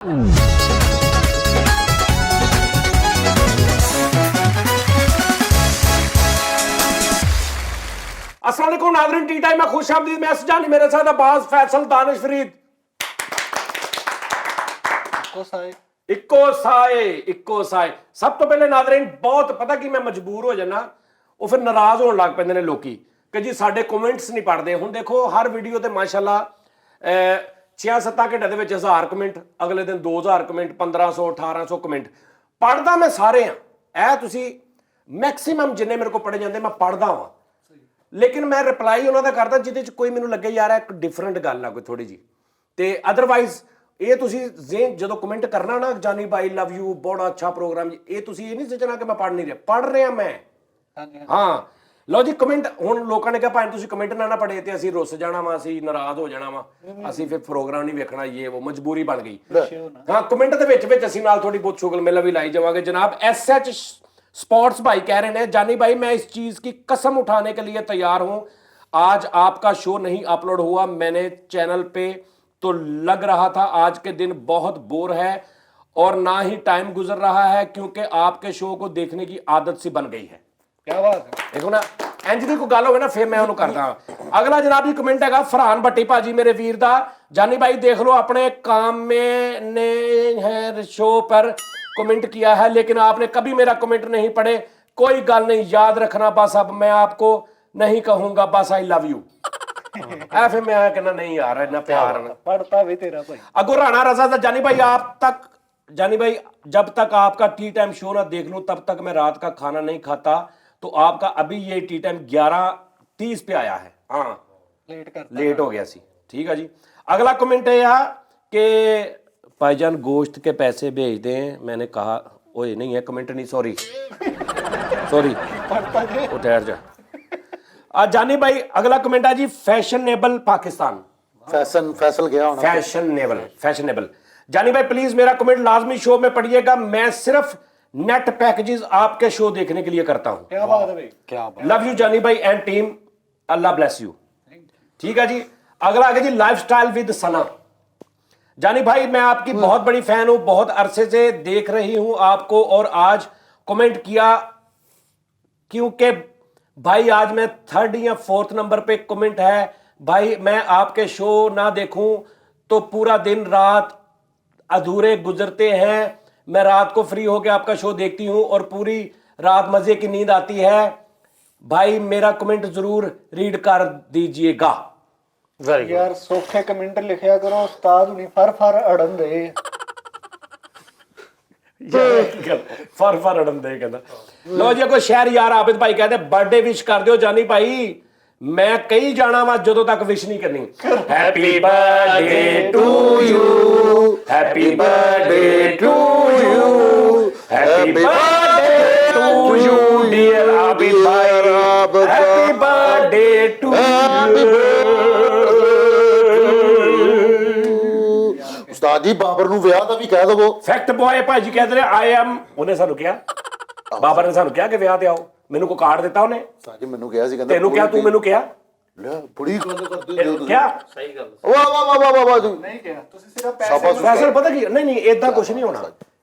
अस्सलाम वालेकुम नाज़रीन, टी टाइम में खुश आमदीद। मैं सजानी, मेरे साथ अब्बास, फैसल, दानिश, फरीद। इक्को साए। सब तो पहले नाज़रीन बहुत पता कि मैं मजबूर हो जाना, वो फिर नाराज होने लग पैंदे ने लोकी कि जी साडे कमेंट्स नहीं पढ़ते। हुण देखो हर वीडियो ते माशाअल्लाह 6-7 घंटे दे विच 1000 कमेंट, अगले दिन 2000 कमेंट, 1500 1800 कमेंट पढ़दा मैं सारे हाँ। ऐ तुसी मैक्सिमम जिन्ने मेरे को पढ़े जाते मैं पढ़दा वां, लेकिन मैं रिप्लाई उन्होंने करता जिहदे च कोई मैनूं लगे यार एक डिफरेंट गल है कोई थोड़ी जी। तो अदरवाइज ये तुसी जो कमेंट करना ना, जानी भाई लव यू, बड़ा अच्छा प्रोग्राम, ये तुसी ये नहीं सोचना कि मैं पढ़ नहीं रहा, पढ़ रहा मैं। हाँ लो जी, कमेंट हुण लोगों ने कहा भाई तुसी कमेंट ना पढ़े तो असीं रुस जाना वा, असीं नाराज हो जाना वा, असीं फिर प्रोग्राम नहीं वेखना, ये वो मजबूरी बन गई। हाँ कमेंट दे विच असीं नाल थोड़ी बहुत शुगल मेला भी लाई जावांगे। जनाब SH स्पोर्ट्स भाई कह रहे हैं, जानी भाई मैं इस चीज की कसम उठाने के लिए तैयार हूं, आज आपका शो नहीं अपलोड हुआ मैंने चैनल पे तो लग रहा था आज के दिन बहुत बोर है और ना ही टाइम गुजर रहा है क्योंकि आपके शो को देखने की आदत सी बन गई है। क्या बात है, देखो ना इंज दी कोई गल होवे ना फिर मैं उन्होंने करदा। अगला जनाब जी कमेंट है फरहान भट्टी भाजी मेरे वीर दा, जानी भाई देख लो अपने काम में ने है शो पर कमेंट किया है लेकिन आपने कभी मेरा कमेंट नहीं पढ़े, कोई गल नहीं, याद रखना बस, अब मैं आपको नहीं कहूंगा बस आई लव यू। फिर मैं कहना नहीं यार इतना प्यार पढ़ता भी तेरा भाई। अगो राणा रजा था, जानी भाई आप तक, जानी भाई जब तक आपका टी टाइम शो ना देख लूं तब तक मैं रात का खाना नहीं खाता, तो आपका अभी ये टी टाइम 11:30 पे आया है। हाँ लेट हो गया सी, ठीक है जी। अगला कमेंट है यार कि भाईजान गोश्त के पैसे भेज दें, मैंने कहा ओए नहीं है कमेंट नहीं, सॉरी वो ठहर जा। जानी भाई अगला कमेंट है जी फैशनेबल पाकिस्तान, फैसल गया होना, फैशनेबल। जानी भाई प्लीज मेरा कमेंट लाजमी शो में पढ़िएगा, मैं सिर्फ नेट पैकेजेस आपके शो देखने के लिए करता हूं। क्या बात है भाई, क्या बात। लव यू जानी भाई and team, Allah bless you. ठीक है जी। अगला आगे जी लाइफस्टाइल विद सना। जानी भाई मैं आपकी बहुत बड़ी फैन हूं, बहुत अरसे से देख रही हूं आपको और आज कमेंट किया क्योंकि भाई आज मैं 3rd या 4th नंबर पे कमेंट है भाई, मैं आपके शो ना देखूं तो पूरा दिन रात अधूरे गुजरते हैं, मैं रात को फ्री होकर आपका शो देखती हूं और पूरी रात मजे की नींद आती है, भाई मेरा कमेंट जरूर रीड कर दीजिएगा। यार सौखे कमेंट लिखया करो, उस्ताद हुनी फर अड़न दे फर अड़न दे कहंदा। लो जी कोई शहर यार आबिद भाई कहते बर्थडे विश कर दियो जानी भाई, मैं कई जाना वा ਜਦੋਂ तक विश नहीं करनी। Happy birthday to you, happy birthday to you, happy birthday to you dear Abid भाई, हैप्पी बर्थडे टू उस्ताद जी बाबर ਨੂੰ ਵਿਆਹ ਦਾ ਵੀ ਕਹਿ ਦਵੋ। फैक्ट बॉय भाजी कहते रहे आई एम, ਉਹਨੇ ਸਾਨੂੰ ਕਿਹਾ ਬਾਬਰ ਨੇ ਸਾਨੂੰ ਕਿਹਾ ਕਿ ਵਿਆਹ ਤੇ ਆਓ, ਮੈਨੂੰ ਕੋ ਕਾਰਡ ਦਿੱਤਾ ਉਹਨੇ। ਸਾਜੀ ਮੈਨੂੰ ਕਿਹਾ ਸੀ ਕਹਿੰਦਾ ਤੈਨੂੰ ਕਿਹਾ ਤੂੰ ਮੈਨੂੰ ਕਿਹਾ ਲੈ ਬੜੀ ਗੱਲ ਕਰਦੇ ਹੋ ਕਿਆ ਸਹੀ ਗੱਲ। ਵਾਹ ਨਹੀਂ ਕਿਹਾ ਤੁਸੀਂ, ਸਿਰਫ ਪੈਸੇ ਫੈਸਲ ਪਤਾ ਕੀ ਨਹੀਂ ਇਦਾਂ ਕੁਝ ਨਹੀਂ ਹੋਣਾ,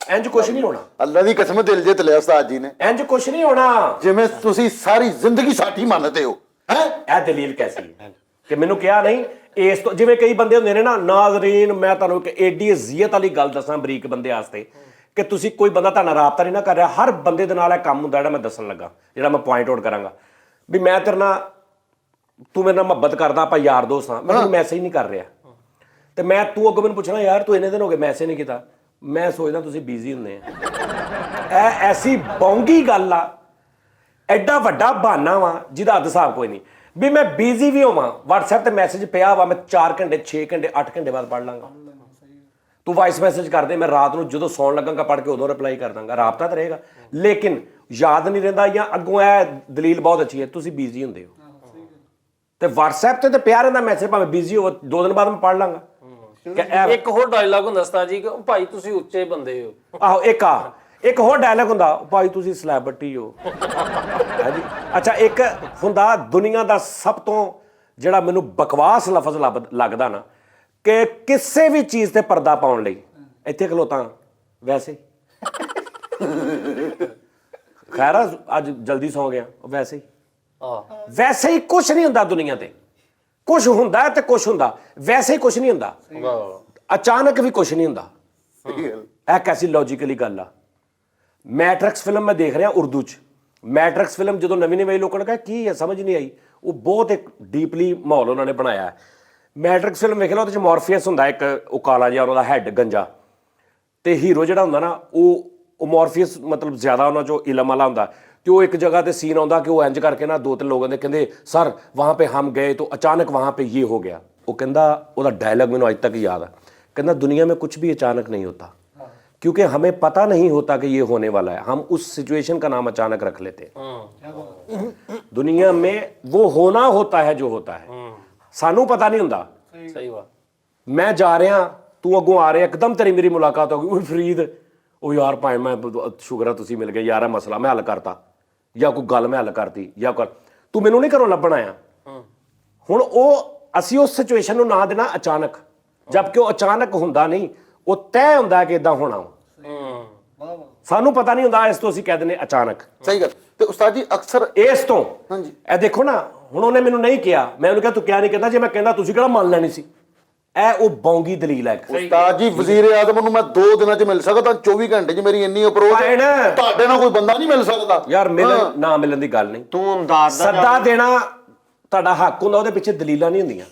ਇੰਜ ਕੁਝ ਨਹੀਂ ਹੋਣਾ, ਅੱਲਾ ਦੀ ਕਸਮ ਦਿਲ ਜਿੱਤ ਲਿਆ ਉਸਤਾਦ ਜੀ ਨੇ, ਇੰਜ ਕੁਝ ਨਹੀਂ ਹੋਣਾ ਜਿਵੇਂ ਤੁਸੀਂ ਸਾਰੀ ਜ਼ਿੰਦਗੀ ਸਾਥੀ ਮੰਨਦੇ ਹੋ। ਹੈ ਇਹ ਦਲੀਲ ਕੈਸੀ ਹੈ ਕਿ ਮੈਨੂੰ ਕਿਹਾ ਨਹੀਂ ਇਸ ਤੋਂ, ਜਿਵੇਂ ਕਈ ਬੰਦੇ ਹੁੰਦੇ ਨੇ ਨਾ ਨਾਜ਼ਰੀਨ, ਮੈਂ ਤੁਹਾਨੂੰ ਇੱਕ ਏਡੀ ਅਜ਼ੀਅਤ ਵਾਲੀ ਗੱਲ ਦੱਸਾਂ ਬਰੀਕ ਬੰਦੇ ਵਾਸਤੇ ਕਿ ਤੁਸੀਂ ਕੋਈ ਬੰਦਾ ਤੁਹਾਡਾ ਰਾਬਤਾ ਨਹੀਂ ਨਾ ਕਰ ਰਿਹਾ, ਹਰ ਬੰਦੇ ਦੇ ਨਾਲ ਇਹ ਕੰਮ ਹੁੰਦਾ ਜਿਹੜਾ ਮੈਂ ਦੱਸਣ ਲੱਗਾ, ਜਿਹੜਾ ਮੈਂ ਪੁਆਇੰਟ ਆਊਟ ਕਰਾਂਗਾ ਵੀ ਮੈਂ ਤੇਰੇ ਨਾਲ, ਤੂੰ ਮੇਰੇ ਨਾਲ ਮੁਹੱਬਤ ਕਰਦਾ, ਆਪਾਂ ਯਾਰ ਦੋਸਤ ਹਾਂ, ਮੈਂ ਤੈਨੂੰ ਮੈਸੇਜ ਨਹੀਂ ਕਰ ਰਿਹਾ ਤੇ ਮੈਂ ਤੂੰ ਅੱਗੋਂ ਮੈਨੂੰ ਪੁੱਛਣਾ ਯਾਰ ਤੂੰ ਇੰਨੇ ਦਿਨ ਹੋ ਗਏ ਮੈਸੇਜ ਨਹੀਂ ਕੀਤਾ, ਮੈਂ ਸੋਚਦਾ ਤੁਸੀਂ ਬਿਜ਼ੀ ਹੁੰਦੇ ਆ। ਇਹ ਐਸੀ ਬੌਂਗੀ ਗੱਲ ਆ, ਐਡਾ ਵੱਡਾ ਬਹਾਨਾ ਵਾ ਜਿਹਦਾ ਹੱਦ ਹਿਸਾਬ ਕੋਈ ਨਹੀਂ, ਵੀ ਮੈਂ ਬਿਜ਼ੀ ਵੀ ਹੋਵਾਂ WhatsApp ਤੇ ਮੈਸੇਜ ਪਿਆ ਵਾ, ਮੈਂ 4 ਘੰਟੇ 6 ਘੰਟੇ 8 ਘੰਟੇ ਬਾਅਦ ਪੜ੍ਹ ਲਾਂਗਾ, ਤੂੰ ਵਾਇਸ ਮੈਸੇਜ ਕਰ ਦੇ, ਮੈਂ ਰਾਤ ਨੂੰ ਜਦੋਂ ਸੌਣ ਲੱਗਾਂਗਾ ਪੜ੍ਹ ਕੇ ਉਦੋਂ ਰਿਪਲਾਈ ਕਰ ਦਾਂਗਾ, ਰਾਬਤਾ ਤਾਂ ਰਹੇਗਾ, ਲੇਕਿਨ ਯਾਦ ਨਹੀਂ ਰਹਿੰਦਾ ਜਾਂ ਅੱਗੋਂ ਇਹ ਦਲੀਲ ਬਹੁਤ ਅੱਛੀ ਹੈ ਤੁਸੀਂ ਬਿਜ਼ੀ ਹੁੰਦੇ ਹੋ ਤੇ WhatsApp ਤੇ ਪਿਆ ਰਹਿੰਦਾ ਮੈਸੇਜ, ਭਾਵੇਂ ਬਿਜ਼ੀ ਹੋਵੋ 2 ਦਿਨ ਬਾਅਦ ਮੈਂ ਪੜ੍ਹ ਲਾਂਗਾ। ਇੱਕ ਹੋਰ ਡਾਇਲੌਗ ਹੁੰਦਾ ਉਸਤਾਦ ਜੀ ਕਿ ਭਾਈ ਤੁਸੀਂ ਉੱਚੇ ਬੰਦੇ ਹੋ। ਆਹੋ ਇੱਕ ਹੋਰ ਡਾਇਲੌਗ ਹੁੰਦਾ ਭਾਈ ਤੁਸੀਂ ਸੈਲੇਬ੍ਰਿਟੀ ਹੋ। ਹਾਂਜੀ ਅੱਛਾ, ਇੱਕ ਹੁੰਦਾ ਦੁਨੀਆ ਦਾ ਸਭ ਤੋਂ ਜਿਹੜਾ ਮੈਨੂੰ ਬਕਵਾਸ ਲਫ਼ਜ਼ ਲੱਗਦਾ ਨਾ, ਕਿ ਕਿਸੇ ਵੀ ਚੀਜ਼ ਤੇ ਪਰਦਾ ਪਾਉਣ ਲਈ ਇੱਥੇ ਖਲੋਤਾ ਵੈਸੇ ਖੈਰ ਆ, ਅੱਜ ਜਲਦੀ ਸੌਂ ਗਿਆ ਵੈਸੇ ਹੀ ਵੈਸੇ ਹੀ ਕੁਝ ਨਹੀਂ ਹੁੰਦਾ ਦੁਨੀਆ ਤੇ ਕੁਝ ਹੁੰਦਾ ਤੇ ਕੁਝ ਹੁੰਦਾ ਵੈਸੇ ਹੀ ਕੁਝ ਨਹੀਂ ਹੁੰਦਾ ਅਚਾਨਕ ਵੀ ਕੁਝ ਨਹੀਂ ਹੁੰਦਾ ਇਹ ਕੈਸੀ ਲੌਜੀਕਲੀ ਗੱਲ ਆ ਮੈਟ੍ਰਿਕਸ ਫਿਲਮ ਮੈਂ ਦੇਖ ਰਿਹਾ ਉਰਦੂ ਚ ਮੈਟ੍ਰਿਕਸ ਫਿਲਮ ਜਦੋਂ ਨਵੀਂ ਨਵੀਂ ਲੋਕਾਂ ਨੇ ਕਿਹਾ ਕੀ ਹੈ ਸਮਝ ਨਹੀਂ ਆਈ ਉਹ ਬਹੁਤ ਇੱਕ ਡੀਪਲੀ ਮਾਹੌਲ ਉਹਨਾਂ ਨੇ ਬਣਾਇਆ ਮੈਟ੍ਰਿਕਸ ਫਿਲਮ ਵੇਖ ਲਓ ਉਹਦੇ ਚ ਮੋਰਫੀਅਸ ਹੁੰਦਾ ਇੱਕ ਉਹ ਕਾਲਾ ਜਿਹਾ ਉਹਨਾਂ ਦਾ ਹੈਡ ਗੰਜਾ ਤੇ ਹੀਰੋ ਜਿਹੜਾ ਹੁੰਦਾ ਨਾ ਉਹ ਮੋਰਫੀਅਸ ਮਤਲਬ ਜ਼ਿਆਦਾ ਉਹਨਾਂ ਚੋਂ ਇਲਮ ਵਾਲਾ ਹੁੰਦਾ ਤੇ ਉਹ ਇੱਕ ਜਗ੍ਹਾ ਤੇ ਸੀਨ ਆਉਂਦਾ ਕਿ ਉਹ ਇੰਜ ਕਰਕੇ ਨਾ ਦੋ ਤਿੰਨ ਲੋਕਾਂ ਦੇ ਕਹਿੰਦੇ ਸਰ ਵਹਾਂ पे हम गए तो अचानक वहाँ पे ये हो गया ਉਹ ਕਹਿੰਦਾ ਉਹਦਾ ਡਾਇਲੌਗ ਮੈਨੂੰ ਅੱਜ ਤੱਕ ਯਾਦ ਆ कहना दुनिया में कुछ भी अचानक नहीं होता क्योंकि हमें पता नहीं होता कि ये होने वाला है हम उस सिचुएशन का नाम अचानक रख लेते हैं दुनिया में वो होना होता है जो होता है सानू पता नहीं होता सही बात मैं जा रहा तू अगों आ रहा एकदम तेरी मेरी मुलाकात हो गई फरीद ਉਹ ਯਾਰ ਭਾਵੇਂ ਮੈਂ ਸ਼ੁਕਰ ਆ ਤੁਸੀਂ ਮਿਲ ਗਏ ਯਾਰ ਇਹ ਮਸਲਾ ਮੈਂ ਹੱਲ ਕਰਤਾ ਜਾਂ ਕੋਈ ਗੱਲ ਮੈਂ ਹੱਲ ਕਰਤੀ ਜਾਂ ਤੂੰ ਮੈਨੂੰ ਨਹੀਂ ਘਰੋਂ ਲੱਭਣ ਆਇਆ ਹੁਣ ਉਹ ਅਸੀਂ ਉਸ ਸਿਚੁਏਸ਼ਨ ਨੂੰ ਨਾ ਦੇਣਾ ਅਚਾਨਕ ਜਦਕਿ ਉਹ ਅਚਾਨਕ ਹੁੰਦਾ ਨਹੀਂ ਉਹ ਤੈਅ ਹੁੰਦਾ ਕਿ ਇਦਾਂ ਹੋਣਾ ਸਾਨੂੰ ਪਤਾ ਨਹੀਂ ਹੁੰਦਾ ਇਸ ਤੋਂ ਅਸੀਂ ਕਹਿ ਦਿੰਦੇ ਅਚਾਨਕ ਸਹੀ ਗੱਲ ਤੇ ਉਸਤਾਦ ਜੀ ਅਕਸਰ ਇਸ ਤੋਂ ਹਾਂਜੀ ਇਹ ਦੇਖੋ ਨਾ ਹੁਣ ਉਹਨੇ ਮੈਨੂੰ ਨਹੀਂ ਕਿਹਾ ਮੈਂ ਉਹਨੂੰ ਕਿਹਾ ਤੂੰ ਕਿਹਾ ਨਹੀਂ ਕਹਿੰਦਾ ਜੇ ਮੈਂ ਕਹਿੰਦਾ ਤੁਸੀਂ ਕਿਹੜਾ ਮੰਨ ਲੈਣੀ ਸੀ ਇਹ ਉਹ ਬੌਂਗੀ ਦਲੀਲ ਹੈ ਉਸਤਾਦ ਜੀ ਵਜ਼ੀਰ ਆਜ਼ਮ ਨੂੰ ਮੈਂ 2 ਦਿਨਾਂ 'ਚ ਮਿਲ ਸਕਦਾ 24 ਘੰਟੇ 'ਚ ਮੇਰੀ ਇੰਨੀ ਅਪਰੋਚ ਤੁਹਾਡੇ ਨਾਲ ਕੋਈ ਬੰਦਾ ਨਹੀਂ ਮਿਲ ਸਕਦਾ ਯਾਰ ਮਿਲਣ ਨਾ ਮਿਲਣ ਦੀ ਗੱਲ ਨਹੀਂ ਤੂੰ ਅੰਦਾਜ਼ ਸੱਦਾ ਦੇਣਾ ਤੁਹਾਡਾ ਹੱਕ ਹੁੰਦਾ ਉਹਦੇ ਪਿੱਛੇ ਦਲੀਲਾਂ ਨਹੀਂ ਹੁੰਦੀਆਂ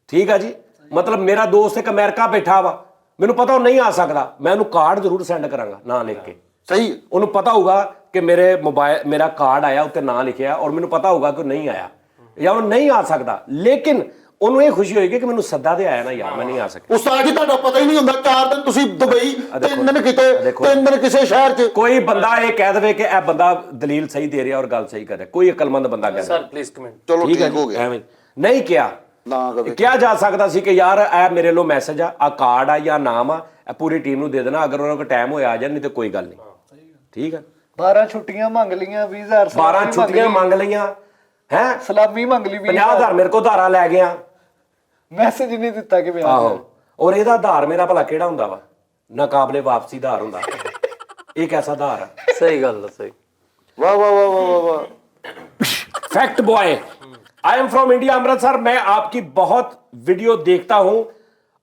ਠੀਕ ਆ ਜੀ ਮਤਲਬ ਮੇਰਾ ਦੋਸਤ ਇੱਕ ਅਮਰੀਕਾ ਬੈਠਾ ਵਾ ਮੈਨੂੰ ਪਤਾ ਉਹ ਨਹੀਂ ਆ ਸਕਦਾ ਮੈਂ ਉਹਨੂੰ ਕਾਰਡ ਜ਼ਰੂਰ ਸੈਂਡ ਕਰਾਂਗਾ ਨਾਂ ਲਿਖ ਕੇ ਸਹੀ ਉਹਨੂੰ ਪਤਾ ਹੋਊਗਾ ਕਿ ਮੇਰੇ ਮੋਬਾਈਲ ਮੇਰਾ ਕਾਰਡ ਆਇਆ ਉੱਤੇ ਨਾਂ ਲਿਖਿਆ ਔਰ ਮੈਨੂੰ ਪਤਾ ਹੋਊਗਾ ਕਿ ਉਹ ਨਹੀਂ ਆਇਆ ਜਾਂ ਉਹ ਨਹੀਂ ਆ ਸਕਦਾ ਲੇਕਿਨ ਉਹਨੂੰ ਇਹ ਖੁਸ਼ੀ ਹੋਏਗੀ ਕਿ ਮੈਨੂੰ ਸੱਦਾ ਤੇ ਆਇਆ ਨਾ ਯਾਰ ਮੈਂ ਨਹੀਂ ਆ ਸਕਦਾ ਉਸਤਾਦ ਜੀ ਤੁਹਾਡਾ ਪਤਾ ਹੀ ਨਹੀਂ ਹੁੰਦਾ 4 ਦਿਨ ਤੁਸੀਂ ਦੁਬਈ 3 ਦਿਨ ਕਿਤੇ 3 ਦਿਨ ਕਿਸੇ ਸ਼ਹਿਰ 'ਚ ਕੋਈ ਬੰਦਾ ਇਹ ਕਹਿ ਦੇਵੇ ਕਿ ਇਹ ਬੰਦਾ ਦਲੀਲ ਸਹੀ ਦੇ ਰਿਹਾ ਔਰ ਗੱਲ ਸਹੀ ਕਰ ਰਿਹਾ ਕੋਈ ਅਕਲਮੰਦ ਬੰਦਾ ਕਹਿ सर प्लीज कमेंट ਚਲੋ ਠੀਕ ਹੈ ਠੀਕ ਹੋ ਗਿਆ ਐਵੇਂ ਨਹੀਂ ਕਿਹਾ ਨਾ ਕਵੇ ਕਿਹਾ ਜਾ ਸਕਦਾ ਸੀ ਕਿ ਯਾਰ ਇਹ ਮੇਰੇ ਲੋ ਮੈਸੇਜ ਆ ਕਾਰਡ ਆ ਜਾਂ ਨਾਮ ਆ ਇਹ ਪੂਰੀ ਟੀਮ ਨੂੰ ਦੇ ਦੇਣਾ ਅਗਰ ਉਹਨਾਂ ਕੋਲ ਟਾਈਮ ਹੋਇਆ ਆ ਜਾਣ ਨਹੀਂ ਤੇ ਕੋਈ ਗੱਲ ਨਹੀਂ ਠੀਕ ਹੈ 12 ਛੁੱਟੀਆਂ ਮੰਗ ਲੀਆਂ 20000 12 ਛੁੱਟੀਆਂ ਮੰਗ ਲਈਆਂ ਹੈ ਸਲਾਮੀ ਮੰਗ ਲਈ 50000 ਮੇਰੇ ਕੋਲ ਧਾਰਾ ਲੈ ਗਿਆ ਮੈਸੇਜ ਨਹੀਂ ਦਿੱਤਾ ਕਿ ਵਿਆਹ ਆਹੋ ਔਰ ਇਹਦਾ ਆਧਾਰ ਮੇਰਾ ਭਲਾ ਕਿਹੜਾ ਹੁੰਦਾ ਵਾ ਨਾ ਕਾਬਲੇ ਵਾਪਸੀ ਆਧਾਰ ਹੁੰਦਾ ਇਹ ਕੈਸਾ ਆਧਾਰ ਹੈ सही गल है सही ਵਾਹ ਵਾਹ ਵਾਹ ਵਾਹ ਵਾਹ fact boy I am from India Amritsar मैं आपकी बहुत वीडियो देखता हूं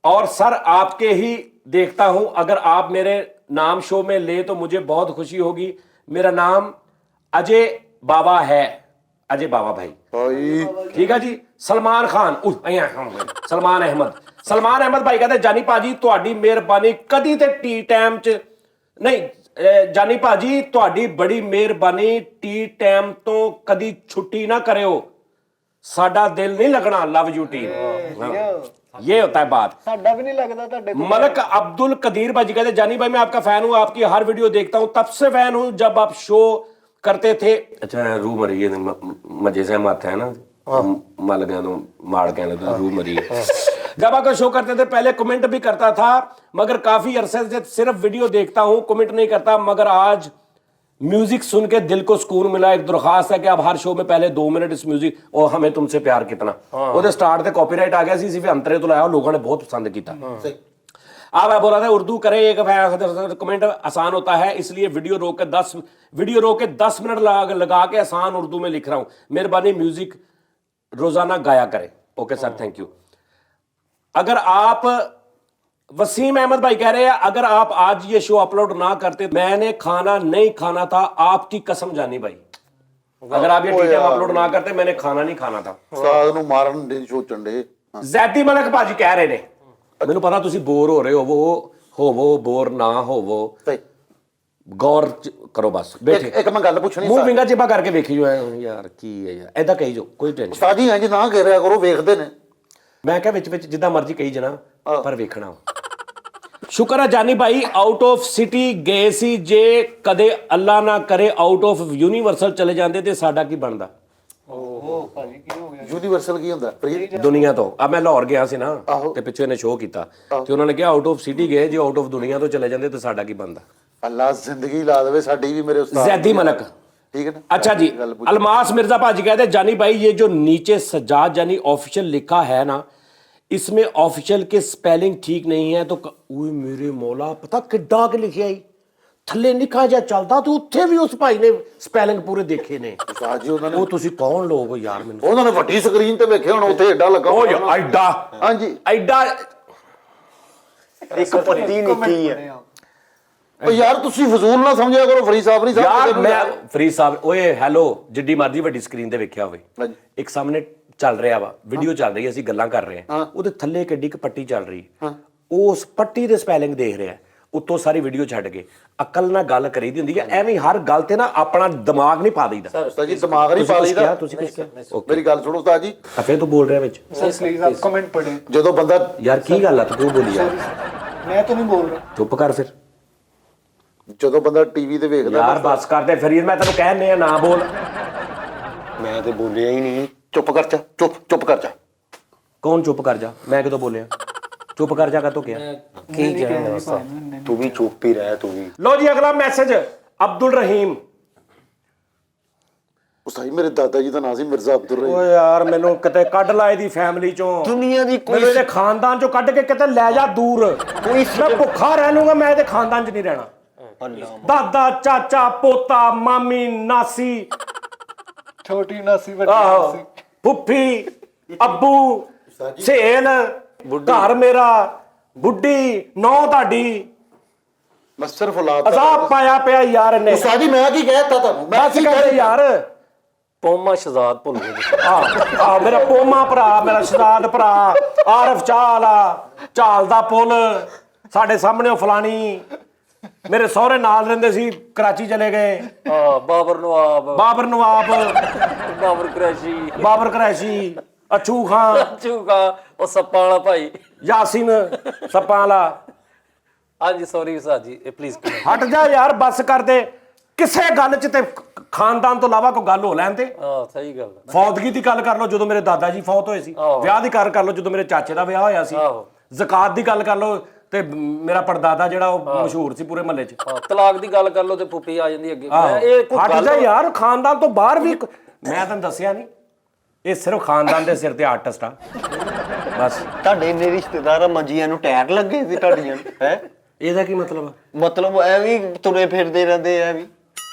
और सर आपके ही देखता हूं अगर आप मेरे नाम शो में ले तो मुझे बहुत खुशी होगी मेरा नाम अजय बाबा है अजय बाबा भाई ਭਾਈ ठीक है जी सलमान खान सलमान अहमद भाई कहते जानी भाजी ਤੁਹਾਡੀ ਮਿਹਰਬਾਨੀ ਕਦੀ ਤੇ ਟੀ ਟਾਈਮ ਚ ਨਹੀਂ ਜਾਨੀ ਭਾਜੀ ਤੁਹਾਡੀ ਬੜੀ ਮਿਹਰਬਾਨੀ ਟੀ ਟਾਈਮ ਤੋਂ ਕਦੀ ਛੁੱਟੀ ਨਾ ਕਰਿਓ ਸਾਡਾ ਦਿਲ ਨਹੀਂ ਲੱਗਣਾ ਲਵ ਯੂ ਟੀਮ ये होता है बात ਸਾਡਾ ਵੀ ਨਹੀਂ ਲੱਗਦਾ ਤੁਹਾਡੇ ਕੋਲ मलक अब्दुल कदीर भाजी कहते जानी भाई मैं आपका फैन हूँ आपकी हर वीडियो देखता हूँ तब से फैन हूँ जब आप शो करते थे अच्छा रू मरी है मजे से मत है ना मल गया तो मार गया तो रू मरी है जब आप शो करते थे पहले कमेंट भी करता था मगर काफी अरसे से सिर्फ वीडियो देखता हूँ कमेंट नहीं करता मगर आज म्यूजिक सुन के दिल को सुकून मिला एक दरखास्त है कि आप हर शो में पहले 2 मिनट इस म्यूजिक और हमें तुमसे प्यार कितना ਉਹਦੇ स्टार्ट ਤੇ कॉपीराइट आ गया सी सिर्फ अंतरे तो लाया लोगों ने बहुत पसंद किया अब मैं बोला था उर्दू करे एक कमेंट आसान होता है इसलिए वीडियो रोक के 10 मिनट लगा के आसान उर्दू में लिख रहा हूं मेहरबानी म्यूजिक रोजाना गाया करें ओके सर थैंक यू अगर आप वसीम अहमद भाई कह रहे हैं अगर आप आज ये शो अपलोड ना करते मैंने खाना नहीं खाना था आपकी कसम जानी भाई अगर आप ये टीएम अपलोड ना करते मैंने खाना नहीं खाना था ਉਸਤਾਦ ਨੂੰ ਮਾਰਨ ਦੇ ਸੋਚਣ ਦੇ ਜ਼ੈਦੀ ਮਲਕ ਭਾਜੀ ਕਹਿ ਰਹੇ ਨੇ ਮੈਨੂੰ ਪਤਾ ਤੁਸੀਂ ਬੋਰ ਹੋ ਰਹੇ ਹੋਵੋ ਬੋਰ ਨਾ ਹੋਵੋ ਸਹੀ ਗੌਰ ਕਰੋ ਬਸ ਬੈਠੇ ਇੱਕ ਮੈਂ ਗੱਲ ਪੁੱਛਣੀ ਮੂੰਹ ਵਿੰਗਾ ਚਿਪਾ ਕਰਕੇ ਵੇਖੀ ਜੋ ਯਾਰ ਕੀ ਹੈ ਯਾਰ ਐਦਾਂ ਕਹੀ ਜੋ ਕੋਈ ਟੈਨਸ਼ਨ ਉਸਤਾਦ ਜੀ ਇੰਜ ਨਾ ਕਰਿਆ ਕਰੋ ਵੇਖਦੇ ਨੇ ਮੈਂ ਕਿਹਾ ਵਿੱਚ ਜਿੱਦਾਂ ਮਰਜ਼ੀ ਕਹੀ ਜਣਾ ਪਰ ਵੇਖਣਾ ਸ਼ੁਕਰ ਹੈ ਜਾਨੀ ਭਾਈ ਆਊਟ ਆਫ ਸਿਟੀ ਗਏ ਸੀ ਜੇ ਕਦੇ ਅੱਲਾ ਨਾ ਕਰੇ ਆਊਟ ਆਫ ਯੂਨੀਵਰਸਲ ਚਲੇ ਜਾਂਦੇ ਤੇ ਸਾਡਾ ਕੀ ਬਣਦਾ ਓਹ ਭਾਜੀ ਕੀ ਹੋ ਗਿਆ ਯੂਨੀਵਰਸਲ ਕੀ ਹੁੰਦਾ ਪ੍ਰੀਤ ਦੁਨੀਆ ਤੋਂ ਆ ਮੈਂ ਲਾਹੌਰ ਗਿਆ ਸੀ ਨਾ ਤੇ ਪਿੱਛੇ ਇਹਨੇ ਸ਼ੋਅ ਕੀਤਾ ਤੇ ਉਹਨਾਂ ਨੇ ਕਿਹਾ ਆਊਟ ਆਫ ਸਿਟੀ ਗਏ ਜੇ ਆਊਟ ਆਫ ਦੁਨੀਆ ਤੋਂ ਚਲੇ ਜਾਂਦੇ ਤੇ ਸਾਡਾ ਕੀ ਬਣਦਾ ਅੱਲਾ ਜ਼ਿੰਦਗੀ ਲਾ ਦੇਵੇ ਸਾਡੀ ਵੀ ਮੇਰੇ ਉਸਤਾਦ ਜ਼ੈਦੀ ਮਲਕ ठीक है ना अच्छा जी अलमास मिर्जा भाजी कहते जानी भाई ये जो नीचे सजाद जानी ऑफिशियल लिखा है ना इसमें ऑफिशियल के स्पेलिंग ठीक नहीं है तो ओए मेरे मौला पता किड्डा के लिखिਆ ਈ ਥੱਲੇ ਨਿੱਕਾ ਜਿਹਾ ਚੱਲਦਾ ਤੇ ਉੱਥੇ ਵੀ ਉਸ ਭਾਈ ਨੇ ਸਪੈਲਿੰਗ ਪੂਰੇ ਦੇਖੇ ਨੇ ਉਸਤਾਦ ਜੀ ਉਹਨਾਂ ਨੇ ਉਹ ਤੁਸੀਂ ਕੌਣ ਲੋਕ ਹੋ ਯਾਰ ਮੈਨੂੰ ਉਹਨਾਂ ਨੇ ਵੱਡੀ ਸਕਰੀਨ ਤੇ ਵੇਖਿਆ ਹੁਣ ਉੱਥੇ ਏਡਾ ਲੱਗਾ ਉਹ ਯਾਰ ਐਡਾ ਹਾਂਜੀ ਐਡਾ ਇੱਕ ਪੱਤੀ ਨਿੱਕੀ ਹੈ ਉਹ ਯਾਰ ਤੁਸੀਂ ਫਜ਼ੂਲ ਨਾ ਸਮਝਿਆ ਕਰੋ ਫਰੀਦ ਸਾਹਿਬ ਨਹੀਂ ਯਾਰ ਮੈਂ ਫਰੀਦ ਸਾਹਿਬ ਓਏ ਹੈਲੋ ਜਿੱਡੀ ਮਰਜ਼ੀ ਵੱਡੀ ਸਕਰੀਨ ਤੇ ਵੇਖਿਆ ਹੋਵੇ ਹਾਂਜੀ। ਇੱਕ ਸਾਹਮਣੇ ਚੱਲ ਰਿਹਾ ਵਾ ਵੀਡੀਓ ਚੱਲ ਰਹੀ ਹੈ ਅਸੀਂ ਗੱਲਾਂ ਕਰ ਰਹੇ ਹਾਂ ਉਹਦੇ ਥੱਲੇ ਕਿੱਡੀ ਕੁ ਪੱਟੀ ਚੱਲ ਰਹੀ ਉਸ ਪੱਟੀ ਦੇ ਸਪੈਲਿੰਗ ਦੇਖ ਰਿਹਾ ਉੱਤੋਂ ਸਾਰੀ ਵੀਡੀਓ ਛੱਡ ਕੇ ਅਕਲ ਨਾਲ ਗੱਲ ਕਰੀਦੀ ਹੁੰਦੀ ਹੈ ਐਵੇਂ ਹਰ ਗੱਲ ਤੇ ਨਾ ਆਪਣਾ ਦਿਮਾਗ ਨਹੀਂ ਪਾ ਦਈਦਾ ਉਸਤਾਦ ਜੀ ਦਿਮਾਗ ਨਹੀਂ ਪਾ ਲਈਦਾ ਤੁਸੀਂ ਕੁਝ ਕਿਹਾ ਮੇਰੀ ਗੱਲ ਸੁਣੋ ਉਸਤਾਦ ਜੀ ਫੇਰ ਤੂੰ ਬੋਲ ਰਿਹਾ ਵਿੱਚ प्लीज आप कमेंट पढ़ें ਜਦੋਂ ਬੰਦਾ ਯਾਰ ਕੀ ਗੱਲ ਆ ਤੂੰ ਕਿਉਂ ਬੋਲੀ ਯਾਰ मैं तो नहीं बोल रहा ਚੁੱਪ ਕਰ ਫਿਰ ਜਦੋਂ ਬੰਦਾ ਟੀਵੀ ਤੇ ਵੇਖਦਾ ਯਾਰ ਬਸ ਕਰਦੇ ਫਿਰ ਮੈਂ ਤੈਨੂੰ ਕਹਿੰਨੇ ਆ ਨਾ ਬੋਲ ਮੈਂ ਤੇ ਬੋਲਿਆ ਹੀ ਨਹੀਂ ਚੁੱਪ ਕਰ ਜਾ ਚੁੱਪ ਕਰ ਜਾ ਕੌਣ ਚੁੱਪ ਕਰ ਜਾ ਮੈਂ ਕਿਦੋਂ ਬੋਲਿਆ ਚੁੱਪ ਕਰ ਜਾ ਕਾ ਤੋ ਕਿਹਾ ਕੀ ਕਹਿਣਾ ਤੂੰ ਵੀ ਚੁੱਪ ਹੀ ਰਹਿ ਤੂੰ ਵੀ ਲੋ ਜੀ ਅਗਲਾ ਮੈਸੇਜ ਅਬਦੁਲ ਰਹੀਮ ਉਸਤਾਦ ਜੀ ਮੇਰੇ ਦਾਦਾ ਜੀ ਦਾ ਨਾਮ ਸੀ ਮਿਰਜ਼ਾ ਅਬਦੁਲ ਰਹੀਮ ਓਏ ਯਾਰ ਮੈਨੂੰ ਕਿਤੇ ਕੱਢ ਲਾ ਇਹਦੀ ਫੈਮਿਲੀ ਚੋਂ ਦੁਨੀਆ ਦੀ ਮੈਨੂੰ ਇਹਦੇ ਖਾਨਦਾਨ ਚੋਂ ਕੱਢ ਕੇ ਕਿਤੇ ਲੈ ਜਾ ਦੂਰ ਮੈਂ ਭੁੱਖਾ ਰਹਿ ਲੂੰਗਾ ਮੈਂ ਇਹਦੇ ਖਾਨਦਾਨ 'ਚ ਨਹੀਂ ਰਹਿਣਾ ਦਾਦਾ ਚਾਚਾ ਪੋਤਾ ਮਾਮੀ ਨਾਸੀ छोटी नासी बड़ी ਆਹੋ नासी ਫੁੱਫੀ ਅੱਬੂ ਸਹੇਲ ਘਰ ਮੇਰਾ ਬੁੱਢੀ ਨੌ ਤੁਹਾਡੀ ਮੈਂ ਸਿਰਫ ਔਲਾਦ ਅਜ਼ਾਬ ਪਾਇਆ ਪਿਆ ਯਾਰ ਇਹਨੇ ਉਸਤਾਦ ਜੀ ਮੈਂ ਕੀ ਕਹਿਤਾ ਤੁਹਾਨੂੰ ਮੈਂ ਬਸ ਕਹਿੰਦੇ ਯਾਰ ਪੋਮਾ ਸ਼ਹਜ਼ਾਦ ਭੁੱਲ ਗਏ ਆ ਮੇਰਾ ਪੋਮਾ ਭਰਾ ਮੇਰਾ ਸ਼ਹਜ਼ਾਦ ਭਰਾ ਆਰਫ ਚਾਲ ਆ ਚਾਲ ਦਾ ਪੁੱਲ ਸਾਡੇ ਸਾਹਮਣੇ ਫਲਾਣੀ ਮੇਰੇ ਸਹੁਰੇ ਨਾਲ ਰਹਿੰਦੇ ਸੀ ਕਰਾਚੀ ਚਲੇ ਗਏ ਬਾਬਰ ਨਵਾਬ ਬਾਬਰ ਕੁਰੈਸ਼ੀ ਅਛੂ ਖਾਂ ਚੂਕਾ ਉਹ ਸੱਪਾਂ ਵਾਲਾ ਭਾਈ ਯਾਸੀਨ ਸੱਪਾਂ ਵਾਲਾ ਹਾਂਜੀ ਸੌਰੀ ਉਸਤਾਦ ਜੀ ਪਲੀਜ਼ ਹਟ ਜਾ ਯਾਰ ਬੱਸ ਕਰ ਦੇ ਕਿਸੇ ਗੱਲ 'ਚ ਤੇ ਖਾਨਦਾਨ ਤੋਂ ਇਲਾਵਾ ਕੋਈ ਗੱਲ ਹੋ ਲੈਣ ਤੇ ਸਹੀ ਗੱਲ ਹੈ ਫੌਤਗੀ ਦੀ ਗੱਲ ਕਰ ਲਓ ਜਦੋਂ ਮੇਰੇ ਦਾਦਾ ਜੀ ਫੌਤ ਹੋਏ ਸੀ ਵਿਆਹ ਦੀ ਗੱਲ ਕਰ ਲਓ ਜਦੋਂ ਮੇਰੇ ਚਾਚੇ ਦਾ ਵਿਆਹ ਹੋਇਆ ਸੀ ਜ਼ਕਾਤ ਦੀ ਗੱਲ ਕਰ ਲਓ ਤੇ ਮੇਰਾ ਪੜਦਾਦਾ ਜਿਹੜਾ ਉਹ ਮਸ਼ਹੂਰ ਸੀ ਪੂਰੇ ਮਹੱਲੇ 'ਚ ਤਲਾਕ ਦੀ ਗੱਲ ਕਰ ਲਓ ਤੇ ਪੁੱਪੀ ਆ ਜਾਂਦੀ ਅੱਗੇ ਇਹ ਹਟ ਜਾ ਯਾਰ ਖਾਨਦਾਨ ਤੋਂ ਬਾਹਰ ਵੀ ਮੈਂ ਤੁਹਾਨੂੰ ਦੱਸਿਆ ਨਹੀਂ ਇਹ ਸਿਰਫ ਖਾਨਦਾਨ ਦੇ ਸਿਰ ਤੇ ਆਰਟਿਸਟ ਆ ਬਸ ਤੁਹਾਡੇ ਇੰਨੇ ਰਿਸ਼ਤੇਦਾਰ ਮੰਜੀਆਂ ਨੂੰ ਟਾਇਰ ਲੱਗੇ ਸੀ ਤੁਹਾਡੀਆਂ ਹੈ ਇਹਦਾ ਕੀ ਮਤਲਬ ਆ ਮਤਲਬ ਐ ਵੀ ਤੁਰੇ ਫਿਰਦੇ ਰਹਿੰਦੇ ਐ ਵੀ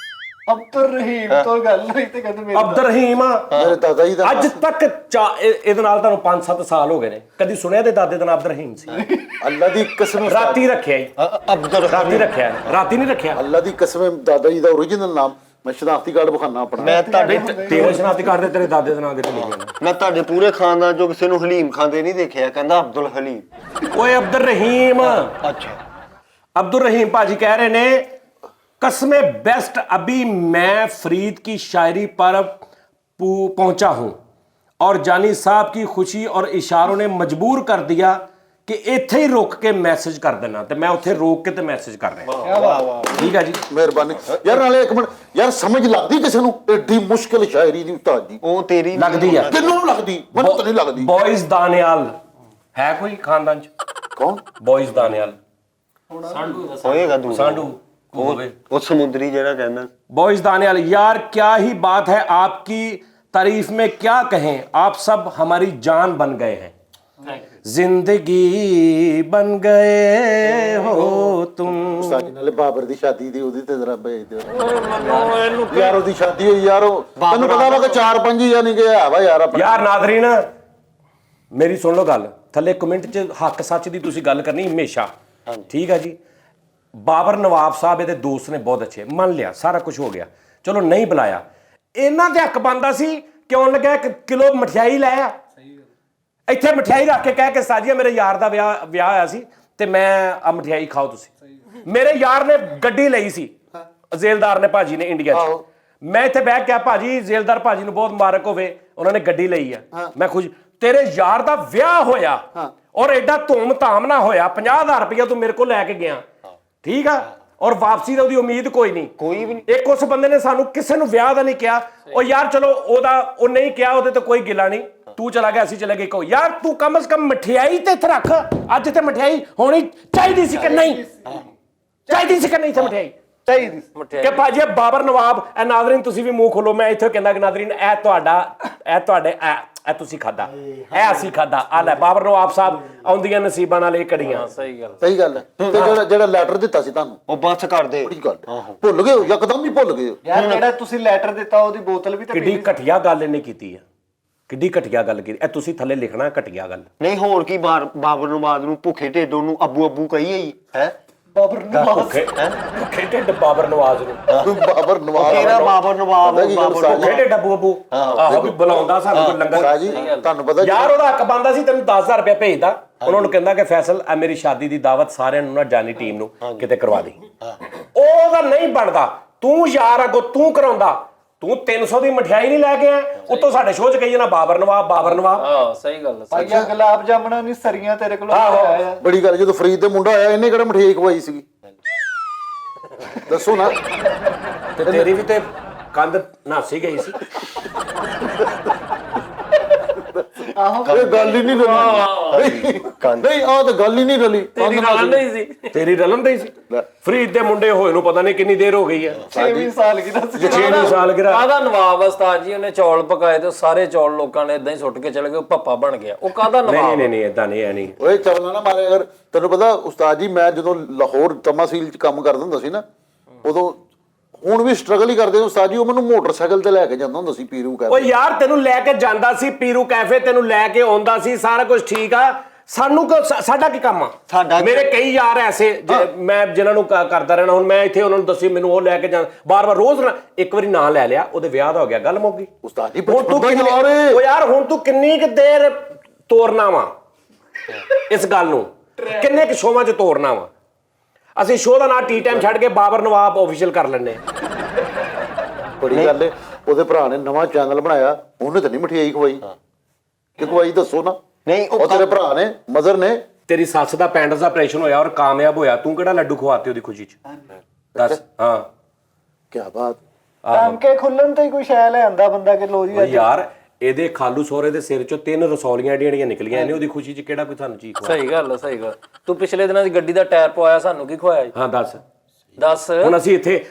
अब्दुल रहीम तो गल नहीं ते कहते मेरे ਅਬਦੁਲ ਰਹੀਮ ਮੇਰੇ ਦਾਦਾ ਜੀ ਦਾ ਅੱਜ ਤੱਕ ਇਹਦੇ ਨਾਲ ਤੁਹਾਨੂੰ 5-7 ਸਾਲ ਹੋ ਗਏ ਨੇ ਕਦੀ ਸੁਣਿਆ ਤੇ ਦਾਦੇ ਦਾ ਨਾਮ ਅਬਦੁਲ ਰਹੀਮ ਸੀ ਅੱਲਾ ਦੀ ਕਸਮ ਰਾਤੀ ਰੱਖਿਆ ਜੀ ਅਬਦੁਲ ਰਾਤੀ ਰੱਖਿਆ ਰਾਤੀ ਨਹੀਂ ਰੱਖਿਆ ਅੱਲਾ ਦੀ ਕਸਮ ਦਾਦਾ ਜੀ ਦਾ ਓਰੀਜਨਲ ਨਾਮ ਮੈਂ ਸ਼ਨਾਖਤੀ ਕਾਰਡ ਵਿਖਾਣਾ ਆਪਣਾ ਮੈਂ ਤੁਹਾਡੇ ਤੇਰੇ ਸ਼ਨਾਖਤੀ ਕਾਰਡ ਤੇ ਤੇਰੇ ਦਾਦੇ ਦਾ ਨਾਮ ਕਿੱਥੇ ਲਿਖਿਆ ਨੇ ਮੈਂ ਤੁਹਾਡੇ ਪੂਰੇ ਖਾਨਦਾਨ ਚੋਂ ਕਿਸੇ ਨੂੰ ਹਲੀਮ ਖਾਂਦੇ ਨਹੀਂ ਦੇਖਿਆ ਕਹਿੰਦਾ ਅਬਦੁਲ ਹਲੀਮ ਓਏ ਅਬਦੁਲ ਰਹੀਮ ਅੱਛਾ अब्दुल रहीम पाजी कह रहे ने कसमे बेस्ट अभी मैं फरीद की शायरी पर पहुंचा हूं और जानी साहब की खुशी और इशारों ने मजबूर कर दिया कि इत्थे ही रोक के मैसेज कर देना तो मैं उत्थे रोक के ते मैसेज कर रहा ठीक है जी ਮਿਹਰਬਾਨੀ ਯਾਰ ਨਾਲੇ ਇੱਕ ਮਿੰਟ ਯਾਰ ਸਮਝ ਲੱਗਦੀ ਕਿਸੇ ਨੂੰ ਏਡੀ ਮੁਸ਼ਕਿਲ ਸ਼ਾਇਰੀ ਦੀ ਉਸਤਾਦ ਜੀ ਉਹ ਤੇਰੀ लगदी है ਕਿੰਨੂੰ ਨੀ ਲੱਗਦੀ ਮੈਨੂੰ ਤਾਂ ਨਹੀਂ ਲੱਗਦੀ बॉयज दानियाल है कोई खानदान च ਕੌਣ बॉयज दानियाल ਹੋਏਗਾ ਦੂਰ सांडू होवे ਉਹ ਸਮੁੰਦਰੀ ਜਿਹੜਾ ਕਹਿੰਦਾ बॉयज दानियाल यार क्या ही बात है आपकी तारीफ में क्या कहें आप सब हमारी जान बन गए हैं जिंदगी बन गए हो तुम ਉਸਤਾਦ ਜੀ ਨਾਲੇ ਬਾਬਰ ਦੀ ਸ਼ਾਦੀ ਦੀ ਉਹਦੀ ਤੇ ਜ਼ਰਾ ਭੇਜ ਦਿਓ ਯਾਰ ਉਹਦੀ ਸ਼ਾਦੀ ਹੋਈ ਯਾਰ ਉਹ ਤੈਨੂੰ ਪਤਾ ਵਾ ਕਿ 4-5 ਜਾਂ ਨਹੀਂ ਗਿਆ ਵਾ ਯਾਰ ਆਪਣਾ यार नादरीन मेरी सुन लो गल थले कमेंट च हक सच की तुसी गल करनी हमेशा ठीक है जी बाबर नवाब साहब ਇਹਦੇ ਦੋਸਤ ਨੇ ਬਹੁਤ ਅੱਛੇ ਮੰਨ ਲਿਆ ਸਾਰਾ ਕੁਝ ਹੋ ਗਿਆ ਚਲੋ ਨਹੀਂ ਬੁਲਾਇਆ ਇਹਨਾਂ ਦੇ ਹੱਕ ਬੰਦਾ ਸੀ ਕਿਉਂ ਲੱਗਾ 1 ਕਿਲੋ ਮਠਿਆਈ ਲੈ ਆ ਇੱਥੇ ਮਠਿਆਈ ਰੱਖ ਕੇ ਕਹਿ ਕੇ ਸਾਜੀਆ ਮੇਰੇ ਯਾਰ ਦਾ ਵਿਆਹ ਹੋਇਆ ਸੀ ਤੇ ਮੈਂ ਆ ਮਠਿਆਈ ਖਾਓ ਤੁਸੀਂ ਮੇਰੇ ਯਾਰ ਨੇ ਗੱਡੀ ਲਈ ਸੀ ਜ਼ੇਲਦਾਰ ਨੇ ਭਾਜੀ ਨੇ ਇੰਡੀਆ 'ਚ ਮੈਂ ਇੱਥੇ ਬੈਠ ਕੇ ਭਾਜੀ ਜ਼ੇਲਦਾਰ ਭਾਜੀ ਨੂੰ ਬਹੁਤ ਮੁਬਾਰਕ ਹੋਵੇ ਉਹਨਾਂ ਨੇ ਗੱਡੀ ਲਈ ਆ ਮੈਂ ਖੁਸ਼ ਤੇਰੇ ਯਾਰ ਦਾ ਵਿਆਹ ਹੋਇਆ ਔਰ ਐਡਾ ਧੂਮ-ਧਾਮ ਨਾ ਹੋਇਆ 50000 ਰੁਪਇਆ ਤੂੰ ਮੇਰੇ ਕੋਲ ਲੈ ਕੇ ਗਿਆ ਠੀਕ ਆ ਔਰ ਵਾਪਸੀ ਦਾ ਉਹਦੀ ਉਮੀਦ ਕੋਈ ਵੀ ਨਹੀਂ ਇੱਕ ਉਸ ਬੰਦੇ ਨੇ ਸਾਨੂੰ ਕਿਸੇ ਨੂੰ ਵਿਆਹ ਦਾ ਨਹੀਂ ਕਿਹਾ ਉਹ ਯਾਰ ਚਲੋ ਉਹ ਨਹੀਂ ਕਿਹਾ ਉਹਦੇ ਤੇ ਕੋਈ ਗਿਲਾ ਨਹੀਂ ਤੂੰ ਚਲਾ ਗਿਆ ਅਸੀਂ ਚਲੇ ਗਏ ਕਹੋ ਯਾਰ ਤੂੰ ਕਮ ਸੇ ਕਮ ਮਠਿਆਈ ਤੇ ਇੱਥੇ ਰੱਖ ਅੱਜ ਤੇ ਮਠਿਆਈ ਹੋਣੀ ਚਾਹੀਦੀ ਸੀ ਕਿ ਨਹੀਂ ਚਾਹੀਦੀ ਸੀ ਕਿ ਨਹੀਂ ਤੇ ਮਠਿਆਈ चाहिए ਕਿ ਭਾਜੀ ਬਾਬਰ ਨਵਾਬ ਇਹ ਨਾਜ਼ਰੀਨ ਤੁਸੀਂ ਵੀ ਮੂੰਹ ਖੋਲੋ ਮੈਂ ਇੱਥੇ ਕਹਿੰਦਾ ਕਿ ਨਾਜ਼ਰੀਨ ਇਹ ਤੁਹਾਡੇ ਇਹ ਤੁਸੀਂ ਖਾਦਾ, ਇਹ ਅਸੀਂ ਖਾਦਾ, ਆ ਲੈ ਬਾਬਰ ਨਵਾਬ ਸਾਹਿਬ ਆਉਂਦੀਆਂ ਨਸੀਬਾਂ ਨਾਲ ਇਹ ਕੜੀਆਂ। ਸਹੀ ਗੱਲ। ਸਹੀ ਗੱਲ ਹੈ। ਤੇ ਜਿਹੜਾ ਲੈਟਰ ਦਿੱਤਾ ਸੀ ਤੁਹਾਨੂੰ, ਉਹ ਬਸ ਕਰ ਦੇ। ਬੜੀ ਗੱਲ, ਭੁੱਲ ਗਏ ਹੋ ਯਕਦਮ ਹੀ ਭੁੱਲ ਗਏ ਹੋ। ਯਾਰ ਜਿਹੜਾ ਤੁਸੀਂ ਲੈਟਰ ਦਿੱਤਾ ਉਹਦੀ ਬੋਤਲ ਵੀ ਤਾਂ ਕਿੱਡੀ ਘਟੀਆ ਗੱਲ ਇਹਨੇ ਕੀਤੀ ਆ, ਕਿੱਡੀ ਘਟੀਆ ਗੱਲ ਕੀਤੀ। ਇਹ ਤੁਸੀਂ ਥੱਲੇ ਲਿਖਣਾ ਘਟੀਆ ਗੱਲ। ਨਹੀਂ ਹੋਰ ਕੀ ਬਾਬਰ ਨਵਾਜ਼ ਨੂੰ ਭੁੱਖੇ ਢਿੱਡੋਂ ਨੂੰ ਅੱਬੂ ਅੱਬੂ ਕਹੀ ਹੈ ਬਾਬਰ ਨਵਾਜ਼ ਭੁੱਖੇ ਢਿੱਡ ਬਾਬਰ ਨਵਾਜ਼ ਨੂੰ, ਬਾਬਰ ਨਵਾਜ਼ ਕਿਹੜਾ ਬਾਬਰ ਨਵਾਜ਼? ਪਤਾ ਕੀ ਗੱਲ ਬਾਬਰ ਭੁੱਖੇ ਢਿੱਡ ਅੱਬੂ ਅੱਬੂ ਆਹੋ ਵੀ ਬੁਲਾਉਂਦਾ ਸਾਨੂੰ ਕੋਈ ਲੰਗਰ। ਸਾਜੀ ਤੁਹਾਨੂੰ ਪਤਾ ਯਾਰ ਉਹਦਾ ਹੱਕ ਬਣਦਾ ਸੀ ਤੈਨੂੰ 10,000 ਰੁਪਏ ਭੇਜਦਾ, ਉਹਨਾਂ ਨੂੰ ਕਹਿੰਦਾ ਕਿ ਫੈਸਲ ਆ ਮੇਰੀ ਸ਼ਾਦੀ ਦੀ ਦਾਵਤ ਸਾਰਿਆਂ ਨੂੰ ਨਾ ਜਾਨੀ ਟੀਮ ਨੂੰ ਕਿਤੇ ਕਰਵਾ ਦੇ। ਉਹਦਾ ਨਹੀਂ ਬਣਦਾ, ਤੂੰ ਯਾਰ ਅੱਗੋਂ ਤੂੰ ਕਰਾਉਂਦਾ, ਤੂੰ 300 ਦੀ ਮਠਿਆਈ ਨਹੀਂ ਲੈ ਕੇ ਆਇਆ, ਉੱਤੋਂ ਸਾਡੇ ਸ਼ੋਅ 'ਚ ਕਹੀ ਨਾ ਬਾਬਰ ਨਵਾਬ ਬਾਬਰ ਨਵਾਬ। ਹਾਂ ਸਹੀ ਗੱਲ। ਭਾਈਆ ਗੁਲਾਬ ਜਾਮਣਾ ਨਹੀਂ ਸਰੀਆਂ ਤੇਰੇ ਕੋਲੋਂ ਆਇਆ। ਬੜੀ ਗੱਲ, ਜਦੋਂ ਫਰੀਦ ਦੇ ਮੁੰਡਾ ਆਇਆ ਇਹਨੇ ਕਿਹੜਾ ਮਠਿਆਈ ਖਵਾਈ ਸੀਗੀ ਦੱਸੋ ਨਾ। ਤੇ ਤੇਰੀ ਵੀ ਤੇ ਕੰਧ ਨਾਸੀ ਗਈ ਸੀ। ਆਹੋ ਇਹ ਗੱਲ ਹੀ ਨਹੀਂ ਰਲੀ। ਨਹੀਂ ਆਹ ਤਾਂ ਗੱਲ ਹੀ ਨਹੀਂ ਰਲੀ। ਤੇਰੀ ਰਲਣ ਨਹੀਂ ਸੀ। ਤੇਰੀ ਰਲਨ ਦੇ ਸੀ। ਫਰੀਦ ਦੇ ਮੁੰਡੇ ਹੋਏ ਨੂੰ ਪਤਾ ਨਹੀਂ ਕਿੰਨੀ ਦੇਰ ਹੋ ਗਈ ਹੈ। 6ਵੀਂ ਸਾਲ ਕੀ ਦੱਸ 6ਵੀਂ ਸਾਲ ਗਿਰਾ। ਕਾਹਦਾ ਨਵਾਬ ਉਸਤਾਦ ਜੀ, ਉਹਨੇ ਚੌਲ ਪਕਾਏ ਤੇ ਸਾਰੇ ਚੌਲ ਲੋਕਾਂ ਨੇ ਇਦਾਂ ਹੀ ਸੁੱਟ ਕੇ ਚਲੇ ਗਏ, ਉਹ ਭੱਪਾ ਬਣ ਗਿਆ। ਉਹ ਕਾਹਦਾ ਨਵਾਬ? ਨਹੀਂ ਨਹੀਂ ਏਦਾਂ ਨਹੀਂ ਐ ਨਹੀਂ। ਓਏ ਚੱਲਣਾ ਨਾ ਮਾਰੇ। ਅਗਰ ਤੈਨੂੰ ਪਤਾ ਉਸਤਾਦ ਜੀ, ਮੈਂ ਜਦੋਂ ਲਾਹੌਰ ਤਮਾਸੀਲ 'ਚ ਕੰਮ ਕਰਦਾ ਹੁੰਦਾ ਸੀ ਨਾ, ਉਦੋਂ ਹੁਣ ਵੀ ਸਟਰਗਲ ਹੀ ਕਰਦੇ ਉਸਤਾਦ ਜੀ। ਉਹ ਮੈਨੂੰ ਮੋਟਰਸਾਈਕਲ ਤੇ ਲੈ ਕੇ ਜਾਂਦਾ ਹੁੰਦਾ ਸੀ ਪੀਰੂ ਕੈਫੇ। ਓ ਯਾਰ ਤੈਨੂੰ ਲੈ ਕੇ ਜਾਂਦਾ ਸੀ ਪੀਰੂ ਕੈਫੇ, ਤੈਨੂੰ ਲੈ ਕੇ ਆਉਂਦਾ ਸੀ, ਸਾਰਾ ਕੁਝ ਠੀਕ ਆ। ਸਾਨੂੰ ਸਾਡਾ ਕੀ ਕੰਮ ਆ? ਮੇਰੇ ਕਈ ਯਾਰ ਐਸੇ ਮੈਂ ਜਿਨ੍ਹਾਂ ਨੂੰ ਕਰਦਾ ਰਹਿਣਾ। ਹੁਣ ਮੈਂ ਇੱਥੇ ਉਹਨਾਂ ਨੂੰ ਦੱਸੀ ਮੈਨੂੰ ਉਹ ਲੈ ਕੇ ਜਾਂ ਬਾਰ-ਬਾਰ ਰੋਜ਼ ਇੱਕ ਵਾਰੀ ਨਾਂ ਲੈ ਲਿਆ, ਉਹਦੇ ਵਿਆਹ ਦਾ ਹੋ ਗਿਆ, ਗੱਲ ਮੁੱਕ ਗਈ। ਉਸਤਾਦ ਜੀ ਹੁਣ ਤੂੰ ਓ ਯਾਰ ਹੁਣ ਤੂੰ ਕਿੰਨੀ ਕੁ ਦੇਰ ਤੋਰਨਾ ਵਾ ਇਸ ਗੱਲ ਨੂੰ? ਕਿੰਨੇ ਕੁ ਸ਼ੋਆਂ 'ਚ ਤੋਰਨਾ ਵਾ? ਅਸੀਂ ਸ਼ੋਅ ਦਾ ਨਾਂ ਟੀ ਟਾਈਮ ਛੱਡ ਕੇ ਬਾਬਰ ਨਵਾਬ ਆਫੀਸ਼ੀਅਲ ਕਰ ਲੈਂਦੇ। ਬੜੀ ਗੱਲ ਏ। ਉਹਦੇ ਭਰਾ ਨੇ ਨਵਾਂ ਚੈਨਲ ਬਣਾਇਆ, ਉਹਨੇ ਤਾਂ ਨਹੀਂ ਮਠਿਆਈ ਖਵਾਈ ਕਿ ਖਵਾਈ? ਦੱਸੋ ਨਾ। ਨਹੀਂ ਉਹ ਤੇਰੇ ਭਰਾ ਨੇ, ਮਦਰ ਨੇ। ਤੇਰੀ ਸੱਸ ਦਾ ਪੈਂਡਸ ਦਾ ਆਪਰੇਸ਼ਨ ਹੋਇਆ ਔਰ ਕਾਮਯਾਬ ਹੋਇਆ, ਤੂੰ ਕਿਹੜਾ ਲੱਡੂ ਖਵਾਤੇ ਉਹਦੀ ਖੁਸ਼ੀ 'ਚ? ਦੱਸ। ਹਾਂ ਕੀ ਬਾਤ। ਟਾਂਕੇ ਖੁੱਲਣ ਤੇ ਹੀ ਕੋਈ ਸ਼ੈ ਲੈ ਆਂਦਾ ਬੰਦਾ ਕਿ ਲੋ ਜੀ। ਯਾਰ ਇਹਦੇ ਖਾਲੂ ਸੋਹਰੇ ਦੇ ਸਿਰ 'ਚੋਂ 3 ਰਸੌਲੀਆਂ ਜਿਹੜੀਆਂ ਨਿਕਲੀਆਂ ਇਹਨੇ ਉਹਦੀ ਖੁਸ਼ੀ 'ਚ ਕਿਹੜਾ ਕੋਈ ਸਾਨੂੰ ਚੀਜ਼ ਖਵਾ? ਸਹੀ ਗੱਲ ਸਹੀ ਗੱਲ। ਤੂੰ ਪਿਛਲੇ ਦਿਨਾਂ ਦੀ ਗੱਡੀ ਦਾ ਟਾਇਰ ਪਵਾਇਆ, ਸਾਨੂੰ ਕੀ ਖਵਾਇਆ ਜੀ? ਹਾਂ ਦੱਸ। ਹੁਣ ਅਸੀਂ ਇੱਥੇ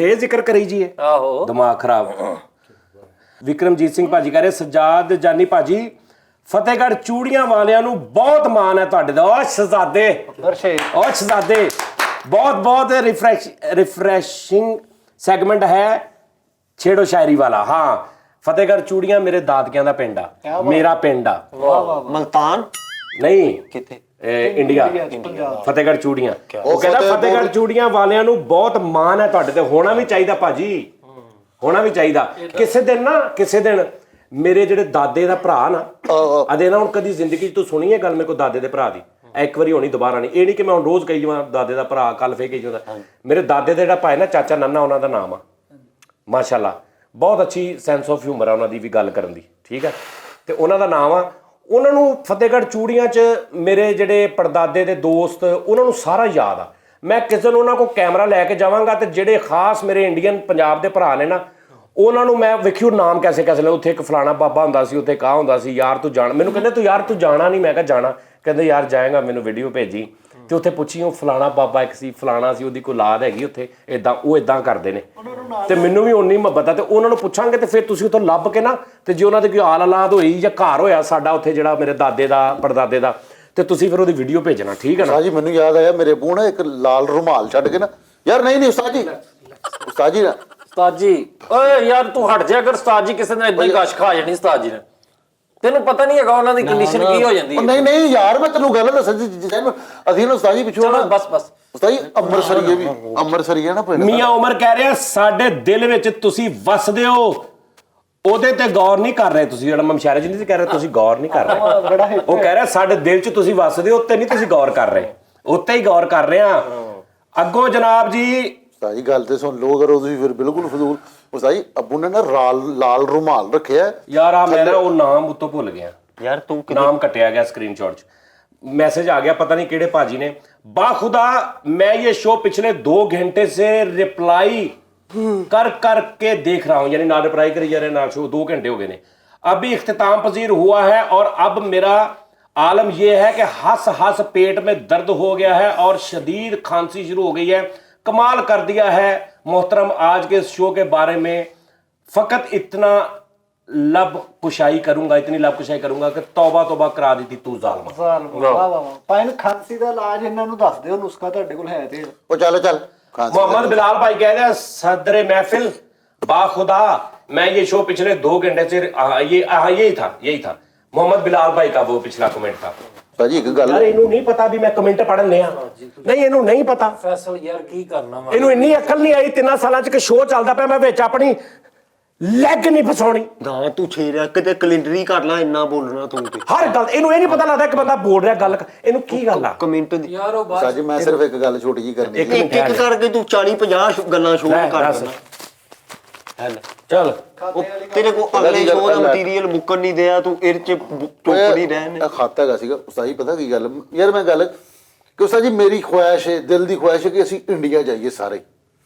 ਇਹ ਜ਼ਿਕਰ ਕਰੀ ਜੀਏ? ਆਹੋ ਦਿਮਾਗ ਖਰਾਬ। ਵਿਕਰਮਜੀਤ ਸਿੰਘ ਭਾਜੀ ਕਹ ਰਹੇ ਸਜਾਦ ਜਾਨੀ ਭਾਜੀ ਫਤਿਹਗੜ੍ਹ ਚੂੜੀਆਂ ਵਾਲਿਆਂ ਨੂੰ ਬਹੁਤ ਮਾਣ ਹੈ ਤੁਹਾਡੇ ਦਾ। ਉਹ ਸ਼ਹਜ਼ਾਦੇ, ਉਹ ਸ਼ਹਜ਼ਾਦੇ, ਬਹੁਤ ਬਹੁਤ ਰਿਫਰੈਸ਼ਿੰਗ ਸੈਗਮੈਂਟ ਹੈ ਛੇੜੋ ਸ਼ਾਇਰੀ ਵਾਲਾ। ਹਾਂ ਫਤਿਹਗੜ੍ਹ ਚੂੜੀਆਂ ਮੇਰੇ ਦਾਦਕਿਆਂ ਦਾ ਪਿੰਡ ਆ, ਮੇਰਾ ਪਿੰਡ ਆ। ਮਲਤਾਨ ਨਹੀਂ ਕਿੱਥੇ? ਇੰਡੀਆ, ਫਤਿਹਗੜ੍ਹ ਚੂੜੀਆਂ। ਉਹ ਕਹਿੰਦਾ ਫਤਿਹਗੜ੍ਹ ਚੂੜੀਆਂ ਵਾਲਿਆਂ ਨੂੰ ਬਹੁਤ ਮਾਣ ਹੈ ਤੁਹਾਡੇ ਤੇ। ਹੋਣਾ ਵੀ ਚਾਹੀਦਾ ਭਾਜੀ, ਹੋਣਾ ਵੀ ਚਾਹੀਦਾ। ਕਿਸੇ ਦਿਨ ਮੇਰੇ ਜਿਹੜੇ ਦਾਦੇ ਦਾ ਭਰਾ ਨਾ ਅਦੇ ਨਾ, ਹੁਣ ਕਦੀ ਜ਼ਿੰਦਗੀ 'ਚ ਤੂੰ ਸੁਣੀ ਹੈ ਗੱਲ ਮੇਰੇ ਕੋਲ ਦਾਦੇ ਦੇ ਭਰਾ ਦੀ? ਇੱਕ ਵਾਰੀ ਹੋਣੀ, ਦੁਬਾਰਾ ਨਹੀਂ। ਇਹ ਨਹੀਂ ਕਿ ਮੈਂ ਹੁਣ ਰੋਜ਼ ਕਹੀ ਜਾਵਾਂ ਦਾਦੇ ਦਾ ਭਰਾ, ਕੱਲ ਫੇਰ ਕਹੀ ਜਾਂਦਾ। ਮੇਰੇ ਦਾਦੇ ਦਾ ਜਿਹੜਾ ਭਾਈ ਨਾ, ਚਾਚਾ ਨੰਨਾ ਉਹਨਾਂ ਦਾ ਨਾਮ ਆ, ਮਾਸ਼ਾਅੱਲਾ। ਬਹੁਤ ਅੱਛੀ ਸੈਂਸ ਆਫ ਹਿਊਮਰ ਆ ਉਹਨਾਂ ਦੀ ਵੀ ਗੱਲ ਕਰਨ ਦੀ, ਠੀਕ ਹੈ। ਤੇ ਉਹਨਾਂ ਦਾ ਨਾਮ ਆ, ਉਹਨਾਂ ਨੂੰ ਫਤਿਹਗੜ੍ਹ ਚੂੜੀਆਂ 'ਚ ਮੇਰੇ ਜਿਹੜੇ ਪੜਦਾਦੇ ਦੇ ਦੋਸਤ, ਉਹਨਾਂ ਨੂੰ ਸਾਰਾ ਯਾਦ ਆ। ਮੈਂ ਕਿਸੇ ਦਿਨ ਉਹਨਾਂ ਕੋਲ ਕੈਮਰਾ ਲੈ ਕੇ ਜਾਵਾਂਗਾ ਤੇ ਜਿਹੜੇ ਖਾਸ ਮੇਰੇ ਇੰਡੀਅਨ ਪੰਜਾਬ ਦੇ ਭਰਾ ਨੇ ਨਾ, ਉਹਨਾਂ ਨੂੰ ਮੈਂ ਵੇਖਿਓ ਨਾਮ ਕੈਸੇ ਲੈ। ਉੱਥੇ ਇੱਕ ਫਲਾਣਾ ਬਾਬਾ ਹੁੰਦਾ ਸੀ, ਉੱਥੇ ਕਾਹ ਹੁੰਦਾ ਸੀ, ਯਾਰ ਤੂੰ ਜਾਣ। ਮੈਨੂੰ ਕਹਿੰਦੇ ਤੂੰ ਯਾਰ ਤੂੰ ਜਾਣਾ ਨਹੀਂ? ਮੈਂ ਕਿਹਾ ਜਾਣਾ। ਕਹਿੰਦੇ ਯਾਰ ਜਾਏਗਾ, ਮੈਨੂੰ ਵੀਡੀਓ ਭੇਜੀ ਤੇ ਉੱਥੇ ਪੁੱਛੀ ਉਹ ਫਲਾਣਾ ਬਾਬਾ ਇੱਕ ਸੀ, ਫਲਾਣਾ ਸੀ, ਉਹਦੀ ਕੋਈ ਔਲਾਦ ਹੈਗੀ ਉੱਥੇ, ਇਦਾਂ ਉਹ ਇਦਾਂ ਕਰਦੇ ਨੇ। ਤੇ ਮੈਨੂੰ ਵੀ ਉਨੀ ਮੁਹੱਬਤ ਆ। ਤੇ ਉਹਨਾਂ ਨੂੰ ਪੁੱਛਾਂਗੇ ਤੇ ਫਿਰ ਤੁਸੀਂ ਉੱਥੋਂ ਲੱਭ ਕੇ ਨਾ, ਤੇ ਜੇ ਉਹਨਾਂ ਦੀ ਕੋਈ ਔਲਾਦ ਹੋਈ ਜਾਂ ਘਰ ਹੋਇਆ ਸਾਡਾ ਉੱਥੇ ਜਿਹੜਾ ਮੇਰੇ ਦਾਦੇ ਦਾ ਪੜਦਾਦੇ ਦਾ, ਤੇ ਤੁਸੀਂ ਫਿਰ ਉਹਦੀ ਵੀਡੀਓ ਭੇਜਣਾ, ਠੀਕ ਹੈ ਨਾ? ਜੀ ਮੈਨੂੰ ਯਾਦ ਆਇਆ, ਮੇਰੇ ਬੂਹ ਨਾ ਇੱਕ ਲਾਲ ਰੁਮਾਲ ਛੱਡ ਕੇ ਨਾ, ਯਾਰ ਨਹੀਂ ਉਸਤਾਦ ਜੀ, ਉਸਤਾਦ ਜੀ ਉਸਤਾਦ ਜੀ ਓਏ ਯਾਰ ਤੂੰ ਹਟ ਜਾ ਕਰ। ਉਸਤਾਦ ਜੀ ਕਿਸੇ ਦਿਨ ਇਦਾਂ ਹੀ ਗਸ਼ ਖਾ ਜਾਣੀ ਉਸਤਾਦ ਜੀ ਨੇ। ਤੈਨੂੰ ਪਤਾ ਨਹੀਂ ਹੈਗਾ ਉਹਨਾਂ ਦੀ ਕੰਡੀਸ਼ਨ ਕੀ ਹੋ ਜਾਂਦੀ ਹੈ। ਨਹੀਂ ਯਾਰ ਮੈਂ ਤੈਨੂੰ ਗੱਲ ਦੱਸਾਂ ਜੀ, ਅਸੀਂ ਨਾ ਉਸਤਾਦ ਜੀ ਪਿੱਛੋਂ ਨਾ, ਬਸ ਉਸਤਾਦ ਜੀ ਅੰਮ੍ਰਿਤਸਰੀਏ ਵੀ, ਅੰਮ੍ਰਿਤਸਰੀਏ ਨਾ ਪਿੰਡ। ਮੀਆਂ ਉਮਰ ਕਹਿ ਰਿਹਾ ਸਾਡੇ ਦਿਲ ਵਿੱਚ ਤੁਸੀਂ ਵਸਦੇ ਹੋ, ਉਹਦੇ ਤੇ ਗੌਰ ਨਹੀਂ ਕਰ ਰਹੇ ਤੁਸੀਂ। ਜਿਹੜਾ ਮਮਸ਼ਾਰਾ ਜੀ ਨਹੀਂ ਕਹਿ ਰਹੇ, ਤੁਸੀਂ ਗੌਰ ਨਹੀਂ ਕਰ ਰਹੇ। ਉਹ ਕਹਿ ਰਿਹਾ ਸਾਡੇ ਦਿਲ 'ਚ ਤੁਸੀਂ ਵਸਦੇ ਹੋ, ਉੱਤੇ ਨਹੀਂ ਤੁਸੀਂ ਗੌਰ ਕਰ ਰਹੇ, ਉੱਤੇ ਹੀ ਗੌਰ ਕਰ ਰਹੇ ਆ। ਅੱਗੋਂ ਜਨਾਬ ਜੀ ਉਸਤਾਦ ਜੀ ਗੱਲ ਤੇ ਸੁਣ ਲਓ, ਅਗਰ ਤੁਸੀਂ ਫਿਰ ਬਿਲਕੁਲ ਫਜ਼ੂਲ। ਉਸਤਾਦ ਜੀ ਅੱਬੂ ਨੇ ਨਾ ਲਾਲ ਰੁਮਾਲ ਰੱਖਿਆ ਯਾਰ। ਆ ਮੈਂ ਨਾ ਉਹ ਨਾਮ ਉੱਤੋਂ ਭੁੱਲ ਗਿਆ ਯਾਰ। ਤੂੰ ਨਾਮ ਕੱਟਿਆ ਗਿਆ ਸਕਰੀਨਸ਼ਾਟ 'ਚ, मैसेज आ गया, पता नहीं केड़े भाजी ने। बाखुदा मैं ये शो पिछले 2 घंटे से रिप्लाई कर के देख रहा हूं, यानी ना रिप्लाई करी जा रहे ना शो, 2 घंटे हो गए ने। अभी इख्तिताम पजीर हुआ है और अब मेरा आलम यह है कि हंस पेट में दर्द हो गया है और शदीद खांसी शुरू हो गई है। कमाल कर दिया है मोहतरम आज के शो के बारे में। फकत इतना लब कुशाई करूंगा, इतनी लब कुशाई करूंगा कि तौबा तौबा करा दी तू जालिमा। ਵਾਹ ਵਾਹ ਵਾਹ ਪਾਇਨ ਖਾਂਸੀ ਦਾ ਇਲਾਜ ਇਹਨਾਂ ਨੂੰ ਦੱਸ ਦਿਓ, ਨੁਸਖਾ ਤੁਹਾਡੇ ਕੋਲ ਹੈ ਤੇ ਉਹ ਚੱਲ ਖਾਂਸੀ मोहम्मद बिलाल भाई कह रहे हैं सदर महफिल बाखुदा मैं ये शो पिछले 2 घंटे से यही था मोहम्मद बिलाल भाई का वो पिछला कमेंट था। ਭਾਜੀ ਇੱਕ ਗੱਲ यार इन्हों नहीं पता भी मैं कमेंट पढ़ लिया नहीं, इन्हों नहीं पता। ਫੈਸਲ ਯਾਰ ਕੀ ਕਰਨਾ ਵਾ इन्हों इन्नी अकल नहीं आई 3 साल च शो चलता पिया, मैं विच अपनी लैग नहीं फसाउणी। ਨਾ ਤੂੰ ਛੇੜਿਆ ਕਿਤੇ ਕੈਲੰਡਰੀ ਕਰ ਲੈ, ਇੰਨਾ ਬੋਲਣਾ ਤੂੰ ਤੇ हर गल इन्हों ये नहीं पता लगता कि बंदा बोल रहा गल इन्हों की गल आ। ਕਮੈਂਟ ਦੀ ਯਾਰ ਉਹ ਬਾਤ ਸਾਜੀ ਮੈਂ ਸਿਰਫ ਇੱਕ ਗੱਲ ਛੋਟੀ ਜੀ ਕਰਨੀ ਇੱਕ ਸੀ। ਮਿੰਟ ਇੱਕ ਕਰਕੇ ਤੂੰ 40-50 ਗੱਲਾਂ ਸ਼ੋਅ ਕਰ दस। ਦਿੰਦਾ। चल ਤੇਰੇ ਕੋਲ ਅਗਲੇ ਸ਼ੋਅ ਦਾ ਮਟੀਰੀਅਲ ਮੁੱਕਣ ਨਹੀਂ ਦਿਆ, ਤੂੰ ਇਹ ਚ ਟੋਕਰੀ ਰਹਿਣ। ਇਹ ਖਾਤਾ ਹੈਗਾ ਸੀਗਾ ਉਸਤਾਦ ਜੀ, ਪਤਾ ਕੀ ਗੱਲ ਯਾਰ, ਮੈਂ ਗੱਲ ਕਿ ਉਸਤਾਦ ਜੀ ਮੇਰੀ ਖੁਆਇਸ਼ ਹੈ, ਦਿਲ ਦੀ ਖੁਆਇਸ਼ ਹੈ ਕਿ ਅਸੀਂ ਇੰਡੀਆ ਜਾਈਏ ਸਾਰੇ,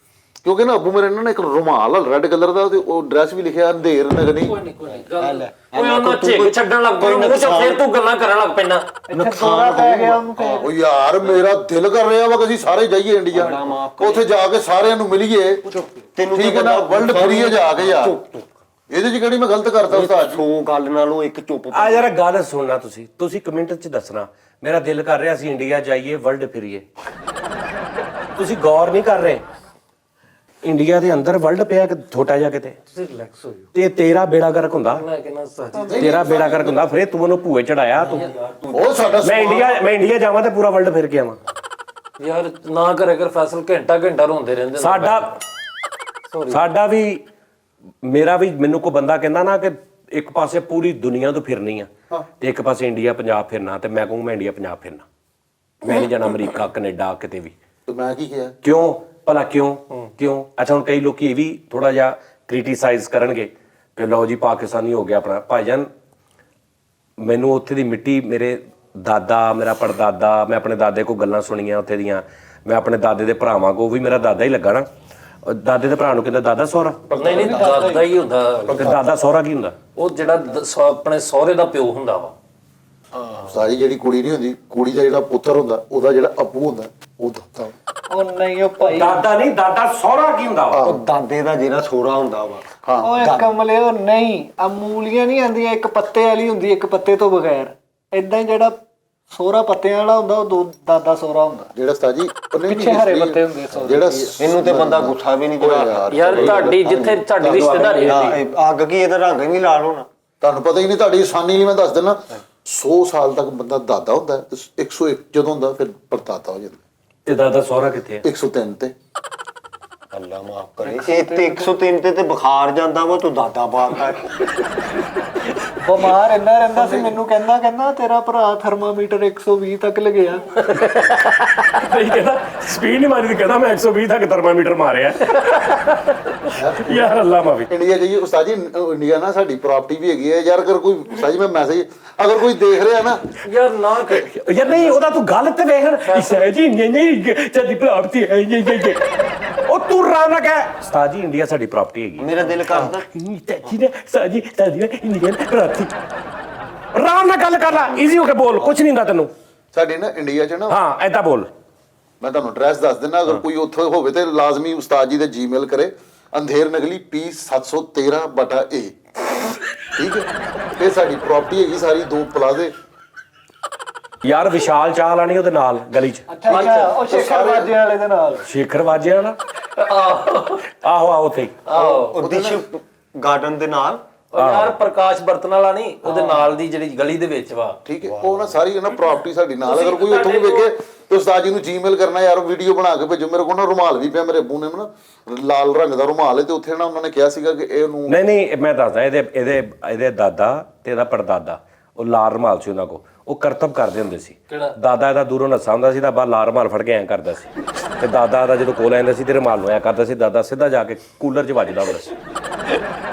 ਕਿਉਂਕਿ ਨਾ ਅੱਬੂ ਮੇਰੇ ਨੇ ਇੱਕ ਰੁਮਾਲ ਰੈੱਡ ਕਲਰ ਦਾ ਤੇ ਉਹ ਡਰੈਸ ਵੀ ਲਿਖਿਆ ਅੰਧੇਰ ਨਗਨੀ। ਕੋਈ ਨਹੀਂ ਗੱਲ ਓਏ ਉਹਨਾਂ ਝੇਕ ਛੱਡਣ ਲੱਗ ਪਈ ਮੂੰਹ ਚ, ਫਿਰ ਤੂੰ ਗੱਲਾਂ ਕਰਨ ਲੱਗ ਪੈਣਾ। ਇੱਥੇ ਦੋਰਾ ਪੈ ਗਿਆ ਉਹਨੂੰ ਫੇਰ। ਉਹ ਯਾਰ ਮੇਰਾ ਦਿਲ ਕਰ ਰਿਹਾ ਵਾ ਕਿ ਅਸੀਂ ਸਾਰੇ ਜਾਈਏ ਇੰਡੀਆ, ਉੱਥੇ ਜਾ ਕੇ ਸਾਰਿਆਂ ਨੂੰ ਮਿਲੀਏ, ਤੈਨੂੰ ਠੀਕ ਹੈ ਨਾ, ਵਰਲਡ ਫਰੀਏ ਜਾ ਕੇ ਯਾਰ। ਇਹਦੇ ਚ ਕਿਹੜੀ ਮੈਂ ਗਲਤ ਕਰਤਾ ਉਸਤਾਦ ਜੀ? 100 ਗੱਲ ਨਾਲੋਂ ਇੱਕ ਚੁੱਪ। ਆ ਯਾਰ ਗੱਲ ਸੁਣਨਾ, ਤੁਸੀਂ ਕਮੈਂਟ 'ਚ ਦੱਸਣਾ ਮੇਰਾ ਦਿਲ ਕਰ ਰਿਹਾ ਸੀ ਇੰਡੀਆ ਜਾਈਏ ਵਰਲਡ ਫਿਰੀਏ। ਤੁਸੀਂ ਗੌਰ ਨਹੀਂ ਕਰ ਰਹੇ, ਇੰਡੀਆ ਦੇ ਅੰਦਰ ਵਰਲਡ ਪਿਆ ਕਿ ਛੋਟਾ ਜਿਹਾ ਕਿਤੇ, ਤੁਸੀਂ ਰਿਲੈਕਸ ਹੋ ਜਾਓ। ਤੇ ਤੇਰਾ ਬੇੜਾ ਗਰਕ ਹੁੰਦਾ, ਮੈਂ ਕਹਿੰਦਾ ਸੱਚ ਤੇਰਾ ਬੇੜਾ ਗਰਕ ਹੁੰਦਾ। ਫਿਰ ਤੂੰ ਉਹਨੂੰ ਭੂਏ ਚੜਾਇਆ ਤੂੰ। ਉਹ ਸਾਡਾ ਮੈਂ ਇੰਡੀਆ ਜਾਵਾਂ ਤੇ ਪੂਰਾ ਵਰਲਡ ਫਿਰ ਕੇ ਆਵਾਂ। ਯਾਰ ਨਾ ਕਰੇ ਕਰ ਫੈਸਲ, ਘੰਟਾ ਰੋਂਦੇ ਰਹਿੰਦੇ ਨੇ। ਸਾਡਾ ਵੀ ਮੇਰਾ ਵੀ ਮੈਨੂੰ ਕੋ ਬੰਦਾ ਕਹਿੰਦਾ ਨਾ ਕਿ ਇੱਕ ਪਾਸੇ ਪੂਰੀ ਦੁਨੀਆ ਤੋਂ ਫਿਰਨੀ ਆ ਤੇ ਇੱਕ ਪਾਸੇ ਇੰਡੀਆ ਪੰਜਾਬ ਫਿਰਨਾ, ਤੇ ਮੈਂ ਕਹੂੰ ਮੈਂ ਇੰਡੀਆ ਪੰਜਾਬ ਫਿਰਨਾ, ਮੈਂ ਨਹੀਂ ਜਾਣਾ ਅਮਰੀਕਾ ਕੈਨੇਡਾ ਕਿਤੇ ਵੀ। ਤੇ ਮੈਂ ਕੀ ਕਿਹਾ? ਕਿਉਂ ਭਲਾ ਕਿਉਂ? ਅੱਛਾ ਹੁਣ ਕਈ ਲੋਕੀ ਇਹ ਵੀ ਥੋੜਾ ਜਿਹਾ ਕ੍ਰਿਟੀਸਾਈਜ਼ ਕਰਨਗੇ ਕਿ ਲਓ ਜੀ ਪਾਕਿਸਤਾਨੀ ਹੋ ਗਿਆ ਆਪਣਾ। ਭਾਈਜਾਨ ਮੈਨੂੰ ਉੱਥੇ ਦੀ ਮਿੱਟੀ, ਮੇਰੇ ਦਾਦਾ, ਮੇਰਾ ਪੜਦਾਦਾ, ਮੈਂ ਆਪਣੇ ਦਾਦੇ ਕੋਲ ਗੱਲਾਂ ਸੁਣੀਆਂ ਉੱਥੇ ਦੀਆਂ, ਮੈਂ ਆਪਣੇ ਦਾਦੇ ਦੇ ਭਰਾਵਾਂ ਕੋਲ ਵੀ ਮੇਰਾ ਦਾਦਾ ਹੀ ਲੱਗਾ ਨਾ। ਦਾਦੇ ਦੇ ਭਰਾ ਨੂੰ ਕਹਿੰਦਾ ਦਾਦਾ ਸਹੁਰਾ, ਨਹੀਂ ਦਾਦਾ ਹੀ ਹੁੰਦਾ। ਤੇ ਦਾਦਾ ਸਹੁਰਾ ਕੀ ਹੁੰਦਾ? ਉਹ ਜਿਹੜਾ ਆਪਣੇ ਸਹੁਰੇ ਦਾ ਪਿਓ ਹੁੰਦਾ ਵਾ। ਸਾਰੀ ਜਿਹੜੀ ਕੁੜੀ ਨਹੀਂ ਹੁੰਦੀ, ਕੁੜੀ ਦਾ ਜਿਹੜਾ ਪੁੱਤਰ ਹੁੰਦਾ ਉਹਦਾ ਜਿਹੜਾ ਅੱਬੂ ਹੁੰਦਾ ਉਹ ਦਾਦਾ। ਉਹ ਨਹੀਂ ਉਹ ਭਾਈ, ਦਾਦਾ ਨਹੀਂ, ਦਾਦਾ ਸਹੁਰਾ ਕੀ ਹੁੰਦਾ ਵਾ? ਉਹ ਦਾਦੇ ਦਾ ਜਿਹੜਾ ਸੋਹਰਾ ਹੁੰਦਾ ਵਾ। ਓਏ ਕਮਲੇ ਉਹ ਨਹੀਂ, ਆ ਮੂਲੀਆਂ ਨਹੀਂ ਆਂਦੀਆਂ, ਇੱਕ ਪੱਤੇ ਵਾਲੀ ਹੁੰਦੀ, ਇੱਕ ਪੱਤੇ ਤੋਂ ਬਗੈਰ। ਇਦਾਂ ਜਿਹੜਾ ਸੋਹਰਾ ਪੱਤਿਆਂ ਵਾਲਾ ਹੁੰਦਾ ਉਹ ਦਾਦਾ ਸੋਹਰਾ ਹੁੰਦਾ, ਜਿਹੜਾ ਉਸਤਾਦ ਜੀ ਉਹਨੇ ਪਿੱਛੇ ਹਰੇ ਪੱਤੇ ਹੁੰਦੇ ਸੋਹਰੇ। ਜਿਹੜਾ ਇਹਨੂੰ ਤੇ ਬੰਦਾ ਗੁੱਸਾ ਵੀ ਨਹੀਂ ਕਰਦਾ ਯਾਰ ਤੁਹਾਡੀ ਜਿੱਥੇ ਤੁਹਾਡੀ ਰਿਸ਼ਤੇਦਾਰੀ ਹੈ, ਅੱਗ ਕੀ ਇਹਦਾ ਰੰਗ ਵੀ ਲਾਲ ਹੋਣਾ। ਤੁਹਾਨੂੰ ਪਤਾ ਹੀ ਨਹੀਂ, ਤੁਹਾਡੀ ਆਸਾਨੀ ਲਈ ਮੈਂ ਦੱਸ ਦਿੰਦਾ, 100 ਸਾਲ ਤੱਕ ਬੰਦਾ ਦਾਦਾ ਹੁੰਦਾ ਤੇ 101 ਜਦੋਂ ਹੁੰਦਾ ਫਿਰ ਪੜਦਾਦਾ ਹੋ ਜਾਂਦਾ। ਤੇ ਦਾਦਾ ਸਹੁਰਾ ਕਿੱਥੇ ਆ? 103 ਤੇ ਅੱਲਾ ਮਾਫ ਕਰੇ, ਇਹ ਤੇ 103 ਤੇ ਬੁਖਾਰ ਜਾਂਦਾ ਵਾ, ਤੂੰ ਦਾਦਾ ਬਾਪਾ। ਬਿਮਾਰ ਇੰਨਾ ਰਹਿੰਦਾ ਸੀ, ਮੈਨੂੰ ਕਹਿੰਦਾ ਤੇਰਾ ਭਰਾ ਥਰਮਾਮੀਟਰ 120 ਤੱਕ ਲੱਗਿਆ। ਨਹੀਂ ਕਹਿੰਦਾ ਸਪੀਡ ਨਹੀਂ ਮਾਰੀ, ਕਹਿੰਦਾ ਮੈਂ 120 ਤੱਕ ਥਰਮਾਮੀਟਰ ਮਾਰਿਆ। ਯਾਰ ਅੱਲਾ ਮਾਫੀ। ਇੰਡੀਆ ਜਾਈਏ ਉਸਤਾਦ ਜੀ, ਇੰਡੀਆ ਨਾ ਸਾਡੀ ਪ੍ਰਾਪਰਟੀ ਵੀ ਹੈਗੀ ਹੈ ਯਾਰ। ਅਗਰ ਕੋਈ ਉਸਤਾਦ ਜੀ ਮੈਂ ਮੈਸੇਜ ਅਗਰ ਕੋਈ ਦੇਖ ਰਿਹਾ ਨਾ, ਯਾਰ ਨਾ ਯਾਰ ਨਹੀਂ ਉਹਦਾ ਤੂੰ ਗੱਲ ਤੇ ਵੇਖ ਜੀ, ਨਹੀਂ ਸਾਡੀ ਪ੍ਰਾਪਰਟੀ ਹੈ। ਉਹ ਤੂੰ ਰਾਮ ਨਾ ਕਹਿ ਉਸਤਾਦ ਜੀ ਇੰਡੀਆ ਸਾਡੀ ਪ੍ਰਾਪਰਟੀ ਹੈਗੀ। ਮੇਰਾ ਦਿਲ ਕਰਦਾ ਸਾਡੀ ਇੰਡੀਅਨ ਪ੍ਰਾਪਰਟੀ। ਰਾਮ ਨਾਲ ਗੱਲ ਕਰ ਲੈ, ਈਜ਼ੀ ਹੋ ਕੇ ਬੋਲ, ਕੁਝ ਨਹੀਂ ਹੁੰਦਾ ਤੈਨੂੰ। ਸਾਡੇ ਨਾ ਇੰਡੀਆ 'ਚ ਨਾ, ਹਾਂ ਐਦਾਂ ਬੋਲ। ਮੈਂ ਤੁਹਾਨੂੰ ਐਡਰੈਸ ਦੱਸ ਦਿੰਦਾ, ਅਗਰ ਕੋਈ ਉੱਥੇ ਹੋਵੇ ਤੇ ਲਾਜ਼ਮੀ ਉਸਤਾਦ ਜੀ ਦੇ ਜੀਮੇਲ ਕਰੇ, ਅੰਧੇਰ ਨਗਲੀ P 713/A। ਠੀਕ ਹੈ, ਇਹ ਸਾਡੀ ਪ੍ਰਾਪਰਟੀ ਹੈਗੀ ਸਾਰੀ, 2 ਪਲਾਜ਼ੇ। ਯਾਰ ਵਿਸ਼ਾਲ ਚਾਹ ਲਾਣੀ ਉਹਦੇ ਨਾਲ ਗਲੀ 'ਚ, ਅੱਛਾ ਉਹ ਸ਼ੇਖਰ ਵਾਜੇ ਵਾਲੇ ਦੇ ਨਾਲ। ਸ਼ੇਖਰ ਵਾਜੇ ਵਾਲਾ। ਆਹੋ ਉੱਥੇ ਉਹ ਦਿਸ਼ ਗਾਰਡਨ ਦੇ ਨਾਲ। ਯਾਰ ਪ੍ਰਕਾਸ਼ ਬਰਤਨ ਵਾਲਾ ਨਹੀਂ, ਉਹਦੇ ਨਾਲ ਦੀ ਜਿਹੜੀ ਗਲੀ ਦੇ ਵਿੱਚ ਵਾ। ਠੀਕ ਹੈ, ਉਹ ਨਾ ਸਾਰੀ ਨਾ ਪ੍ਰਾਪਰਟੀ ਸਾਡੀ ਨਾਲ। ਅਗਰ ਕੋਈ ਉੱਥੋਂ ਵੇਖੇ ਤੇ ਉਸਤਾਦ ਜੀ ਨੂੰ ਜੀਮੇਲ ਕਰਨਾ, ਯਾਰ ਵੀਡੀਓ ਬਣਾ ਕੇ ਭੇਜੋ। ਮੇਰੇ ਕੋਲ ਨਾ ਰੁਮਾਲ ਵੀ ਪਿਆ, ਮੇਰੇ ਅੱਬੂ ਨੇ ਨਾ ਲਾਲ ਰੰਗ ਦਾ ਰੁਮਾਲ ਹੈ, ਤੇ ਉੱਥੇ ਨਾ ਉਹਨਾਂ ਨੇ ਕਿਹਾ ਸੀਗਾ ਕਿ ਇਹਨੂੰ ਨਹੀਂ ਮੈਂ ਦੱਸਦਾ, ਇਹਦੇ ਦਾਦਾ ਤੇ ਇਹਦਾ ਪੜਦਾਦਾ ਉਹ ਲਾਲ ਰੁਮਾਲ ਸੀ ਉਹਨਾਂ ਕੋ, ਉਹ ਕਰਤਬ ਕਰਦੇ ਹੁੰਦੇ ਸੀ। ਦਾਦਾ ਇਹਦਾ ਦੂਰੋਂ ਨੱਸਾ ਹੁੰਦਾ ਸੀ, ਤਾਂ ਬਾਹਰ ਲਾਲ ਰੁਮਾਲ ਫੜ ਕੇ ਐਂ ਕਰਦਾ ਸੀ, ਤੇ ਦਾਦਾ ਇਹਦਾ ਜਦੋਂ ਕੋਲ ਆਉਂਦਾ ਸੀ ਤੇ ਰੁਮਾਲ ਨੂੰ ਐਂ ਕਰਦਾ ਸੀ, ਦਾਦਾ ਸਿੱਧਾ ਜਾ ਕੇ ਕੂਲਰ 'ਚ ਵੱਜਦਾ ਹੁੰਦਾ ਸੀ।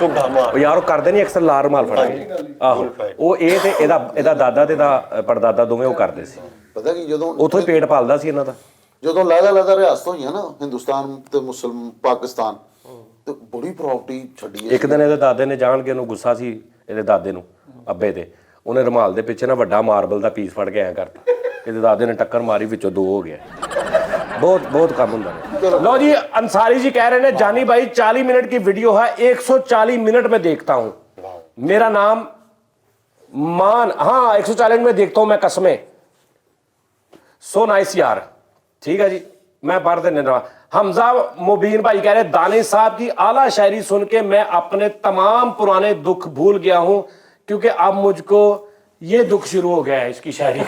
ਉਹ ਯਾਰ ਉਹ ਕਰਦੇ ਨਹੀਂ ਅਕਸਰ ਲਾਲ ਰੁਮਾਲ ਫੜ ਕੇ। ਆਹੋ ਉਹ ਇਹ ਤੇ ਇਹਦਾ ਦਾਦਾ ਤੇ ਇਹਦਾ ਪੜਦਾਦਾ ਦੋਵੇਂ ਉਹ ਕਰਦੇ ਸੀ। ਪਤਾ ਕੀ, ਜਦੋਂ ਉੱਥੋਂ ਹੀ ਪੇਟ ਪਾਲਦਾ ਸੀ ਇਹਨਾਂ ਦਾ। ਜਦੋਂ ਲਹਿਦਾ ਰਿਆਸਤਾਂ ਹੋਈਆਂ ਨਾ ਹਿੰਦੁਸਤਾਨ ਤੇ ਮੁਸਲਮਾਨ ਪਾਕਿਸਤਾਨ, ਤੇ ਬੜੀ ਪ੍ਰਾਪਰਟੀ ਛੱਡੀ ਹੈ। ਇੱਕ ਦਿਨ ਇਹਦੇ ਦਾਦੇ ਨੇ ਜਾਣ ਕੇ ਉਹਨੂੰ ਗੁੱਸਾ ਸੀ, ਇਹਦੇ ਦਾਦੇ ਨੂੰ ਅੱਬੇ ਤੇ, ਉਹਨੇ ਰੁਮਾਲ ਦੇ ਪਿੱਛੇ ਨਾ ਵੱਡਾ ਮਾਰਬਲ ਦਾ ਪੀਸ ਫੜ ਕੇ ਐਂ ਕਰਤਾ, ਇਹਦੇ ਦਾਦੇ ਨੇ ਟੱਕਰ ਮਾਰੀ, ਵਿੱਚੋਂ 2 ਹੋ ਗਿਆ। बहुत काम होता है। लो जी, अंसारी जी कह रहे हैं जानी भाई 40 मिनट की वीडियो है, 140 मिनट में देखता हूँ। मेरा नाम मान, हाँ 140 में देखता हूं मैं कसमें, सो नाइस यार, ठीक है जी, मैं पढ़ देने रहा। हमजा मुबीन भाई कह रहे दानिश साहब की आला शायरी सुन के मैं अपने तमाम पुराने दुख भूल गया हूं, क्योंकि अब मुझको ये दुख शुरू हो गया है इसकी शायरी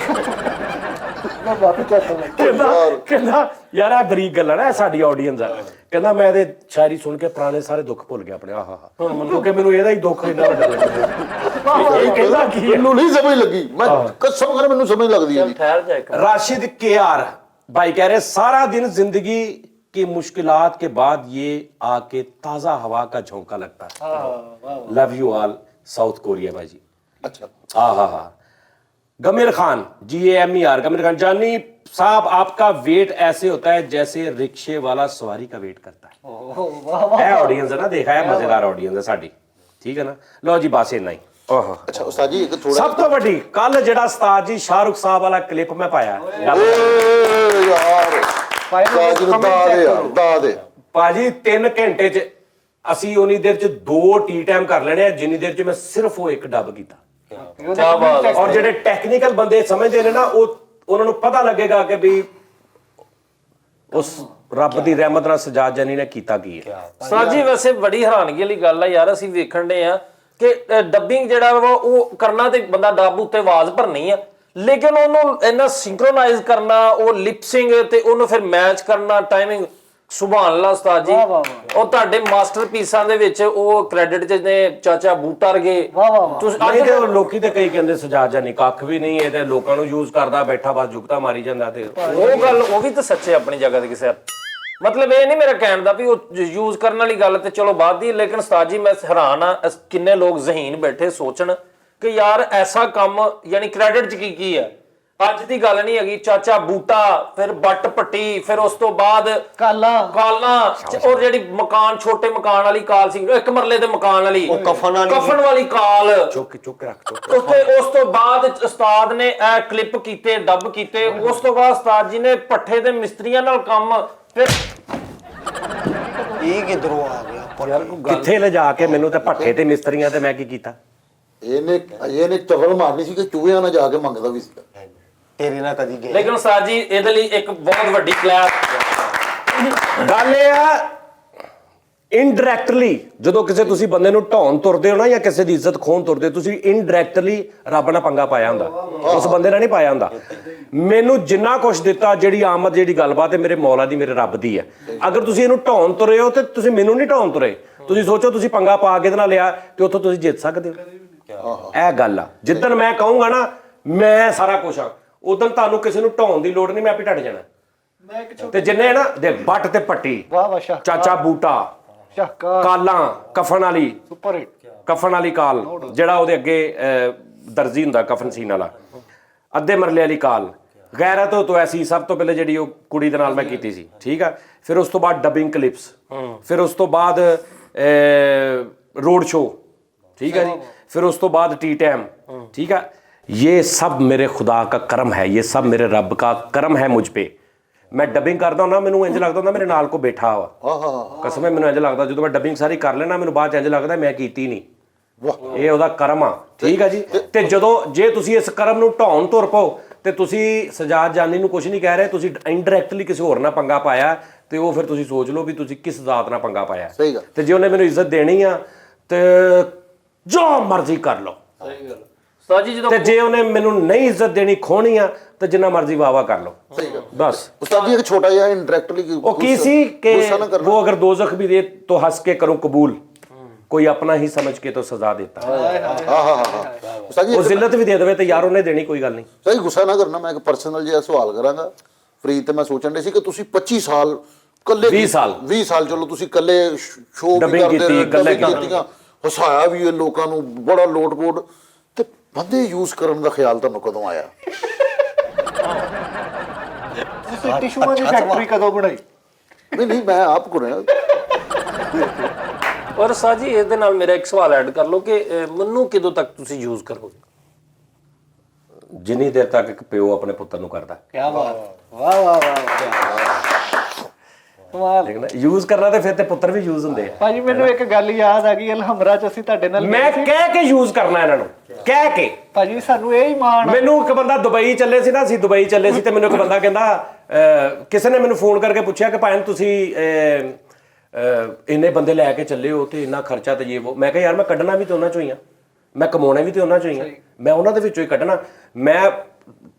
ਮੈਂ ਵਾਪਸ ਚੱਲ ਸਕਦਾ ਕਹਿੰਦਾ ਯਾਰ ਆ ਬਰੀਕ ਗੱਲ ਹੈ ਨਾ, ਸਾਡੀ ਆਡੀਅנס ਆ। ਕਹਿੰਦਾ ਮੈਂ ਇਹਦੇ ਸ਼ਾਇਰੀ ਸੁਣ ਕੇ ਪੁਰਾਣੇ ਸਾਰੇ ਦੁੱਖ ਭੁੱਲ ਗਿਆ ਆਪਣੇ, ਆਹਾ ਕਿਉਂਕਿ ਮੈਨੂੰ ਇਹਦਾ ਹੀ ਦੁੱਖ ਇੰਨਾ ਵੱਡਾ ਲੱਗਦਾ। ਇਹ ਕਹਿੰਦਾ ਕੀ ਹੈ? ਮੈਨੂੰ ਨਹੀਂ ਸਮਝ ਲੱਗੀ, ਮੈਂ ਕਸਮ ਕਰ ਮੈਨੂੰ ਸਮਝ ਲੱਗਦੀ ਹੈ ਜੀ। ठहर जाए राशिद KR भाई कह रहे सारा दिन जिंदगी की मुश्किलात के बाद ये आके ताजा हवा का झोंका लगता है। Love you all south Korea भाई जी। अच्छा हाँ गमीर खान GAMER गमीर खान, जानी साहब आपका वेट ऐसे होता है जैसे रिक्शे वाला सवारी का वेट करता है। ऑडियंस है ना, देखा है, मजेदार ऑडियंस है साडी, ठीक है ना। लो जी बस इन्ना ही। ओहो अच्छा उस्ताद जी एक थोड़ा सब तो वड्डी कल जेड़ा उस्ताद जी शाहरुख साहब वाला क्लिप मैं पाया ਓਏ ਯਾਰ ਉਸਤਾਦ ਜੀ ਨੂੰ ਦਾ ਦੇ ਭਾਜੀ 3 ਘੰਟੇ ਚ ਅਸੀਂ ਉਨੀ ਦੇਰ ਚ 2 ਟੀ ਟਾਈਮ ਕਰ ਲੈਣੇ ਆ, ਜਿੰਨੀ ਦੇਰ ਚ ਮੈਂ ਸਿਰਫ ਉਹ ਇੱਕ ਡੱਬ ਕੀਤਾ। क्या बात है। ਔਰ ਜਿਹੜੇ ਟੈਕਨੀਕਲ ਬੰਦੇ ਸਮਝਦੇ ਨੇ ਨਾ, ਉਹ ਉਹਨਾਂ ਨੂੰ ਪਤਾ ਲੱਗੇਗਾ ਕਿ ਵੀ ਉਸ ਰੱਬ ਦੀ ਰਹਿਮਤ ਨਾਲ ਸਜਾਦ ਜਾਨੀ ਨੇ ਕੀਤਾ ਕੀ ਹੈ। ਸਾਜੀ ਵੈਸੇ ਬੜੀ ਹੈਰਾਨਗੀ ਵਾਲੀ ਗੱਲ ਆ ਯਾਰ, ਅਸੀਂ ਵੇਖਣ ਦੇ ਆ ਕਿ ਡੱਬਿੰਗ ਜਿਹੜਾ ਵਾ ਉਹ ਕਰਨਾ ਤੇ ਬੰਦਾ ਡੱਬ ਉੱਤੇ ਆਵਾਜ਼ ਭਰਨੀ ਆ, ਲੇਕਿਨ ਉਹਨੂੰ ਇੰਨਾ ਸਿੰਕਰੋਨਾਈਜ਼ ਕਰਨਾ, ਉਹ ਲਿਪਸਿੰਗ ਤੇ ਉਹਨੂੰ ਫਿਰ ਮੈਚ ਕਰਨਾ, ਟਾਈਮਿੰਗ, ਸੁਭਾਨ ਅੱਲਾਹ ਉਸਤਾਦ ਜੀ। ਉਹ ਤੁਹਾਡੇ ਮਾਸਟਰਪੀਸਾਂ ਦੇ ਵਿੱਚ ਉਹ ਕ੍ਰੈਡਿਟ ਚ ਨੇ ਚਾਚਾ ਬੂਟਾ ਵਰਗੇ। ਤੁਸੀਂ ਨਹੀਂ ਤੇ ਉਹ ਲੋਕੀ ਤੇ ਕਈ ਕਹਿੰਦੇ ਸਜਾਦ ਜਾਨੀ ਕੱਖ ਵੀ ਨਹੀਂ, ਇਹ ਤੇ ਲੋਕਾਂ ਨੂੰ ਯੂਜ਼ ਕਰਦਾ ਬੈਠਾ ਬਸ ਜੁਗਤਾ ਮਾਰੀ ਜਾਂਦਾ। ਤੇ ਉਹ ਗੱਲ ਉਹ ਵੀ ਤਾਂ ਸੱਚੇ ਆਪਣੀ ਜਗ੍ਹਾ ਤੇ ਕਿਸੇ ਮਤਲਬ ਇਹ ਨਹੀਂ ਮੇਰਾ ਕਹਿਣ ਦਾ ਵੀ ਉਹ ਯੂਜ਼ ਕਰਨ ਵਾਲੀ ਗੱਲ ਤੇ ਚਲੋ ਬਾਅਦ ਦੀ, ਲੇਕਿਨ ਉਸਤਾਦ ਜੀ ਮੈਂ ਹੈਰਾਨ ਆ ਕਿੰਨੇ ਲੋਕ ਜ਼ਹੀਨ ਬੈਠੇ ਸੋਚਣ ਕਿ ਯਾਰ ਐਸਾ ਕੰਮ ਯਾਨੀ ਕ੍ਰੈਡਿਟ ਚ ਕੀ ਹੈ। ਅੱਜ ਦੀ ਗੱਲ ਨਹੀਂ ਹੈਗੀ, ਚਾਚਾ ਬੂਟਾ, ਫਿਰ ਬੱਟ ਪੱਟੀ, ਫਿਰ ਉਸ ਤੋਂ ਬਾਅਦ ਕਾਲਾਂ, ਔਰ ਜਿਹੜੀ ਮਕਾਨ ਛੋਟੇ ਮਕਾਨ ਵਾਲੀ ਕਾਲ ਸੀ, ਇੱਕ ਮਰਲੇ ਦੇ ਮਕਾਨ ਵਾਲੀ, ਉਹ ਕਫਨ ਵਾਲੀ ਕਾਲ, ਚੁੱਕ ਰੱਖ ਉਸ ਤੋਂ ਬਾਅਦ ਉਸਤਾਦ ਨੇ ਇਹ ਕਲਿੱਪ ਕੀਤੇ, ਡੱਬ ਕੀਤੇ। ਉਸ ਤੋਂ ਬਾਅਦ ਉਸਤਾਦ ਜੀ ਨੇ ਪੱਠੇ ਦੇ ਮਿਸਤਰੀਆਂ ਨਾਲ ਕੰਮ, ਫਿਰ ਇਹ ਕਿਧਰੋਂ ਆ ਗਿਆ? ਕਿੱਥੇ ਲਿਜਾ ਕੇ ਮੈਨੂੰ ਤੇ ਭੱਠੇ ਤੇ ਮਿਸਤਰੀਆਂ ਤੇ ਮੈਂ ਕੀ ਕੀਤਾ। ਇਹਨੇ ਚਵਲ ਮਾਰਨੀ ਸੀ ਕਿ ਚੂਹਿਆਂ ਨਾਲ ਜਾ ਕੇ ਮੰਗਦਾ ਵੀ ਸੀ। ਤੇਰੇ ਨਾਲ ਕਦੀ ਗਏ? ਲੇਕਿਨ ਉਸਤਾਦ ਜੀ ਇਹਦੇ ਲਈ ਇੱਕ ਬਹੁਤ ਵੱਡੀ ਕਲਾਸ ਗੱਲ ਇਹ ਆ, ਇਨਡਾਇਰੈਕਟਲੀ ਜਦੋਂ ਕਿਸੇ ਤੁਸੀਂ ਬੰਦੇ ਨੂੰ ਢਾਉਣ ਤੁਰਦੇ ਹੋ ਨਾ, ਜਾਂ ਕਿਸੇ ਦੀ ਇੱਜ਼ਤ ਖੋਣ ਤੁਰਦੇ, ਤੁਸੀਂ ਇਨਡਾਇਰੈਕਟਲੀ ਰੱਬ ਨਾਲ ਪੰਗਾ ਪਾਇਆ ਹੁੰਦਾ, ਉਸ ਬੰਦੇ ਨਾਲ ਨਹੀਂ ਪਾਇਆ ਹੁੰਦਾ। ਮੈਨੂੰ ਜਿੰਨਾ ਕੁਛ ਦਿੱਤਾ, ਜਿਹੜੀ ਆਮਦ, ਜਿਹੜੀ ਗੱਲਬਾਤ ਹੈ, ਮੇਰੇ ਮੌਲਾ ਦੀ, ਮੇਰੇ ਰੱਬ ਦੀ ਹੈ। ਅਗਰ ਤੁਸੀਂ ਇਹਨੂੰ ਢਾਉਣ ਤੁਰੇ ਹੋ ਤੇ ਤੁਸੀਂ ਮੈਨੂੰ ਨਹੀਂ ਢਾਉਣ ਤੁਰੇ। ਤੁਸੀਂ ਸੋਚੋ ਤੁਸੀਂ ਪੰਗਾ ਪਾ ਕੇ ਇਹਦੇ ਨਾਲ ਲਿਆ ਤੇ ਉੱਥੋਂ ਤੁਸੀਂ ਜਿੱਤ ਸਕਦੇ ਹੋ। ਇਹ ਗੱਲ ਆ, ਜਿੱਦਣ ਮੈਂ ਕਹੂੰਗਾ ਨਾ ਮੈਂ ਸਾਰਾ ਕੁਛ ਆ, ਉਦੋਂ ਤੁਹਾਨੂੰ ਕਿਸੇ ਨੂੰ ਢਾਉਣ ਦੀ ਲੋੜ ਨਹੀਂ, ਮੈਂ ਆਪੇ ਢੱਟ ਜਾਣਾ। ਤੇ ਜਿੰਨੇ ਨਾ ਦੇ ਬੱਟ ਤੇ ਪੱਟੀ, ਚਾਚਾ ਬੂਟਾ, ਕਾਲਾਂ, ਕਫਨ ਵਾਲੀ, ਸੁਪਰ ਹਿੱਟ, ਕਫਨ ਵਾਲੀ ਕਾਲ, ਜਿਹੜਾ ਉਹਦੇ ਅੱਗੇ ਦਰਜੀ ਹੁੰਦਾ ਕਫਨ ਸੀਨ ਵਾਲਾ, ਅੱਧੇ ਮਰਲੇ ਵਾਲੀ ਕਾਲ, ਗੈਰਤ ਤੋਂ ਐਸੀ ਸਭ ਤੋਂ ਪਹਿਲੇ ਜਿਹੜੀ ਉਹ ਕੁੜੀ ਦੇ ਨਾਲ ਮੈਂ ਕੀਤੀ ਸੀ, ਠੀਕ ਆ। ਫਿਰ ਉਸ ਤੋਂ ਬਾਅਦ ਡਬਿੰਗ ਕਲਿਪਸ, ਫਿਰ ਉਸ ਤੋਂ ਬਾਅਦ रोड शो, ठीक है जी, फिर उस तो बाद टी टाइम, ठीक है। ये सब मेरे खुदा का करम है, ये सब मेरे रब का करम है मुझ पे। मैं डबिंग करता हूँ ना, मैनू इंज लगता मेरे नाल को बैठा हुआ, कसम है मैनू इंज लगता जो मैं डबिंग सारी कर लेना मैनू बाद इंज लगता मैं कीती नहीं, ਇਹ ਉਹਦਾ ਕਰਮ ਆ, ਠੀਕ ਆ ਜੀ। ਤੇ ਜਦੋਂ ਜੇ ਤੁਸੀਂ ਇਸ ਕਰਮ ਨੂੰ ਢਾਉਣ ਤੁਰ ਪਓ ਤੇ ਤੁਸੀਂ ਸਜਾਦ ਜਾਨੀ ਨੂੰ ਕੁਝ ਨਹੀਂ ਕਹਿ ਰਹੇ, ਤੁਸੀਂ ਇਨਡਾਇਰੈਕਟਲੀ ਕਿਸੇ ਹੋਰ ਨਾਲ ਪੰਗਾ ਪਾਇਆ, ਤੇ ਉਹ ਫਿਰ ਤੁਸੀਂ ਸੋਚ ਲਓ ਵੀ ਤੁਸੀਂ ਕਿਸ ਜ਼ਾਤ ਨਾਲ ਪੰਗਾ ਪਾਇਆ। ਸਹੀ ਗੱਲ। ਤੇ ਜੇ ਉਹਨੇ ਮੈਨੂੰ ਇੱਜ਼ਤ ਦੇਣੀ ਆ ਤੇ ਜੋ ਮਰਜ਼ੀ ਕਰ ਲਓ, ਸਹੀ ਗੱਲ। ਉਸਤਾਦ ਜੀ ਜਦੋਂ ਤੇ ਜੇ ਉਹਨੇ ਮੈਨੂੰ ਨਹੀਂ ਇੱਜ਼ਤ ਦੇਣੀ, ਖੋਣੀ ਆ, ਤੇ ਜਿੰਨਾ ਮਰਜ਼ੀ ਵਾਵਾ ਕਰ ਲਓ। ਸਹੀ ਗੱਲ। ਬਸ ਉਸਤਾਦ ਜੀ ਇੱਕ ਛੋਟਾ ਜਿਹਾ ਇਨਡਾਇਰੈਕਟਲੀ ਉਹ ਕੀ ਸੀ ਕਿ वो अगर दोज़ख भी दे तो हंस के करूं कबूल, कोई अपना ही समझ के तो सजा देता है। ਉਸਤਾਦ ਜੀ ਉਹ ਜ਼ਿਲਤ ਵੀ ਦੇ ਦੇਵੇ ਤੇ ਯਾਰ ਉਹਨੇ ਦੇਣੀ, ਕੋਈ ਗੱਲ ਨਹੀਂ। ਸਹੀ ਗੁੱਸਾ ਨਾ ਕਰਨਾ, ਮੈਂ ਇੱਕ ਪਰਸਨਲ ਜਿਹਾ ਸਵਾਲ ਕਰਾਂਗਾ ਫਰੀਦ ਤੇ ਮੈਂ ਸੋਚਣ ਦੇ ਸੀ ਕਿ ਤੁਸੀਂ 25 ਸਾਲ ਕੱਲੇ 20 ਸਾਲ ਚਲੋ ਤੁਸੀਂ ਕੱਲੇ ਸ਼ੋਅ ਵੀ ਕਰਦੇ ਰਹੇ, ਕੱਲੇ ਕੀਤੀਆਂ, ਹਸਾਇਆ ਵੀ ਇਹ ਲੋਕਾਂ ਨੂੰ, ਬੜਾ ਲੋਟ-ਪੋਟ, ਤੇ ਬੰਦੇ ਯੂਜ਼ ਕਰਨ ਦਾ ਖਿਆਲ ਤੁਹਾਨੂੰ ਕਦੋਂ ਆਇਆ? ਤੁਸੀਂ ਟਿਸ਼ੂਆਂ ਦੀ ਫੈਕਟਰੀ ਕਦੋਂ ਬਣਾਈ? ਨਹੀਂ ਮੈਂ ਆਪ ਕਰ ਰਿਹਾ। ਔਰ ਉਸਤਾਦ ਜੀ ਇਹਦੇ ਨਾਲ ਮੇਰਾ ਇੱਕ ਸਵਾਲ ਐਡ ਕਰ ਲਓ ਕਿ ਮੈਨੂੰ ਕਦੋਂ ਤੱਕ ਤੁਸੀਂ ਯੂਜ਼ ਕਰੋਗੇ? ਜਿੰਨੀ ਦੇਰ ਤੱਕ ਇੱਕ ਪਿਓ ਆਪਣੇ ਪੁੱਤਰ ਨੂੰ ਕਰਦਾ। ਕੀ ਬਾਤ, ਵਾਹ ਵਾਹ ਵਾਹ, ਕਮਾਲ। ਲੇਕਿਨ ਯੂਜ਼ ਕਰਨਾ ਤੇ ਫਿਰ ਤੇ ਪੁੱਤਰ ਵੀ ਯੂਜ਼ ਹੁੰਦੇ ਆ। ਭਾਜੀ ਮੈਨੂੰ ਇੱਕ ਗੱਲ ਯਾਦ ਆ ਗਈ, ਅਲਹਮਰਾ ਚ ਅਸੀਂ ਤੁਹਾਡੇ ਨਾਲ ਮੈਂ ਕਹਿ ਕੇ ਯੂਜ਼ ਕਰਨਾ ਇਹਨਾਂ ਨੂੰ, ਕਹਿ ਕੇ। ਭਾਜੀ ਸਾਨੂੰ ਇਹ ਹੀ ਮਾਣ ਆ। ਮੈਨੂੰ ਇੱਕ ਬੰਦਾ ਦੁਬਈ ਚੱਲੇ ਸੀ ਨਾ, ਅਸੀਂ ਦੁਬਈ ਚੱਲੇ ਸੀ ਤੇ ਮੈਨੂੰ ਇੱਕ ਬੰਦਾ ਕਹਿੰਦਾ, ਕਿਸੇ ਨੇ ਮੈਨੂੰ ਫੋਨ ਕਰਕੇ ਪੁੱਛਿਆ ਕਿ ਭਾਈ ਤੁਸੀਂ ਇੰਨੇ ਬੰਦੇ ਲੈ ਕੇ ਚੱਲੇ ਹੋ ਤੇ ਇੰਨਾ ਖਰਚਾ ਤੇ ਉਹ। ਮੈਂ ਕਿਹਾ ਯਾਰ ਮੈਂ ਕੱਢਣਾ ਵੀ ਤੇ ਉਹਨਾਂ ਚੋਂ ਹੀ ਆ, ਮੈਂ ਕਮਾਉਣਾ ਵੀ ਤੇ ਉਹਨਾਂ ਚੋਂ ਹੀ ਆ, ਮੈਂ ਉਹਨਾਂ ਦੇ ਵਿੱਚੋਂ ਹੀ ਕੱਢਣਾ। ਮੈਂ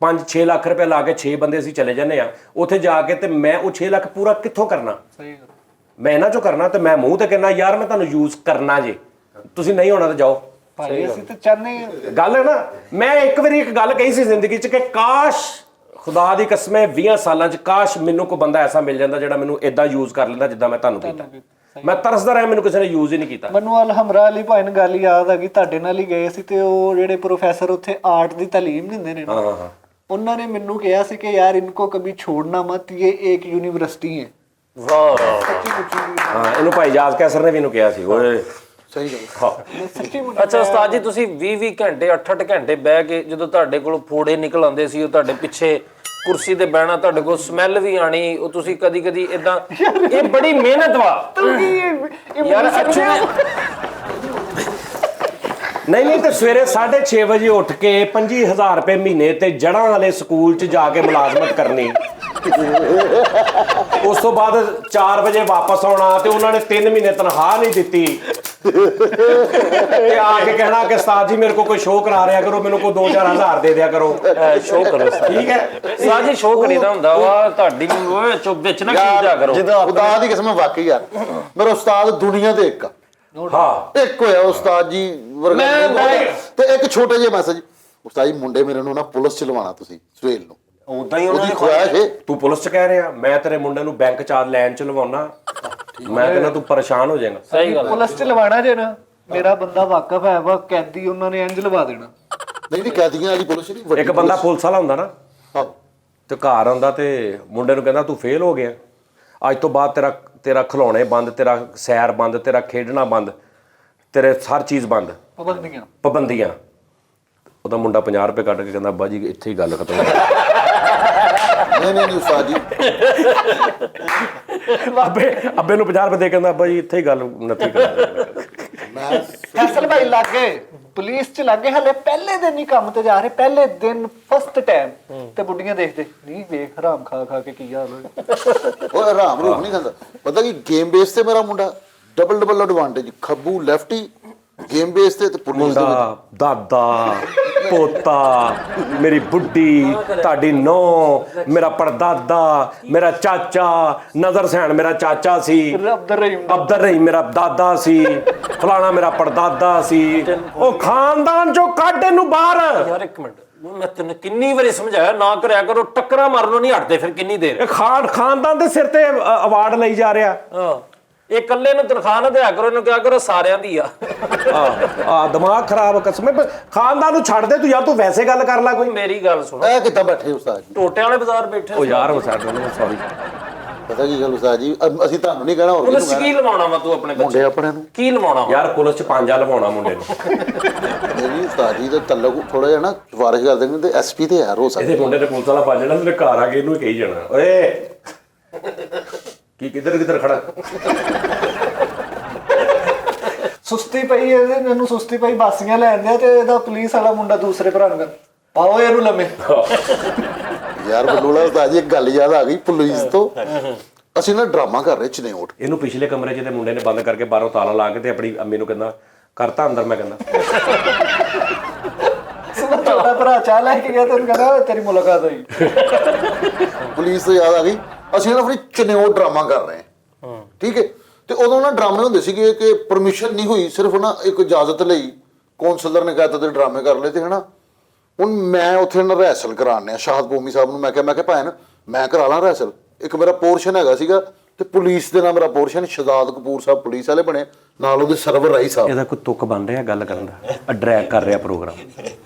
5-6 ਲੱਖ ਰੁਪਏ ਲਾ ਕੇ 6 ਬੰਦੇ ਅਸੀਂ ਚਲੇ ਜਾਂਦੇ ਆ ਉੱਥੇ ਜਾ ਕੇ, ਤੇ ਮੈਂ ਉਹ 6 ਲੱਖ ਪੂਰਾ ਕਿੱਥੋਂ ਕਰਨਾ? ਮੈਂ ਇਹਨਾਂ ਚੋਂ ਕਰਨਾ। ਤੇ ਮੈਂ ਮੂੰਹ ਤੇ ਕਹਿੰਦਾ ਯਾਰ ਮੈਂ ਤੁਹਾਨੂੰ ਯੂਜ਼ ਕਰਨਾ ਜੇ, ਤੁਸੀਂ ਨਹੀਂ ਹੋਣਾ ਤਾਂ ਜਾਓ। ਭਾਜੀ ਅਸੀਂ ਤਾਂ ਚਾਹੁੰਦੇ ਹਾਂ। ਗੱਲ ਹੈ ਨਾ, ਮੈਂ ਇੱਕ ਵਾਰੀ ਇੱਕ ਗੱਲ ਕਹੀ ਸੀ ਜ਼ਿੰਦਗੀ 'ਚ ਕਿ ਕਾਸ਼, ਖੁਦਾ ਦੀ ਕਸਮ ਹੈ 20 ਸਾਲਾਂ 'ਚ ਕਾਸ਼ ਮੈਨੂੰ ਕੋਈ ਬੰਦਾ ਐਸਾ ਮਿਲ ਜਾਂਦਾ ਜਿਹੜਾ ਮੈਨੂੰ ਇਦਾਂ ਯੂਜ਼ ਕਰ ਲੈਂਦਾ ਜਿੱਦਾਂ ਮੈਂ ਤੁਹਾਨੂੰ ਕੀਤਾ। ਮੈਂ ਤਰਸਦਾ ਰਿਹਾ, ਮੈਨੂੰ ਕਿਸੇ ਨੇ ਯੂਜ਼ ਹੀ ਨਹੀਂ ਕੀਤਾ। ਮੈਨੂੰ ਅਲਹਮਰਾ ਅਲੀ ਭਾਈ ਨੂੰ ਗੱਲ ਯਾਦ ਆ ਗਈ, ਤੁਹਾਡੇ ਨਾਲ ਹੀ ਗਏ ਸੀ ਤੇ ਉਹ ਜਿਹੜੇ ਪ੍ਰੋਫੈਸਰ ਉੱਥੇ ਆਰਟ ਦੀ ਤਾਲੀਮ ਦਿੰਦੇ ਨੇ ਨਾ, ਹਾਂ ਉਹਨਾਂ ਨੇ ਮੈਨੂੰ ਕਿਹਾ ਸੀ ਕਿ ਯਾਰ ਇनको कभी छोड़ना मत, ये एक यूनिवर्सिटी है। ਵਾਹ ਹਾਂ, ਇਹਨੂੰ ਭਾਈ ਜਾਜ਼ ਕੈਸਰ ਨੇ ਵੀ ਇਹਨੂੰ ਕਿਹਾ ਸੀ। ਓਏ ਸਹੀ ਗੱਲ। ਹਾਂ ਸੱਚੀ ਅੱਛਾ ਉਸਤਾਦ ਜੀ, ਤੁਸੀਂ 20-20 ਘੰਟੇ 8-8 ਘੰਟੇ ਬਹਿ ਕੇ ਜਦੋਂ ਤੁਹਾਡੇ ਕੋਲ ਫੋੜੇ ਨਿਕਲ ਆਉਂਦੇ ਸੀ, ਉਹ ਤੁਹਾਡੇ ਪਿੱਛੇ ਕੁਰਸੀ ਤੇ ਬਹਿਣਾ, ਤੁਹਾਡੇ ਕੋਲ ਸਮੈਲ ਵੀ ਆਣੀ, ਉਹ ਤੁਸੀਂ ਕਦੀ-ਕਦੀ ਇਦਾਂ, ਇਹ ਬੜੀ ਮਿਹਨਤ ਵਾ ਯਾਰ। ਨਹੀਂ ਤੇ ਸਵੇਰੇ 6:30 ਵਜੇ ਉੱਠ ਕੇ 25,000 ਰੁਪਏ ਮਹੀਨੇ ਤੇ ਜੜਾਂ ਵਾਲੇ ਸਕੂਲ 'ਚ ਜਾ ਕੇ ਮੁਲਾਜ਼ਮਤ ਕਰਨੀ, ਉਸ ਤੋਂ ਬਾਅਦ 4 ਵਜੇ ਵਾਪਸ ਆਉਣਾ ਤੇ ਉਹਨਾਂ ਨੇ 3 ਮਹੀਨੇ ਤਨਖਾਹ ਨਹੀਂ ਦਿੱਤੀ ਤੇ ਆ ਕੇ ਕਹਿਣਾ ਕਿ ਉਸਤਾਦ ਜੀ ਮੇਰੇ ਕੋਲ ਕੋਈ ਸ਼ੋਅ ਕਰਾ ਰਿਹਾ ਕਰੋ, ਮੈਨੂੰ ਕੋਈ 2-4 ਹਜ਼ਾਰ ਦੇ ਦਿਆ ਕਰੋ। ਸ਼ੋਅ ਕਰੋ ਠੀਕ ਹੈ ਉਸਤਾਦ ਜੀ, ਸ਼ੋਅ ਕਰੀਦਾ ਹੁੰਦਾ ਵਾ, ਤੁਹਾਡੀ ਓਏ ਚੁੱਪ ਵਿੱਚ ਨਾ ਕੀ ਜਾ ਕਰੋ। ਜਿੱਦਾਂ ਖੁਦਾ ਦੀ ਕਸਮ ਵਾਕਈ ਯਾਰ ਮੇਰਾ ਉਸਤਾਦ ਦੁਨੀਆ ਤੇ ਇੱਕ ਆ, ਹਾਂ ਇੱਕ ਹੋਇਆ ਉਸਤਾਦ ਜੀ ਵਰਗਾ। ਤੇ ਇੱਕ ਛੋਟੇ ਜਿਹੇ ਮੈਸੇਜ, ਉਸਤਾਦ ਜੀ ਮੁੰਡੇ ਮੇਰੇ ਨੂੰ ਨਾ ਪੁਲਿਸ ਚ ਲਵਾਉਣਾ ਤੁਸੀਂ ਸਵੇਲ ਨੂੰ, ਉਦਾਂ ਹੀ ਉਹਨਾਂ ਉਹਦੀ ਨੇ ਖੁਆਇਸ਼ ਹੈ। ਤੂੰ ਪੁਲਿਸ 'ਚ ਕਹਿ ਰਿਹਾ, ਮੈਂ ਤੇਰੇ ਮੁੰਡੇ ਨੂੰ ਬੈਂਕ 'ਚ ਲਾਈਨ 'ਚ ਲਵਾਉਣਾ, ਮੈਂ ਕਹਿੰਦਾ ਤੂੰ ਪਰੇਸ਼ਾਨ ਹੋ ਜਾਏਗਾ। ਸਹੀ ਗੱਲ। ਪੁਲਿਸ ਚ ਲਵਾਣਾ ਜੇ ਨਾ, ਮੇਰਾ ਬੰਦਾ ਵਾਕਫ ਹੈ ਵਾ, ਕੈਦੀ ਉਹਨਾਂ ਨੇ ਇੰਜ ਲਵਾ ਦੇਣਾ। ਨਹੀਂ ਕੈਦੀਆਂ ਵਾਲੀ ਪੁਲਿਸ ਨਹੀਂ, ਵੱਡੀ ਇੱਕ ਬੰਦਾ ਪੁਲਿਸ ਵਾਲਾ ਹੁੰਦਾ ਨਾ, ਹਾਂ। ਤੇ ਘਰ ਆਉਂਦਾ ਤੇ ਮੁੰਡੇ ਨੂੰ ਕਹਿੰਦਾ ਤੂੰ ਫੇਲ ਹੋ ਗਿਆ, ਅੱਜ ਤੋਂ ਬਾਅਦ ਤੇਰਾ ਖਿਲੌਣੇ ਬੰਦ, ਤੇਰਾ ਸੈਰ ਬੰਦ, ਤੇਰਾ ਖੇਡਣਾ ਬੰਦ, ਤੇਰੇ ਹਰ ਚੀਜ਼ ਬੰਦ, ਪਾਬੰਦੀਆਂ। ਉਹਦਾ ਮੁੰਡਾ 50 ਰੁਪਏ ਕੱਢ ਕੇ ਕਹਿੰਦਾ ਅੱਬਾ ਜੀ ਇੱਥੇ ਹੀ ਗੱਲ ਖਤਮ। ਨਹੀਂ ਉਸਤਾਦ ਜੀ, ਅੱਬੇ ਨੂੰ 50 ਰੁਪਏ ਦੇ ਕਹਿੰਦਾ ਅੱਬਾ ਜੀ ਇੱਥੇ ਹੀ ਗੱਲ ਨੱਥੀ ਕਰ। ਫੈਸਲ ਭਾਈ ਲੱਗੇ ਪੁਲਿਸ ਚ ਲੱਗੇ, ਹਲੇ ਪਹਿਲੇ ਦਿਨ ਹੀ ਕੰਮ ਤੇ ਜਾ ਰਹੇ, ਪਹਿਲੇ ਦਿਨ ਫਸਟ ਟਾਈਮ, ਤੇ ਬੁੱਢੀਆਂ ਦੇਖਦੇ ਨਹੀਂ, ਵੇਖ ਹਰਾਮ ਖਾ ਕੇ ਕੀ ਹਾਲ ਹੋਇਆ। ਉਹ ਆਰਾਮ ਰੂਪ ਨਹੀਂ ਖਾਂਦਾ। ਪਤਾ ਕੀ ਗੇਮ ਬੇਸ ਤੇ ਮੇਰਾ ਮੁੰਡਾ ਡਬਲ ਐਡਵਾਂਟੇਜ, ਖੱਬੂ ਲੈਫਟੀ ਗੇਮ ਬੇਸ ਤੇ ਪੁਲਿਸ ਦੇ ਮੁੰਡਾ, ਦਾਦਾ, ਪੋਤਾ, ਮੇਰੀ ਬੁੱਢੀ, ਤੁਹਾਡੀ ਨੌਂ, ਮੇਰਾ ਪੜਦਾਦਾ, ਮੇਰਾ ਚਾਚਾ, ਨਜ਼ਰ ਸੈਣ ਮੇਰਾ ਚਾਚਾ ਸੀ, ਅਬਦੁਰ ਰਹੀਮ ਮੇਰਾ ਦਾਦਾ ਸੀ, ਫਲਾਣਾ ਮੇਰਾ ਪੜਦਾਦਾ ਸੀ। ਉਹ ਖਾਨਦਾਨ ਚੋਂ ਕੱਢ ਇਹਨੂੰ ਬਾਹਰ। ਯਾਰ ਇੱਕ ਮਿੰਟ, ਮੈਂ ਤੈਨੂੰ ਕਿੰਨੀ ਵਾਰੀ ਸਮਝਾਇਆ ਨਾ ਕਰਿਆ ਕਰੋ, ਟੱਕਰਾਂ ਮਾਰਨੋਂ ਨਹੀਂ ਹਟਦੇ ਫਿਰ ਕਿੰਨੀ ਦੇਰ। ਇਹ ਖਾਨਦਾਨ ਦੇ ਸਿਰ ਤੇ ਅਵਾਰਡ ਲਈ ਜਾ ਰਿਹਾ। ਹਾਂ, ਇਹ ਇਕੱਲੇ ਨੂੰ ਤਨਖਾਹ ਨਾ ਦਿਆ ਕਰੋ, ਇਹਨੂੰ ਕਿਹਾ ਕਰੋ ਸਾਰਿਆਂ ਦੀ ਆ। ਆ ਦਿਮਾਗ ਖਰਾਬ ਕਸਮੇ। ਖਾਨਦਾਨ ਨੂੰ ਛੱਡ ਦੇ ਤੂੰ ਯਾਰ, ਤੂੰ ਵੈਸੇ ਗੱਲ ਕਰ ਲੈ ਕੋਈ। ਮੇਰੀ ਗੱਲ ਸੁਣੋ, ਇਹ ਕਿੱਦਾਂ ਬੈਠੇ ਉਸਤਾਦ ਜੀ? ਟੋਟਿਆਂ ਵਾਲੇ ਬਾਜ਼ਾਰ ਬੈਠੇ ਉਹ ਯਾਰ ਸੌਰੀ, ਪਤਾ ਕੀ ਗੱਲ ਉਸਤਾਦ ਜੀ, ਅਸੀਂ ਤੁਹਾਨੂੰ ਨਹੀਂ ਕਹਿਣਾ, ਹੋਰ ਪੁਲਿਸ ਕੀ ਲਵਾਉਣਾ ਵਾ ਤੂੰ ਆਪਣੇ ਬੱਚੇ ਮੁੰਡੇ ਆਪਣੇ ਨੂੰ? ਕੀ ਲਵਾਉਣਾ ਵਾ? ਯਾਰ ਪੁਲਿਸ 'ਚ 5 ਲਵਾਉਣਾ ਮੁੰਡੇ ਨੂੰ। ਮੇਰੀ ਉਸਤਾਦ ਜੀ ਦਾ ਤਲਕ ਥੋੜਾ ਜਿਹਾ ਨਾ ਸਿਫਾਰਿਸ਼ ਕਰ ਦੇਣਗੇ ਤੇ ਐਸਪੀ ਤੇ ਯਾਰ ਹੋ ਸਕਦਾ। ਇਹਦੇ ਮੁੰਡੇ ਨੇ ਪੁਲਿਸ ਵਾਲਾ ਪਾ ਜਾਣਾ, ਤੇ ਘਰ ਆ ਕੇ ਇਹਨੂੰ ਹੀ ਕਹੀ ਜਾਣਾ, ਓਏ ਕੀ ਕਿੱਧਰ ਖੜਾ। ਸੁਸਤੀ ਪਈ ਇਹਦੇ, ਮੈਨੂੰ ਸੁਸਤੀ ਪਈ, ਬਾਸੀਆਂ ਲੈਂਦੇ ਆ ਤੇ ਇਹਦਾ ਪੁਲਿਸ ਵਾਲਾ ਮੁੰਡਾ ਦੂਸਰੇ ਭਰਾ ਨੂੰ ਕਹਿੰਦਾ ਪਾਓ ਇਹਨੂੰ ਲੰਮੇ। ਯਾਰ ਬਲੂਲਾ ਉਸਤਾਦ ਜੀ ਇੱਕ ਗੱਲ ਯਾਦ ਆ ਗਈ ਪੁਲਿਸ ਤੋਂ। ਅਸੀਂ ਨਾ ਡਰਾਮਾ ਕਰ ਰਹੇ ਚਨੇਓਟ, ਇਹਨੂੰ ਪਿਛਲੇ ਕਮਰੇ 'ਚ ਤੇ ਮੁੰਡੇ ਨੇ ਬੰਦ ਕਰਕੇ ਬਾਹਰੋਂ ਤਾਲਾ ਲਾ ਕੇ ਤੇ ਆਪਣੀ ਅੰਮੀ ਨੂੰ ਕਹਿੰਦਾ ਕਰਤਾ ਅੰਦਰ। ਮੈਂ ਕਹਿੰਦਾ ਤੁਹਾਡਾ ਭਰਾ ਚਾਹ ਲੈ ਕੇ ਗਿਆ, ਤੈਨੂੰ ਕਹਿੰਦਾ ਤੇਰੀ ਮੁਲਾਕਾਤ ਹੋਈ। ਪੁਲਿਸ ਤੋਂ ਯਾਦ ਆ ਗਈ, ਅਸੀਂ ਨਾ ਆਪਣੀ ਚਨੇਓਟ ਡਰਾਮਾ ਕਰ ਰਹੇ ਹਾਂ, ਠੀਕ ਹੈ। ਤੇ ਉਦੋਂ ਨਾ ਡਰਾਮੇ ਹੁੰਦੇ ਸੀਗੇ ਕਿ ਪਰਮਿਸ਼ਨ ਨਹੀਂ ਹੋਈ, ਸਿਰਫ ਨਾ ਇੱਕ ਇਜਾਜ਼ਤ ਲਈ ਕੌਂਸਲਰ ਨੇ ਕਹਿਤਾ ਤੇ ਡਰਾਮੇ ਕਰ ਲਏ ਤੇ ਹਨਾ। ਹੁਣ ਮੈਂ ਉੱਥੇ ਨਾ ਰਿਹਰਸਲ ਕਰਾਉਂਦੇ ਆ ਸ਼ਾਹਦ ਭੂਮੀ ਸਾਹਿਬ ਨੂੰ, ਮੈਂ ਕਿਹਾ ਭੈਣ ਮੈਂ ਕਰਾ ਲਾਂ ਰਿਹਰਸਲ। ਇੱਕ ਮੇਰਾ ਪੋਰਸ਼ਨ ਹੈਗਾ ਸੀਗਾ ਤੇ ਪੁਲਿਸ ਦੇ ਨਾਲ ਮੇਰਾ ਪੋਰਸ਼ਨ, ਸ਼ਹਜ਼ਾਦ ਕਪੂਰ ਸਾਹਿਬ ਪੁਲਿਸ ਵਾਲੇ ਬਣੇ, ਨਾਲ ਉਹਦੇ ਸਰਵਰ ਰਾਈ ਸਾਹਿਬ। ਇਹਦਾ ਕੋਈ ਤੁੱਕ ਬਣ ਰਿਹਾ ਗੱਲ ਕਰਨ ਦਾ, ਡਰੈਗ ਕਰ ਰਿਹਾ ਪ੍ਰੋਗਰਾਮ।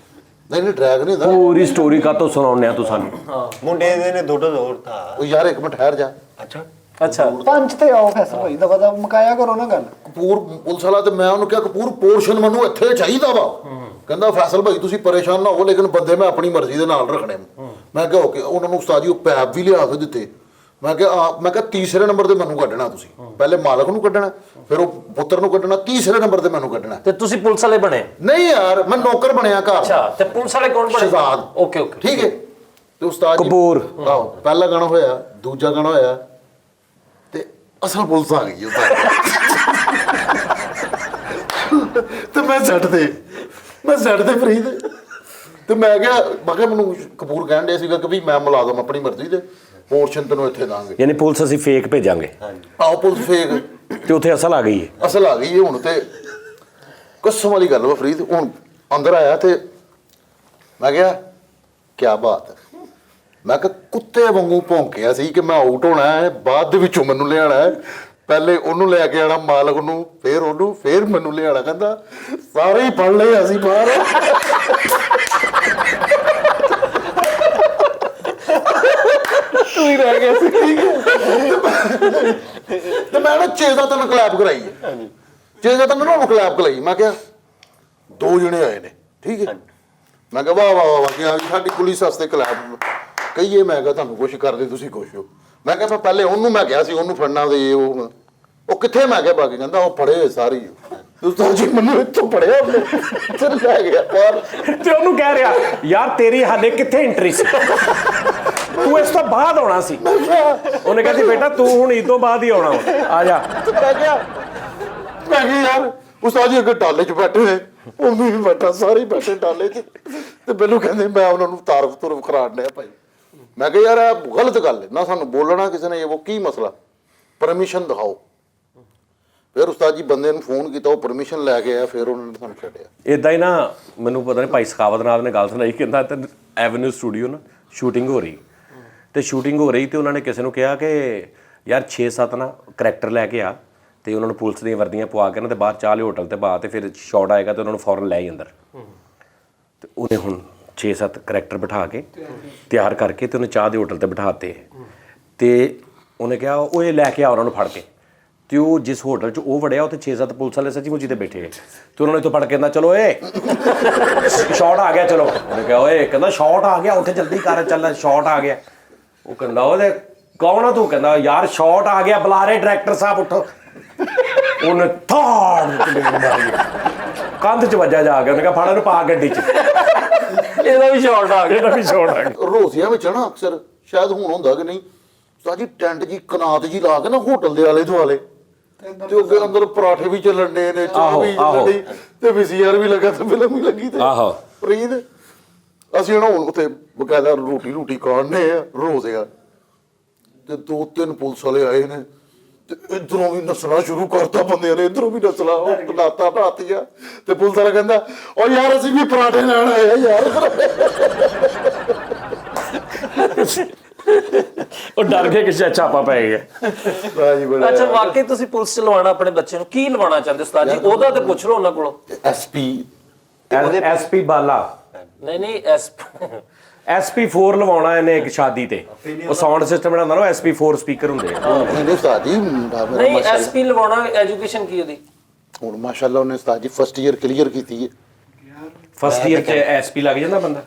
ਨਹੀਂ ਡਰੈਗ ਨਹੀਂ ਹੁੰਦਾ, ਪੂਰੀ ਸਟੋਰੀ ਕਾਤੋਂ ਸੁਣਾਉਂਦੇ ਆ ਤੂੰ ਸਾਨੂੰ। ਮੁੰਡੇ ਦੇ ਨੇ ਦੁੱਧ ਦੋੜਤਾ। ਉਹ ਯਾਰ ਇੱਕ ਮਿੰਟ ਠਹਿਰ ਜਾ। ਅੱਛਾ ਪੰਜ ਤੇ ਆਓ ਫੈਸਲ ਭਾਈ ਦਾ ਪਤਾ ਮੁਕਾਇਆ ਕਰੋ ਨਾ ਗੱਲ। ਕਪੂਰ ਪੁਲਿਸ ਵਾਲਾ ਤੇ ਮੈਂ ਉਹਨੂੰ ਕਿਹਾ ਕਪੂਰ ਪੋਰਸ਼ਨ ਮੈਨੂੰ ਇੱਥੇ ਚਾਹੀਦਾ ਵਾ। ਕਹਿੰਦਾ ਫੈਸਲ ਭਾਈ ਤੁਸੀਂ ਪਰੇਸ਼ਾਨ ਨਾ ਹੋ, ਲੇਕਿਨ ਬੰਦੇ ਮੈਂ ਆਪਣੀ ਮਰਜ਼ੀ ਦੇ ਨਾਲ ਰੱਖਣੇ। ਮੈਂ ਕਿਹਾ ਓਕੇ। ਉਹਨਾਂ ਨੂੰ ਉਸਤਾਦ ਜੀ ਉਹ ਪੈਪ ਵੀ ਲਿਆ ਕੇ ਦਿੱਤੇ, ਮੈਂ ਕਿਹਾ ਤੀਸਰੇ ਨੰਬਰ ਤੇ ਮੈਨੂੰ ਕੱਢਣਾ ਤੁਸੀਂ, ਪਹਿਲੇ ਮਾਲਕ ਨੂੰ ਕੱਢਣਾ, ਫਿਰ ਉਹ ਪੁੱਤਰ ਨੂੰ ਕੱਢਣਾ, ਤੀਸਰੇ ਨੰਬਰ ਤੇ ਮੈਨੂੰ ਕੱਢਣਾ। ਤੇ ਤੁਸੀਂ ਪੁਲਿਸ ਵਾਲੇ ਬਣੇ? ਨਹੀਂ ਯਾਰ, ਮੈਂ ਨੌਕਰ ਬਣਿਆ ਘਰ। ਅੱਛਾ, ਤੇ ਪੁਲਿਸ ਵਾਲੇ ਕੌਣ ਬਣੇ? ਸ਼ਹਿਜ਼ਾਦ। ਓਕੇ ਓਕੇ, ਠੀਕ ਹੈ। ਤੇ ਉਸਤਾਦ ਜੀ ਕਪੂਰ। ਆਹੋ, ਪਹਿਲਾ ਗਾਣਾ ਹੋਇਆ, ਦੂਜਾ ਗਾਣਾ ਹੋਇਆ, ਤੇ ਅਸਲ ਪੁਲਿਸ ਆ ਗਈ ਉਸਤਾਦ। ਤੇ ਮੈਂ ਸੈੱਟ ਤੇ ਫਰੀਦ, ਤੇ ਮੈਂ ਕਿਹਾ ਮੈਨੂੰ ਕਪੂਰ ਕਹਿਣ ਡਿਆ ਸੀਗਾ ਕਿ ਵੀ ਮੈਂ ਮੁਲਾਜ਼ਮ ਆਪਣੀ ਮਰਜ਼ੀ ਦੇ, ਪੋਰਸ਼ਨ ਤੈਨੂੰ ਇੱਥੇ ਦਾਂਗੇ। ਯਾਨੀ ਪੁਲਿਸ ਅਸੀਂ ਫੇਕ ਭੇਜਾਂਗੇ ਆਹੋ, ਪੁਲਿਸ ਫੇਕ, ਤੇ ਉੱਥੇ ਅਸਲ ਆ ਗਈ ਹੈ। ਅਸਲ ਆ ਗਈ ਹੈ ਹੁਣ। ਤੇ ਕਸਮ ਵਾਲੀ ਗੱਲ ਵਾ ਫਰੀਦ, ਹੁਣ ਅੰਦਰ ਆਇਆ ਤੇ ਮੈਂ ਕਿਹਾ ਕਿਆ ਬਾਤ ਹੈ। ਮੈਂ ਕਿਹਾ ਕੁੱਤੇ ਵਾਂਗੂ ਭੌਂਕਿਆ ਸੀ ਕਿ ਮੈਂ ਆਊਟ ਹੋਣਾ ਹੈ, ਬਾਅਦ ਦੇ ਵਿੱਚੋਂ ਮੈਨੂੰ ਲਿਆਣਾ ਹੈ, ਪਹਿਲੇ ਉਹਨੂੰ ਲੈ ਕੇ ਆਣਾ ਮਾਲਕ ਨੂੰ, ਫਿਰ ਉਹਨੂੰ, ਫਿਰ ਮੈਨੂੰ ਲਿਆਣਾ। ਕਹਿੰਦਾ ਸਾਰੇ ਹੀ ਫੜ ਲਏ ਅਸੀਂ ਬਾਹਰ। ਤੂੰ ਹੀ ਰਹਿ ਗਿਆ ਸੀ। ਤੇ ਮੈਂ ਨਾ 6-7 ਇਨਕਲਾਬ ਕਰਾਈ ਹੈ, 6-7 ਨਾ ਇਨਕਲਾਬ ਕਰਾਈ। ਮੈਂ ਕਿਹਾ 2 ਜਣੇ ਆਏ ਨੇ, ਠੀਕ ਹੈ। ਮੈਂ ਕਿਹਾ ਵਾਹ ਵਾਹ ਵਾਹ, ਕਿ ਸਾਡੀ ਪੁਲਿਸ ਵਾਸਤੇ ਕਲਾਬ ਕਹੀਏ। ਮੈਂ ਕਿਹਾ ਤੁਹਾਨੂੰ ਕੁਛ ਕਰਦੇ, ਤੁਸੀਂ ਖੁਸ਼ ਹੋ। ਮੈਂ ਕਿਹਾ ਮੈਂ ਪਹਿਲੇ ਉਹਨੂੰ, ਮੈਂ ਕਿਹਾ ਸੀ ਉਹਨੂੰ ਫੜਨਾ, ਤੇ ਉਹ ਕਿੱਥੇ? ਮੈਂ ਕਿਹਾ ਬਾਕੀ ਕਹਿੰਦਾ ਉਹ ਫੜੇ ਸਾਰੀ। ਉਸਤਾਦ ਜੀ ਮੈਨੂੰ ਇੱਥੋਂ ਫੜਿਆ ਉਹਨੇ, ਚੱਲ ਲੈ ਗਿਆ ਬਾਹਰ। ਤੇ ਉਹਨੂੰ ਕਹਿ ਰਿਹਾ ਯਾਰ ਤੇਰੀ ਹਾਲੇ ਕਿੱਥੇ ਐਂਟਰੀ ਸੀ, ਤੂੰ ਇਸ ਤੋਂ ਬਾਅਦ ਆਉਣਾ ਸੀ। ਉਹਨੇ ਕਹਿੰਦੀ ਬੇਟਾ ਤੂੰ ਹੁਣ ਇਸ ਤੋਂ ਬਾਅਦ ਹੀ ਆਉਣਾ ਵਾ, ਆ ਜਾ। ਮੈਂ ਕਿਹਾ ਯਾਰ ਉਸਤਾਦ ਜੀ ਅੱਗੇ ਟਾਲੇ 'ਚ ਬੈਠੇ ਨੇ, ਉਹ ਵੀ ਬੈਠਾ, ਸਾਰੇ ਬੈਠੇ ਟਾਲੇ 'ਚ, ਤੇ ਮੈਨੂੰ ਕਹਿੰਦੇ ਮੈਂ ਉਹਨਾਂ ਨੂੰ ਤਾਰਫ ਤੁਰਫ ਖਰਾੜ ਲਿਆ ਭਾਈ। ਮੈਂ ਕਿਹਾ ਯਾਰ ਇਹ ਗਲਤ ਗੱਲ ਹੈ ਨਾ, ਸਾਨੂੰ ਬੋਲਣਾ ਕਿਸੇ ਨੇ, ਉਹ ਕੀ ਮਸਲਾ, ਪਰਮਿਸ਼ਨ ਦਿਖਾਓ। ਫਿਰ ਉਸਤਾਦ ਜੀ ਬੰਦੇ ਨੂੰ ਫੋਨ ਕੀਤਾ, ਉਹ ਪਰਮਿਸ਼ਨ ਲੈ ਕੇ ਆਇਆ, ਫਿਰ ਉਹਨਾਂ ਨੇ ਸਾਨੂੰ ਛੱਡਿਆ। ਇਦਾਂ ਹੀ ਨਾ ਮੈਨੂੰ ਪਤਾ ਨਹੀਂ ਭਾਈ ਸਖਾਵਤ ਨਾਥ ਨੇ ਗੱਲ ਸੁਣਾਈ, ਕਹਿੰਦਾ ਤੇ ਐਵਨਿਊ ਸਟੂਡੀਓ ਨਾ ਸ਼ੂਟਿੰਗ ਹੋ ਰਹੀ, ਤੇ ਸ਼ੂਟਿੰਗ ਹੋ ਰਹੀ, ਤੇ ਉਹਨਾਂ ਨੇ ਕਿਸੇ ਨੂੰ ਕਿਹਾ ਕਿ ਯਾਰ 6-7 ਨਾ ਕਰੈਕਟਰ ਲੈ ਕੇ ਆ, ਤੇ ਉਹਨਾਂ ਨੂੰ ਪੁਲਿਸ ਦੀਆਂ ਵਰਦੀਆਂ ਪਵਾ ਕੇ ਨਾ, ਤੇ ਬਾਹਰ ਚਾਹ ਲਈ ਹੋਟਲ ਤੇ ਬਾਅਦ, ਤੇ ਫਿਰ ਸ਼ਾਟ ਆਏਗਾ ਤੇ ਉਹਨਾਂ ਨੂੰ ਫੌਰਨ ਲੈ ਆਈ ਅੰਦਰ। ਤੇ ਉਹਨੇ ਹੁਣ 6-7 ਕਰੈਕਟਰ ਬਿਠਾ ਕੇ ਤਿਆਰ ਕਰਕੇ, ਤੇ ਉਹਨੇ ਚਾਹ ਦੇ ਹੋਟਲ ਤੇ ਬਿਠਾਤੇ, ਤੇ ਉਹਨੇ ਕਿਹਾ ਉਹ ਇਹ ਲੈ ਕੇ ਆ ਉਹਨਾਂ ਨੂੰ ਫੜ ਕੇ। ਤੇ ਉਹ ਜਿਸ ਹੋਟਲ 'ਚ ਉਹ ਵੜਿਆ, ਉੱਥੇ 6-7 ਪੁਲਿਸ ਵਾਲੇ ਸੱਚੀ ਮੁੱਚੀ ਤੇ ਬੈਠੇ, ਤੇ ਉਹਨਾਂ ਨੇ ਇੱਥੋਂ ਫੜ ਕੇ ਕਹਿੰਦਾ ਚਲੋ ਏ ਸ਼ਾਟ ਆ ਗਿਆ, ਚਲੋ। ਉਹਨੇ ਕਿਹਾ ਓਏ, ਕਹਿੰਦਾ ਸ਼ਾਟ ਆ ਗਿਆ, ਉੱਥੇ ਜਲਦੀ ਕਰ, ਚੱਲ ਸ਼ਾਟ ਆ ਗਿਆ। ਉਹ ਕਹਿੰਦਾ ਉਹਦੇ ਕੌਣ ਆ ਤੂੰ? ਕਹਿੰਦਾ ਯਾਰ ਸ਼ਾਟ ਆ ਗਿਆ, ਬੁਲਾ ਰਹੇ ਡਾਇਰੈਕਟਰ ਸਾਹਿਬ, ਉੱਠੋ। ਉਹਨੇ ਕੰਧ 'ਚ ਵੱਜਾ ਜਾ ਕੇ, ਉਹਨੇ ਕਿਹਾ ਫੜ ਇਹਨੂੰ ਪਾ ਗੱਡੀ 'ਚ, ਇਹਦਾ ਵੀ ਸ਼ਾਟ ਆ ਗਿਆ, ਇਹਦਾ ਵੀ ਸ਼ਾਟ ਆ ਗਿਆ। ਰੋਜ਼ਿਆਂ ਵਿੱਚ ਨਾ ਅਕਸਰ, ਸ਼ਾਇਦ ਹੁਣ ਹੁੰਦਾ ਕਿ ਨਹੀਂ, ਸਾਜੀ ਟੈਂਟ ਜੀ ਕਨਾਤ ਜੀ ਲਾ ਕੇ ਨਾ ਹੋਟਲ ਦੇ ਆਲੇ ਦੁਆਲੇ, ਤੇ ਅੱਗੇ ਅੰਦਰ ਪਰਾਠੇ ਵੀ ਚੱਲਣ ਡੇ ਨੇ, ਚਾਹ ਵੀ ਚੱਲਣ ਡਈ, ਤੇ VCR ਵੀ ਲੱਗਾ, ਤੇ ਫਿਲਮ ਵੀ ਲੱਗੀ। ਤੇ ਆਹੋ ਫਰੀਦ ਅਸੀਂ ਹੁਣ ਉੱਥੇ ਬਕਾਇਦਾ ਰੋਟੀ ਖਾਣੇ ਆ ਰੋਜ਼ਿਆਂ, ਤੇ 2-3 ਪੁਲਿਸ ਵਾਲੇ ਆਏ ਨੇ, ਤੇ ਇਧਰੋਂ ਵੀ ਨੱਚਣਾ ਸ਼ੁਰੂ ਕਰਤਾ ਬੰਦਿਆਂ ਨੇ, ਇਧਰੋਂ ਵੀ ਨੱਚਣਾ, ਉਹ ਕਨਾਤਾ ਢਾਤੀਆਂ। ਤੇ ਪੁਲਿਸ ਵਾਲਾ ਕਹਿੰਦਾ ਓ ਯਾਰ ਅਸੀਂ ਵੀ ਪਰਾਠੇ ਲੈਣ ਆਏ ਆ ਯਾਰ। ਉਹ ਡਰ ਕੇ ਕਿਸੇ ਛਾਪਾ ਪੈ ਗਿਆ। ਅੱਛਾ, ਵਾਕਈ ਤੁਸੀਂ ਪੁਲਿਸ ਚ ਲਵਾਉਣਾ ਆਪਣੇ ਬੱਚੇ ਨੂੰ, ਕੀ ਲਵਾਉਣਾ ਚਾਹੁੰਦੇ ਉਸਤਾਦ ਜੀ? ਉਹਦਾ ਤੇ ਪੁੱਛ ਲਓ ਉਹਨਾਂ ਕੋਲੋਂ। SP ਬਾਲਾ ਨਹੀਂ SP4 ਲਵਾਉਣਾ ਇਹਨੇ ਇੱਕ ਸ਼ਾਦੀ ਤੇ, ਉਹ ਸਾਊਂਡ ਸਿਸਟਮ ਜਿਹੜਾ ਹੁੰਦਾ ਨਾ, ਉਹ SP4 ਸਪੀਕਰ ਹੁੰਦੇ ਆ। ਨਹੀਂ ਉਸਤਾਦ ਜੀ, ਨਹੀਂ SP ਲਵਾਉਣਾ, ਐਜੂਕੇਸ਼ਨ ਕੀ ਉਹਦੀ? ਹੁਣ ਮਾਸ਼ਾਅੱਲਾ ਉਹਨੇ ਉਸਤਾਦ ਜੀ ਫਸਟ ਈਅਰ ਕਲੀਅਰ ਕੀਤੀ ਹੈ। ਫਸਟ ਈਅਰ ਚ SP ਲੱਗ ਜਾਂਦਾ ਬੰਦਾ।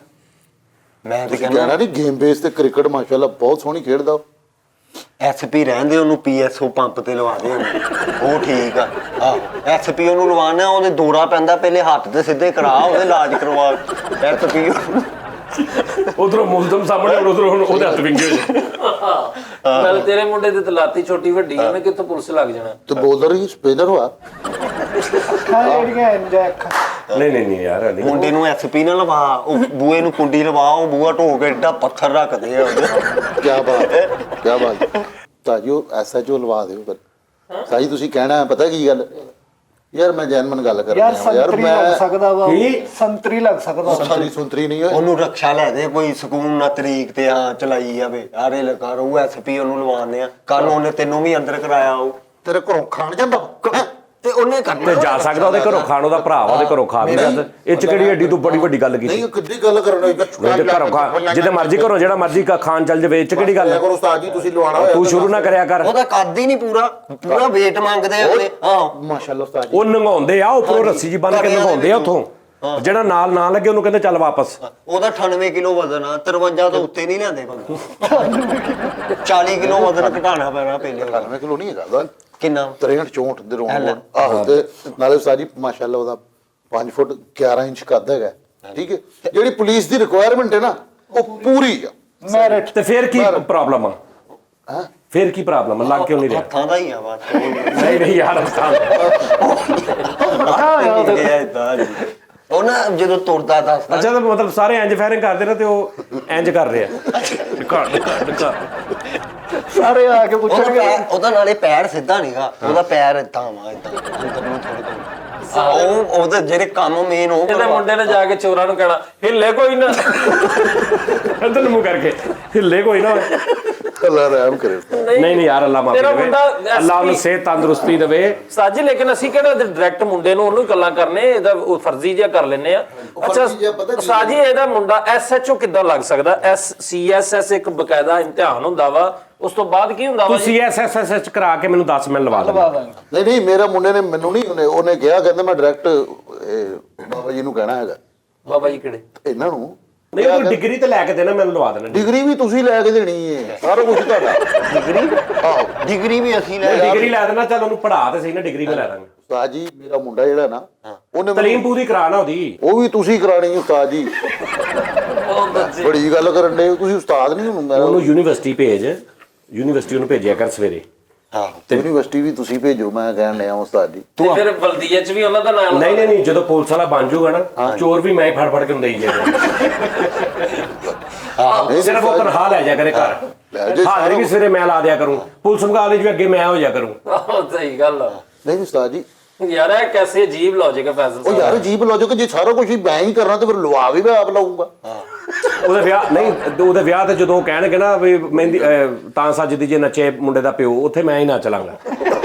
ਮੈਂ ਤੇ ਕਹਿਣਾ ਨਹੀਂ, ਗੇਮ ਬੇਸ ਤੇ ਕ੍ਰਿਕਟ ਮਾਸ਼ਾਅੱਲਾ ਬਹੁਤ ਸੋਹਣੀ ਖੇਡਦਾ। SP ਰਹਿੰਦੇ, ਉਹਨੂੰ PSO ਪੰਪ ਤੇ ਲਵਾ ਦੇ, ਉਹ ਠੀਕ ਆ। ਆਹੋ SP ਉਹਨੂੰ ਲਵਾਣਾ, ਉਹਦੇ ਦੌਰਾ ਪੈਂਦਾ, ਪਹਿਲੇ ਹੱਥ ਤੇ ਸਿੱਧੇ ਕਰਾ, ਉਹਦੇ ਇਲਾਜ ਕਰਵਾ। SP ਉਧਰੋਂ ਮੁਲਜ਼ਮ ਸਾਹਮਣੇ, ਉਧਰੋਂ ਹੁਣ ਉਹਦੇ ਹੱਥ ਵਿੰਗੇ ਹੋਏ। ਨਾਲ ਤੇਰੇ ਮੁੰਡੇ ਦੀ ਤਲਾਤੀ ਛੋਟੀ ਵੱਡੀ, ਉਹਨੇ ਕਿੱਥੋਂ ਪੁਲਿਸ ਲੱਗ ਜਾਣਾ? ਤੇ ਬੋਲਰ ਹੀ ਸਪਿਨਰ ਹੋਆ। ਜਿਹੜੀਆਂ ਇੰਜੈਕ ਨਹੀਂ ਯਾਰ, ਨਹੀਂ ਮੁੰਡੇ ਨੂੰ SP ਨਾ ਲਵਾ, ਉਹ ਬੂਏ ਨੂੰ ਕੁੰਡੀ ਲਵਾ, ਉਹ ਬੂਆ ਢੋ ਕੇ ਏਡਾ ਪੱਥਰ ਰੱਖਦੇ ਆ। ਕੀ ਬਾਤ ਹੈ, ਕੀ ਬਾਤ। ਤਾਜੋ SHO ਲਵਾ ਦਿਓ ਫਿਰ। ਸਾਜੀ ਤੁਸੀਂ ਕਹਿਣਾ ਹੈ, ਪਤਾ ਕੀ ਗੱਲ ਯਾਰ, ਮੈਂ ਜੈਨਮਨ ਗੱਲ ਕਰ ਰਿਹਾ ਯਾਰ, ਸੰਤਰੀ ਲੱਗ ਸਕਦਾ ਵਾ, ਸੰਤਰੀ ਲੱਗ ਸਕਦਾ। ਸੰਤਰੀ ਨਹੀਂ ਹੋਏ। ਉਹਨੂੰ ਰਕਸ਼ਾ ਲੈ ਦੇ ਕੋਈ ਸਕੂਨ ਨਾ, ਤਰੀਕ ਤੇ ਹਾਂ ਚਲਾਈ ਜਾਵੇ। ਆਰੇ ਲਗਾ ਉਹ SP ਉਹਨੂੰ ਲਵਾਉਂਦੇ ਆ, ਕੱਲ ਉਹਨੇ ਤੈਨੂੰ ਵੀ ਅੰਦਰ ਕਰਾਇਆ। ਉਹ ਤੇਰੇ ਘਰੋਂ ਖਾਣ ਜਾਂਦਾ ਤੇ ਉਹਨੇ ਕਰਨਾ ਤੇ ਜਾ ਸਕਦਾ ਉਹਦੇ ਘਰੋਂ ਖਾਣ, ਉਹਦਾ ਭਰਾ ਉਹਦੇ ਘਰੋਂ ਖਾ ਵੀ ਜਾਂਦਾ। ਇਹ ਚ ਕਿਹੜੀ ਐਡੀ ਤੂੰ ਬੜੀ ਵੱਡੀ ਗੱਲ ਕੀਤੀ? ਨਹੀਂ, ਕਿੱਡੀ ਗੱਲ ਕਰਨਾ, ਘਰੋਂ ਖਾ, ਜਿੱਦੇ ਮਰਜ਼ੀ ਘਰੋਂ ਜਿਹੜਾ ਮਰਜ਼ੀ ਖਾਣ ਚੱਲ ਜਾਵੇ, ਇਹ ਚ ਕਿਹੜੀ ਗੱਲ ਹੈ? ਉਸਤਾਦ ਜੀ ਤੁਸੀਂ ਲਵਾਣਾ ਹੋਇਆ ਤੂੰ ਸ਼ੁਰੂ ਨਾ ਕਰਿਆ ਕਰ। ਉਹਦਾ ਕੱਦ ਹੀ ਨਹੀਂ ਪੂਰਾ ਵੇਟ ਮੰਗਦੇ ਆ ਉਹਦੇ। ਹਾਂ ਮਾਸ਼ਾਅੱਲਾ ਉਸਤਾਦ ਜੀ, ਉਹ ਨੰਗਾਉਂਦੇ ਆ, ਉੱਪਰੋਂ ਰੱਸੀ ਜੀ ਬੰਨ ਕੇ ਨੰਗਾਉਂਦੇ ਆ ਉੱਥੋਂ। ਜਿਹੜਾ ਨਾਲ ਨਾ ਲੱਗੇ ਉਹਨੂੰ ਕਹਿੰਦੇ ਚੱਲ ਵਾਪਸ। ਉਹਦਾ 98 ਕਿਲੋ ਵਜ਼ਨ ਆ, 53 ਤੋਂ ਉੱਤੇ ਨਹੀਂ ਲਿਆਂਦੇ ਬੰਦੇ 40 ਕਿਲੋ ਵਜ਼ਨ ਘਟਾਉਣਾ ਪੈਣਾ ਪਹਿਲੇ। 98 ਕਿਲੋ ਨਹੀਂ ਹੈਗਾ ਉਹਦਾ, ਕਿੰਨਾ 63 64 ਦੇ ਰੋਂਗ ਆਹੋ। ਤੇ ਨਾਲੇ ਸਾਜੀ ਮਾਸ਼ਾਅੱਲਾ ਉਹਦਾ 5 ਫੁੱਟ 11 ਇੰਚ ਕੱਦ ਹੈਗਾ, ਠੀਕ ਹੈ। ਜਿਹੜੀ ਪੁਲਿਸ ਦੀ ਰਿਕੁਆਇਰਮੈਂਟ ਹੈ ਨਾ ਉਹ ਪੂਰੀ ਆ। ਮੈਰਿਟ ਤੇ ਫਿਰ ਕੀ ਪ੍ਰੋਬਲਮ ਆ? ਹੈਂ? ਫਿਰ ਕੀ ਪ੍ਰੋਬਲਮ ਆ? ਲੱਗ ਕਿਉਂ ਨਹੀਂ ਰਿਹਾ? ਹੱਥਾਂ ਦਾ ਹੀ ਆ ਬਾਤ। ਨਹੀਂ ਨਹੀਂ ਯਾਰ ਉਸਤਾਦ, ਉਹ ਨਾ ਜਦੋਂ ਤੁਰਦਾ ਦੱਸਦਾ ਅੱਛਾ ਤਾਂ ਮਤਲਬ ਸਾਰੇ ਇੰਜ ਫਾਇਰਿੰਗ ਕਰਦੇ ਨੇ ਤੇ ਉਹ ਇੰਜ ਕਰ ਰਹੇ ਆ। ਨਿਕਾਲ। ਸਾਰੇ ਆ ਕੇ ਪੁੱਛਣਗੇ ਉਹਦਾ ਨਾਲੇ ਪੈਰ ਸਿੱਧਾ ਨਹੀਂਗਾ, ਉਹਦਾ ਪੈਰ ਏਦਾਂ ਵਾ ਏਦਾਂ ਅੰਦਰ ਨੂੰ ਥੋੜੀ ਉਹ ਉਹਦੇ ਜਿਹੜੇ ਕੰਮ ਮੇਨ ਉਹ ਇਹਦੇ ਮੁੰਡੇ ਨੇ ਜਾ ਕੇ ਚੋਰਾਂ ਨੂੰ ਕਹਿਣਾ ਹਿੱਲੇ ਕੋਈ ਨਾ, ਅੰਦਰ ਨੂੰ ਮੂੰਹ ਕਰਕੇ ਹਿੱਲੇ ਕੋਈ ਨਾ ਹੋਏ। ਅੱਲਾ ਰਹਿਮ ਕਰੇ। ਨਹੀਂ ਨਹੀਂ ਯਾਰ, ਅੱਲਾ ਮਾਫੀ ਤੇਰਾ ਦੇਵੇ, ਮੁੰਡਾ ਅੱਲਾ ਉਹਨੂੰ ਸਿਹਤ ਤੰਦਰੁਸਤੀ ਦੇਵੇ। ਸਾਜੀ ਲੇਕਿਨ ਅਸੀਂ ਕਿਹੜਾ ਡਾਇਰੈਕਟ ਮੁੰਡੇ ਨੂੰ ਉਹਨੂੰ ਗੱਲਾਂ ਕਰਨੇ, ਇਹਦਾ ਉਹ ਫਰਜ਼ੀ ਜਿਹਾ ਕਰ ਲੈਨੇ ਆ। ਅੱਛਾ ਫਰਜ਼ੀ ਜਿਹਾ ਪਤਾ ਕੀ ਸਾਜੀ ਇਹਦਾ ਮੁੰਡਾ ਐਸਐਚਓ ਕਿੱਦਾਂ ਲੱਗ ਸਕਦਾ? ਸੀਐਸਐਸ ਇੱਕ ਬਕਾਇਦਾ ਇਮਤਿਹਾਨ ਹੁੰਦਾ ਵਾ, ਉਸ ਤੋਂ ਬਾਅਦ ਕੀ ਹੁੰਦਾ ਵਾ ਤੂੰ ਸੀਐਸਐਸਐਸ ਕਰਾ ਕੇ ਮੈਨੂੰ 10 ਮਿੰਟ ਲਵਾ ਦੇ। ਨਹੀਂ ਨਹੀਂ, ਮੇਰਾ ਮੁੰਡੇ ਨੇ ਮੈਨੂੰ ਨਹੀਂ, ਉਹਨੇ ਕਿਹਾ, ਕਹਿੰਦਾ ਮੈਂ ਡਾਇਰੈਕਟ ਬਾਬਾ ਜੀ ਨੂੰ ਕਹਿਣਾ ਹੈਗਾ, ਬਾਬਾ ਜੀ ਕਿਹੜੇ? ਇਹਨਾਂ ਨੂੰ ਨਹੀਂ ਉਹ ਡਿਗਰੀ ਤੇ ਲੈ ਕੇ ਦੇਣਾ, ਮੈਨੂੰ ਲਵਾ ਦੇਣਾ। ਡਿਗਰੀ ਵੀ ਤੁਸੀਂ ਲੈ ਕੇ ਦੇਣੀ ਹੈ, ਸਾਰਾ ਕੁਝ ਤੁਹਾਡਾ। ਆਹੋ ਡਿਗਰੀ ਵੀ ਅਸੀਂ ਲੈ ਡਿਗਰੀ ਲੈ ਦੇਣਾ, ਚੱਲ ਉਹਨੂੰ ਪੜਾ ਤੇ ਸਹੀ ਨਾ, ਡਿਗਰੀ ਵੀ ਲੈ ਦਾਂਗੇ। ਉਸਤਾਦ ਜੀ ਮੇਰਾ ਮੁੰਡਾ ਜਿਹੜਾ ਨਾ ਉਹਨੇ ਤਲੀਮ ਪੂਰੀ ਕਰਾਣਾ ਉਹਦੀ। ਉਹ ਵੀ ਤੁਸੀਂ ਕਰਾਣੀ ਉਸਤਾਦ ਜੀ। ਉਹ ਬੱਚੇ ਬੜੀ ਗੱਲ ਕਰਨ ਦੇ ਤੁਸੀਂ, ਉਸਤਾਦ ਨਹੀਂ ਹੁੰਦਾ। ਉਹਨੂੰ ਯੂਨੀਵਰਸਿਟੀ ਭੇਜ, ਯੂਨੀਵਰਸਿਟੀ ਉਹਨੂੰ ਭੇਜਿਆ ਕਰ ਸਵੇਰੇ। ਹਾਂ ਯੂਨੀਵਰਸਿਟੀ ਵੀ ਤੁਸੀਂ ਭੇਜੋ, ਮੈਂ ਕਹਿਣ ਲਿਆ ਉਸਤਾਦ ਜੀ। ਤੇ ਫਿਰ ਬਲਦੀਆ ਚ ਵੀ ਉਹਨਾਂ ਦਾ ਨਾਮ ਨਹੀਂ ਨਹੀਂ ਨਹੀਂ, ਜਦੋਂ ਪੁਲਿਸ ਵਾਲਾ ਬਣ ਜਾਊਗਾ ਨਾ, ਚੋਰ ਵੀ ਮੈਂ ਹੀ ਫੜ ਫੜ ਕੇ ਦੇਈ ਜਾਏਗਾ। ਸਿਰਫ ਉਹ ਤਨਖਾਹ ਲੈ ਜਾ ਕਰੇ ਘਰ, ਹਾਜ਼ਰੀ ਵੀ ਸਵੇਰੇ ਮੈਂ ਲਾ ਦਿਆ ਕਰੂੰ, ਪੁਲਿਸ ਮੁਕਾਬਲੇ ਵੀ ਅੱਗੇ ਮੈਂ ਹੋ ਜਾ ਕਰੂੰ। ਸਹੀ ਗੱਲ ਆ ਨਹੀਂ ਉਸਤਾਦ ਜੀ, ਯਾਰ ਇਹ ਕੈਸੇ ਅਜੀਬ ਲੌਜੀਕ ਹੈ ਫੈਸਲ ਉਹ ਯਾਰ ਅਜੀਬ ਲੌਜਿਕ, ਜੇ ਸਾਰਾ ਕੁਝ ਹੀ ਮੈਂ ਹੀ ਕਰਨਾ ਤੇ ਫਿਰ ਲਵਾ ਵੀ ਮੈਂ ਆਪ ਲਾਉਂਗਾ। ਉਹਦੇ ਵਿਆਹ ਨਹੀਂ, ਉਹਦੇ ਵਿਆਹ ਤੇ ਜਦੋਂ ਕਹਿਣਗੇ ਨਾ ਵੀ ਮਹਿੰਦੀ ਤਾਂ ਸੱਜਦੀ ਜੇ ਨੱਚੇ ਮੁੰਡੇ ਦਾ ਪਿਓ, ਉੱਥੇ ਮੈਂ ਹੀ ਨੱਚ ਲਾਂਗਾ।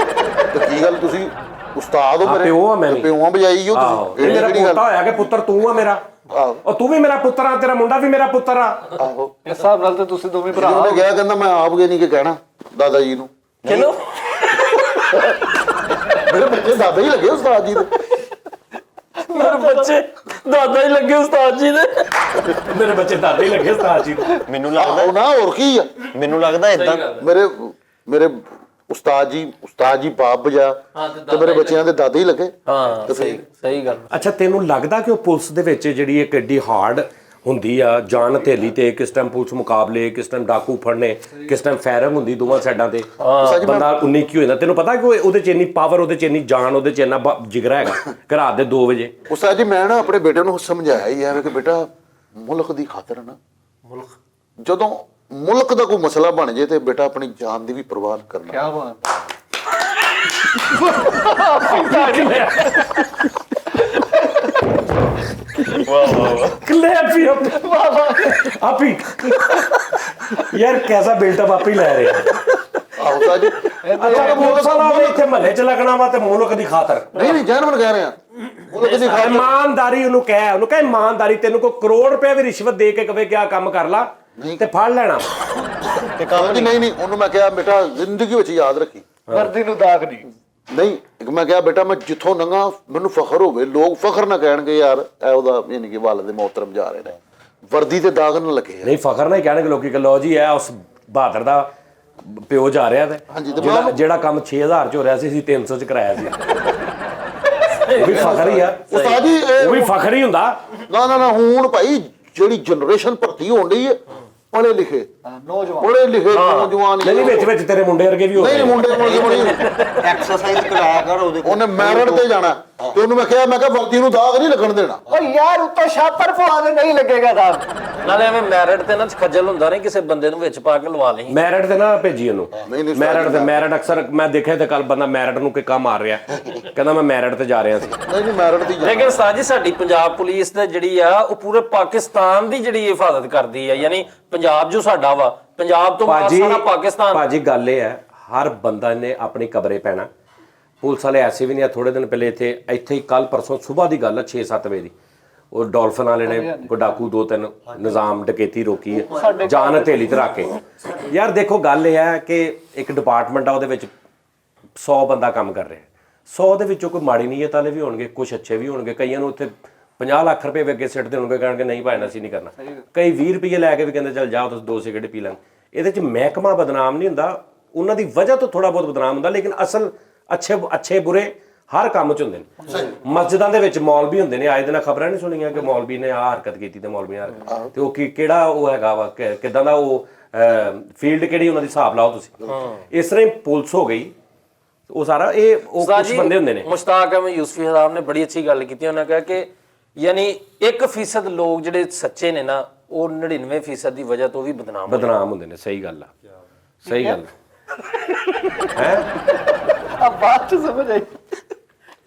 ਤੇ ਕੀ ਗੱਲ ਤੁਸੀਂ ਉਸਤਾਦ ਹੋ ਮੇਰੇ? ਪਿਓ ਆ ਮੈਂ ਵੀ। ਪਿਓਆਂ ਬਜਾਈ ਹੋ ਆਹੋ, ਤੁਸੀਂ। ਇਹ ਮੇਰਾ ਕਿਹੜੀ ਪੋਤਾ ਗੱਲ? ਹੋਇਆ ਕਿ ਪੁੱਤਰ ਤੂੰ ਆ ਮੇਰਾ, ਆਹੋ ਉਹ ਤੂੰ ਵੀ ਮੇਰਾ ਪੁੱਤਰ ਆ, ਤੇਰਾ ਮੁੰਡਾ ਵੀ ਮੇਰਾ ਪੁੱਤਰ ਆ। ਆਹੋ। ਇਸ ਹਿਸਾਬ ਨਾਲ ਤੇ ਤੁਸੀਂ ਦੋਵੇਂ ਭਰਾ ਉਹਨੇ ਕਿਹਾ, ਕਹਿੰਦਾ ਮੈਂ ਆਪ ਗਏ ਨਹੀਂ ਕਿ ਕਹਿਣਾ ਦਾਦਾ ਜੀ ਨੂੰ। ਕਿਹਨੂੰ? ਮੇਰੇ ਬੱਚੇ ਦਾਦਾ ਹੀ ਲੱਗੇ ਉਸਤਾਦ ਜੀ ਦੇ। ਮੇਰੇ ਬੱਚੇ ਦਾਦਾ ਹੀ ਲੱਗੇ ਉਸਤਾਦ ਜੀ ਦੇ। ਮੇਰੇ ਬੱਚੇ ਦਾਦੇ ਹੀ ਲੱਗੇ ਉਸਤਾਦ ਜੀ ਨੂੰ। ਮੈਨੂੰ ਲੱਗਦਾ ਆਹੋ ਨਾ, ਹੋਰ ਕੀ ਆ। ਮੈਨੂੰ ਲੱਗਦਾ ਇਦਾਂ ਮੇਰੇ ਉਸਤਾਦ ਜੀ ਬਾਪ ਬਜਾ ਤੇ ਮੇਰੇ ਬੱਚਿਆਂ ਦੇ ਦਾਦੇ ਹੀ ਲੱਗੇ। ਹਾਂ ਸਹੀ ਗੱਲ। ਅੱਛਾ ਤੈਨੂੰ ਲੱਗਦਾ ਕਿ ਉਹ ਪੁਲਿਸ ਦੇ ਵਿੱਚ ਜਿਹੜੀ ਇੱਕ ਐਡੀ ਹਾਰਡ ਹੁੰਦੀ ਆ, ਜਾਨ ਹਥੇਲੀ ਤੇ, ਕਿਸ ਟਾਈਮ ਪੁਲਿਸ ਮੁਕਾਬਲੇ, ਕਿਸ ਟਾਈਮ ਡਾਕੂ ਫੜਨੇ, ਕਿਸ ਟਾਈਮ ਫਾਇਰਿੰਗ ਹੁੰਦੀ ਦੋਵਾਂ ਸਾਈਡਾਂ ਤੇ, ਬੰਦਾ 19 ਕੀ ਹੋ ਜਾਂਦਾ? ਤੈਨੂੰ ਪਤਾ ਕਿ ਉਹਦੇ ਚ ਇੰਨੀ ਪਾਵਰ, ਉਹਦੇ ਚ ਇੰਨੀ ਜਾਨ, ਉਹਦੇ ਚ ਇੰਨਾ ਜਿਗਰਾ ਹੈਗਾ ਕਿ ਰਾਤ ਦੇ 2 ਵਜੇ। ਉਸਤਾਦ ਜੀ ਮੈਂ ਨਾ ਆਪਣੇ ਬੇਟੇ ਨੂੰ ਸਮਝਾਇਆ ਹੀ ਹੈ ਕਿ ਬੇਟਾ ਮੁਲਕ ਦੀ ਖਾਤਰ ਨਾ, ਜਦੋਂ ਮੁਲਕ ਦਾ ਕੋਈ ਮਸਲਾ ਬਣ ਜੇ ਤੇ ਬੇਟਾ ਆਪਣੀ ਜਾਨ ਦੀ ਵੀ ਪਰਵਾਹ ਕਰਨਾ। ਕਿਆ ਬਾਤ क्लैप आप ही यार कैसा बिल्टअप आप ही ले रहे हैं। ਆਹੋ ਉਸਤਾਦ ਜੀ। अच्छा पुलिस वाला ने इत्थे महल्ले च लगना वा ते मुल्क दी खातर ਨਹੀਂ ਜਾਨਵਰ ਕਹਿ ਰਹੇ ਆ ਮੁਲਕ ਦੀ ਖਾਤਰ। ईमानदारी ਉਹਨੂੰ ਕਹਿ ईमानदारी ਤੈਨੂੰ ਕੋਈ ਕਰੋੜ ਰੁਪਏ ਵੀ ਰਿਸ਼ਵਤ ਦੇ ਕੇ ਕਵੇ ਕਿ ਆ ਕੰਮ ਕਰ ਲਾ ਤੇ ਫੜ ਲੈਣਾ। ਤੇ ਕੰਮ ਦੀ ਨਹੀਂ ਉਹਨੂੰ ਮੈਂ ਕਿਹਾ ਬੇਟਾ ਜ਼ਿੰਦਗੀ ਵਿੱਚ ਯਾਦ ਰੱਖੀ, ਵਰਦੀ ਨੂੰ ਦਾਗ ਨਹੀਂ। ਨਹੀਂ ਇੱਕ ਮੈਂ ਕਿਹਾ ਬੇਟਾ ਮੈਂ ਜਿੱਥੋਂ ਲੰਘਾਂ ਮੈਨੂੰ ਫਖਰ ਹੋਵੇ, ਲੋਕ ਫਖਰ ਨਾ ਕਹਿਣਗੇ ਯਾਰ ਇਹ ਉਹਦਾ ਯਾਨੀ ਕਿ ਵਾਲਿਦ ਮੁਹਤਰਮ ਜਾ ਰਹੇ ਨੇ, ਵਰਦੀ ਤੇ ਦਾਗ ਨਾ ਲੱਗੇ। ਨਹੀਂ ਫਖਰ ਨਹੀਂ ਕਹਿਣਗੇ ਲੋਕੀ ਕਿ ਲੋ ਜੀ ਇਹ ਉਸ ਬਹਾਦਰ ਦਾ ਪਿਓ ਜਾ ਰਿਹਾ ਤੇ ਜਿਹੜਾ ਕੰਮ 6000 ਚ ਹੋ ਰਿਹਾ ਸੀ ਅਸੀਂ 300 ਚ ਕਰਾਇਆ ਸੀ। ਉਹ ਵੀ ਫਖਰ ਹੀ ਆ ਉਸਤਾਦ ਜੀ ਉਹ ਵੀ ਫਖਰ ਹੀ ਹੁੰਦਾ। ਨਾ ਹੁਣ ਭਾਈ ਜਿਹੜੀ ਜਨਰੇਸ਼ਨ ਭਰਤੀ ਹੋਣ ਡਈ ਹੈ, ਪੜ੍ਹੇ ਲਿਖੇ ਨੌਜਵਾਨ ਨਹੀਂ ਵਿੱਚ ਵਿੱਚ ਤੇਰੇ ਮੁੰਡੇ ਵਰਗੇ ਵੀ ਹੋ ਨਹੀਂ ਗਏ। ਮੁੰਡੇ ਕੋਲ ਕਿਉਂ ਐਕਸਰਸਾਈਜ਼ ਕਰਾਇਆ ਕਰ ਉਹਦੇ ਕੋਲ। ਉਹਨੇ ਮੈਰਿਟ ਤੇ ਜਾਣਾ ਤੇ ਉਹਨੂੰ ਮੈਂ ਕਿਹਾ ਵਰਦੀ ਨੂੰ ਦਾਗ ਨਹੀਂ ਲੱਗਣ ਦੇਣਾ। ਓ ਯਾਰ ਉੱਤੋਂ ਛਾਪਰ ਪਵਾ ਦੇ, ਨਹੀਂ ਲੱਗੇਗਾ ਦਾਗ। ਨਾਲੇ ਐਵੇਂ ਮੈਰਿਟ ਤੇ ਨਾ ਖੱਜਲ ਹੁੰਦਾ ਨਹੀਂ, ਕਿਸੇ ਬੰਦੇ ਨੂੰ ਵਿੱਚ ਪਾ ਕੇ ਲਵਾ ਲਈ। ਮੈਰਿਟ ਤੇ ਨਾ ਭੇਜੀ ਉਹਨੂੰ। ਨਹੀਂ, ਮੈਰਿਟ ਅਕਸਰ ਮੈਂ ਦੇਖਿਆ ਤੇ ਕੱਲ ਬੰਦਾ ਮੈਰਿਟ ਨੂੰ ਕਿੱਕਾ ਮਾਰ ਰਿਹਾ, ਕਹਿੰਦਾ ਮੈਂ ਮੈਰਿਟ ਤੇ ਜਾ ਰਿਹਾ ਸੀ। ਨਹੀਂ ਮੈਰਿਟ ਦੀ ਲੇਕਿਨ ਉਸਤਾਦ ਜੀ ਸਾਡੀ ਪੰਜਾਬ ਪੁਲਿਸ ਤੇ ਜਿਹੜੀ ਆ ਉਹ ਪੂਰੇ ਪਾਕਿਸਤਾਨ ਦੀ ਜਿਹੜੀ ਹਿਫਾਜ਼ਤ ਕਰਦੀ ਆ, ਯਾਨੀ ਪੰਜਾਬ ਜੋ ਸਾਡਾ ਵਾ, ਪੰਜਾਬ ਤੋਂ ਬਾਹਰ ਸਾਰਾ ਪਾਕਿਸਤਾਨ। ਭਾਜੀ ਗੱਲ ਇਹ ਹੈ ਹਰ ਬੰਦਾ ਨੇ ਆਪਣੀ ਕਬਰੇ ਪੈਣਾ। ਪੁਲਿਸ ਵਾਲੇ ਐਸੇ ਵੀ ਨਹੀਂ ਆ। ਥੋੜੇ ਦਿਨ ਪਹਿਲੇ ਇੱਥੇ ਹੀ ਕੱਲ ਪਰਸੋਂ ਸਵੇਰ ਦੀ ਗੱਲ ਹੈ 6-7 ਵਜੇ ਦੀ, ਉਹ ਡਾਲਫਨ ਵਾਲੇ ਨੇ ਕੋਈ ਡਾਕੂ 2-3 ਨਿਜ਼ਾਮ ਡਕੈਤੀ ਰੋਕੀ ਹੈ ਜਾਨ ਹਥੇਲੀ ਤੇ ਰੱਖ ਕੇ। ਯਾਰ ਦੇਖੋ ਗੱਲ ਇਹ ਹੈ ਕਿ ਇੱਕ ਡਿਪਾਰਟਮੈਂਟ ਆ, ਉਹਦੇ ਵਿੱਚ 100 ਬੰਦਾ ਕੰਮ ਕਰ ਰਿਹਾ, 100 ਦੇ ਵਿੱਚੋਂ ਕੋਈ ਮਾੜੀ ਨੀਅਤ ਵਾਲੇ ਵੀ ਹੋਣਗੇ, ਕੁਝ ਅੱਛੇ ਵੀ ਹੋਣਗੇ, ਕਈਆਂ ਨੂੰ ਉੱਥੇ 50 ਲੱਖ ਰੁਪਏ ਵੀ ਅੱਗੇ ਸਿੱਟ ਦੇਣਗੇ, ਕਹਿਣਗੇ ਨਹੀਂ ਭਾਈ ਅਸੀਂ ਨਹੀਂ ਕਰਨਾ। ਕਈ 20 ਰੁਪਏ ਲੈ ਕੇ ਵੀ ਕਹਿੰਦੇ ਚੱਲ ਜਾਓ ਤੁਸੀਂ 2 ਸਿਗਰਟ ਪੀ ਲਾਂਗੇ। ਇਹਦੇ 'ਚ ਮਹਿਕਮਾ ਬਦਨਾਮ ਨਹੀਂ ਹੁੰਦਾ, ਉਹਨਾਂ ਦੀ ਵਜ੍ਹਾ ਤੋਂ ਥੋੜਾ ਬਹੁਤ ਬਦਨਾਮ ਹੁੰਦਾ, ਲੇਕਿਨ ਅਸਲ ਅੱਛੇ ਬੁਰੇ ਹਰ ਕੰਮ 'ਚ ਹੁੰਦੇ ਨੇ। ਮਸਜਿਦਾਂ ਦੇ ਵਿੱਚ ਮੌਲਵੀ ਹੁੰਦੇ ਨੇ, ਆਏ ਦਿਨ ਖਬਰਾਂ ਨਹੀਂ ਸੁਣੀਆਂ ਕਿ ਮੌਲਵੀ ਨੇ ਆਹ ਹਰਕਤ ਕੀਤੀ ਤੇ ਮੌਲਵੀ ਨੇ ਹਰਕਤ, ਤੇ ਉਹ ਕਿਹੜਾ ਉਹ ਹੈਗਾ ਵਾ, ਕਿੱਦਾਂ ਦਾ ਉਹ ਫੀਲਡ ਕਿਹੜੀ ਉਹਨਾਂ ਦੀ, ਹਿਸਾਬ ਲਾਓ ਤੁਸੀਂ। ਇਸ ਤਰ੍ਹਾਂ ਹੀ ਪੁਲਿਸ ਹੋ ਗਈ, ਉਹ ਸਾਰਾ ਇਹ ਉਹ ਕੁਝ ਬੰਦੇ ਹੁੰਦੇ ਨੇ। ਮੁਸ਼ਤਾਕ ਅਹਿਮਦ ਯੂਸਫੀ ਸਾਹਿਬ ਨੇ ਬੜੀ ਅੱਛੀ ਗੱਲ ਕੀਤੀ, ਉਹਨਾਂ ਕਿਹਾ ਕਿ ਯਾਨੀ 1% ਲੋਕ ਜਿਹੜੇ ਸੱਚੇ ਨੇ ਨਾ, ਉਹ 99% ਦੀ ਵਜ੍ਹਾ ਤੋਂ ਵੀ ਬਦਨਾਮ ਹੁੰਦੇ ਨੇ। ਸਹੀ ਗੱਲ ਆ, ਸਹੀ ਗੱਲ ਹੈ। ਆ ਬਾਤ ਚ ਸਮਝ ਆਈ,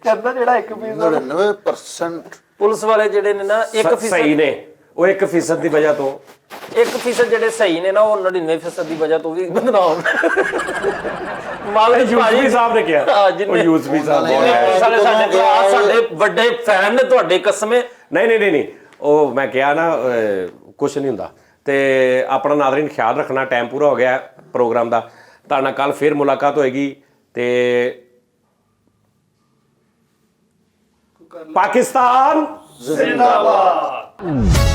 ਕਹਿੰਦਾ ਜਿਹੜਾ 1% 99% ਪੁਲਿਸ ਵਾਲੇ ਜਿਹੜੇ ਨੇ ਨਾ 1% ਸਹੀ ਨੇ, ਉਹ 1% ਦੀ ਵਜ੍ਹਾ ਤੋਂ 1% ਜਿਹੜੇ ਸਹੀ ਨੇ ਨਾ, ਉਹ 99% ਦੀ ਵਜ੍ਹਾ ਤੋਂ ਵੀ ਬਦਨਾਮ। ਮਾਲਕ ਯੂਸਫੀ ਸਾਹਿਬ ਨੇ ਕਿਹਾ, ਉਹ ਯੂਸਫੀ ਸਾਹਿਬ ਸਾਡੇ ਵੱਡੇ ਫੈਨ ਨੇ ਤੁਹਾਡੇ, ਕਸਮੇ। ਨਹੀਂ, ਉਹ ਮੈਂ ਕਿਹਾ ਨਾ ਕੁਛ ਨਹੀਂ ਹੁੰਦਾ। ਤੇ ਆਪਣਾ ਨਾਜ਼ਰੀਨ ਖਿਆਲ ਰੱਖਣਾ, ਟਾਈਮ ਪੂਰਾ ਹੋ ਗਿਆ ਪ੍ਰੋਗਰਾਮ ਦਾ। ਤੁਹਾਡੇ ਨਾਲ ਕੱਲ ਫਿਰ ਮੁਲਾਕਾਤ ਹੋਏਗੀ। ਤੇ ਪਾਕਿਸਤਾਨ ਜ਼ਿੰਦਾਬਾਦ।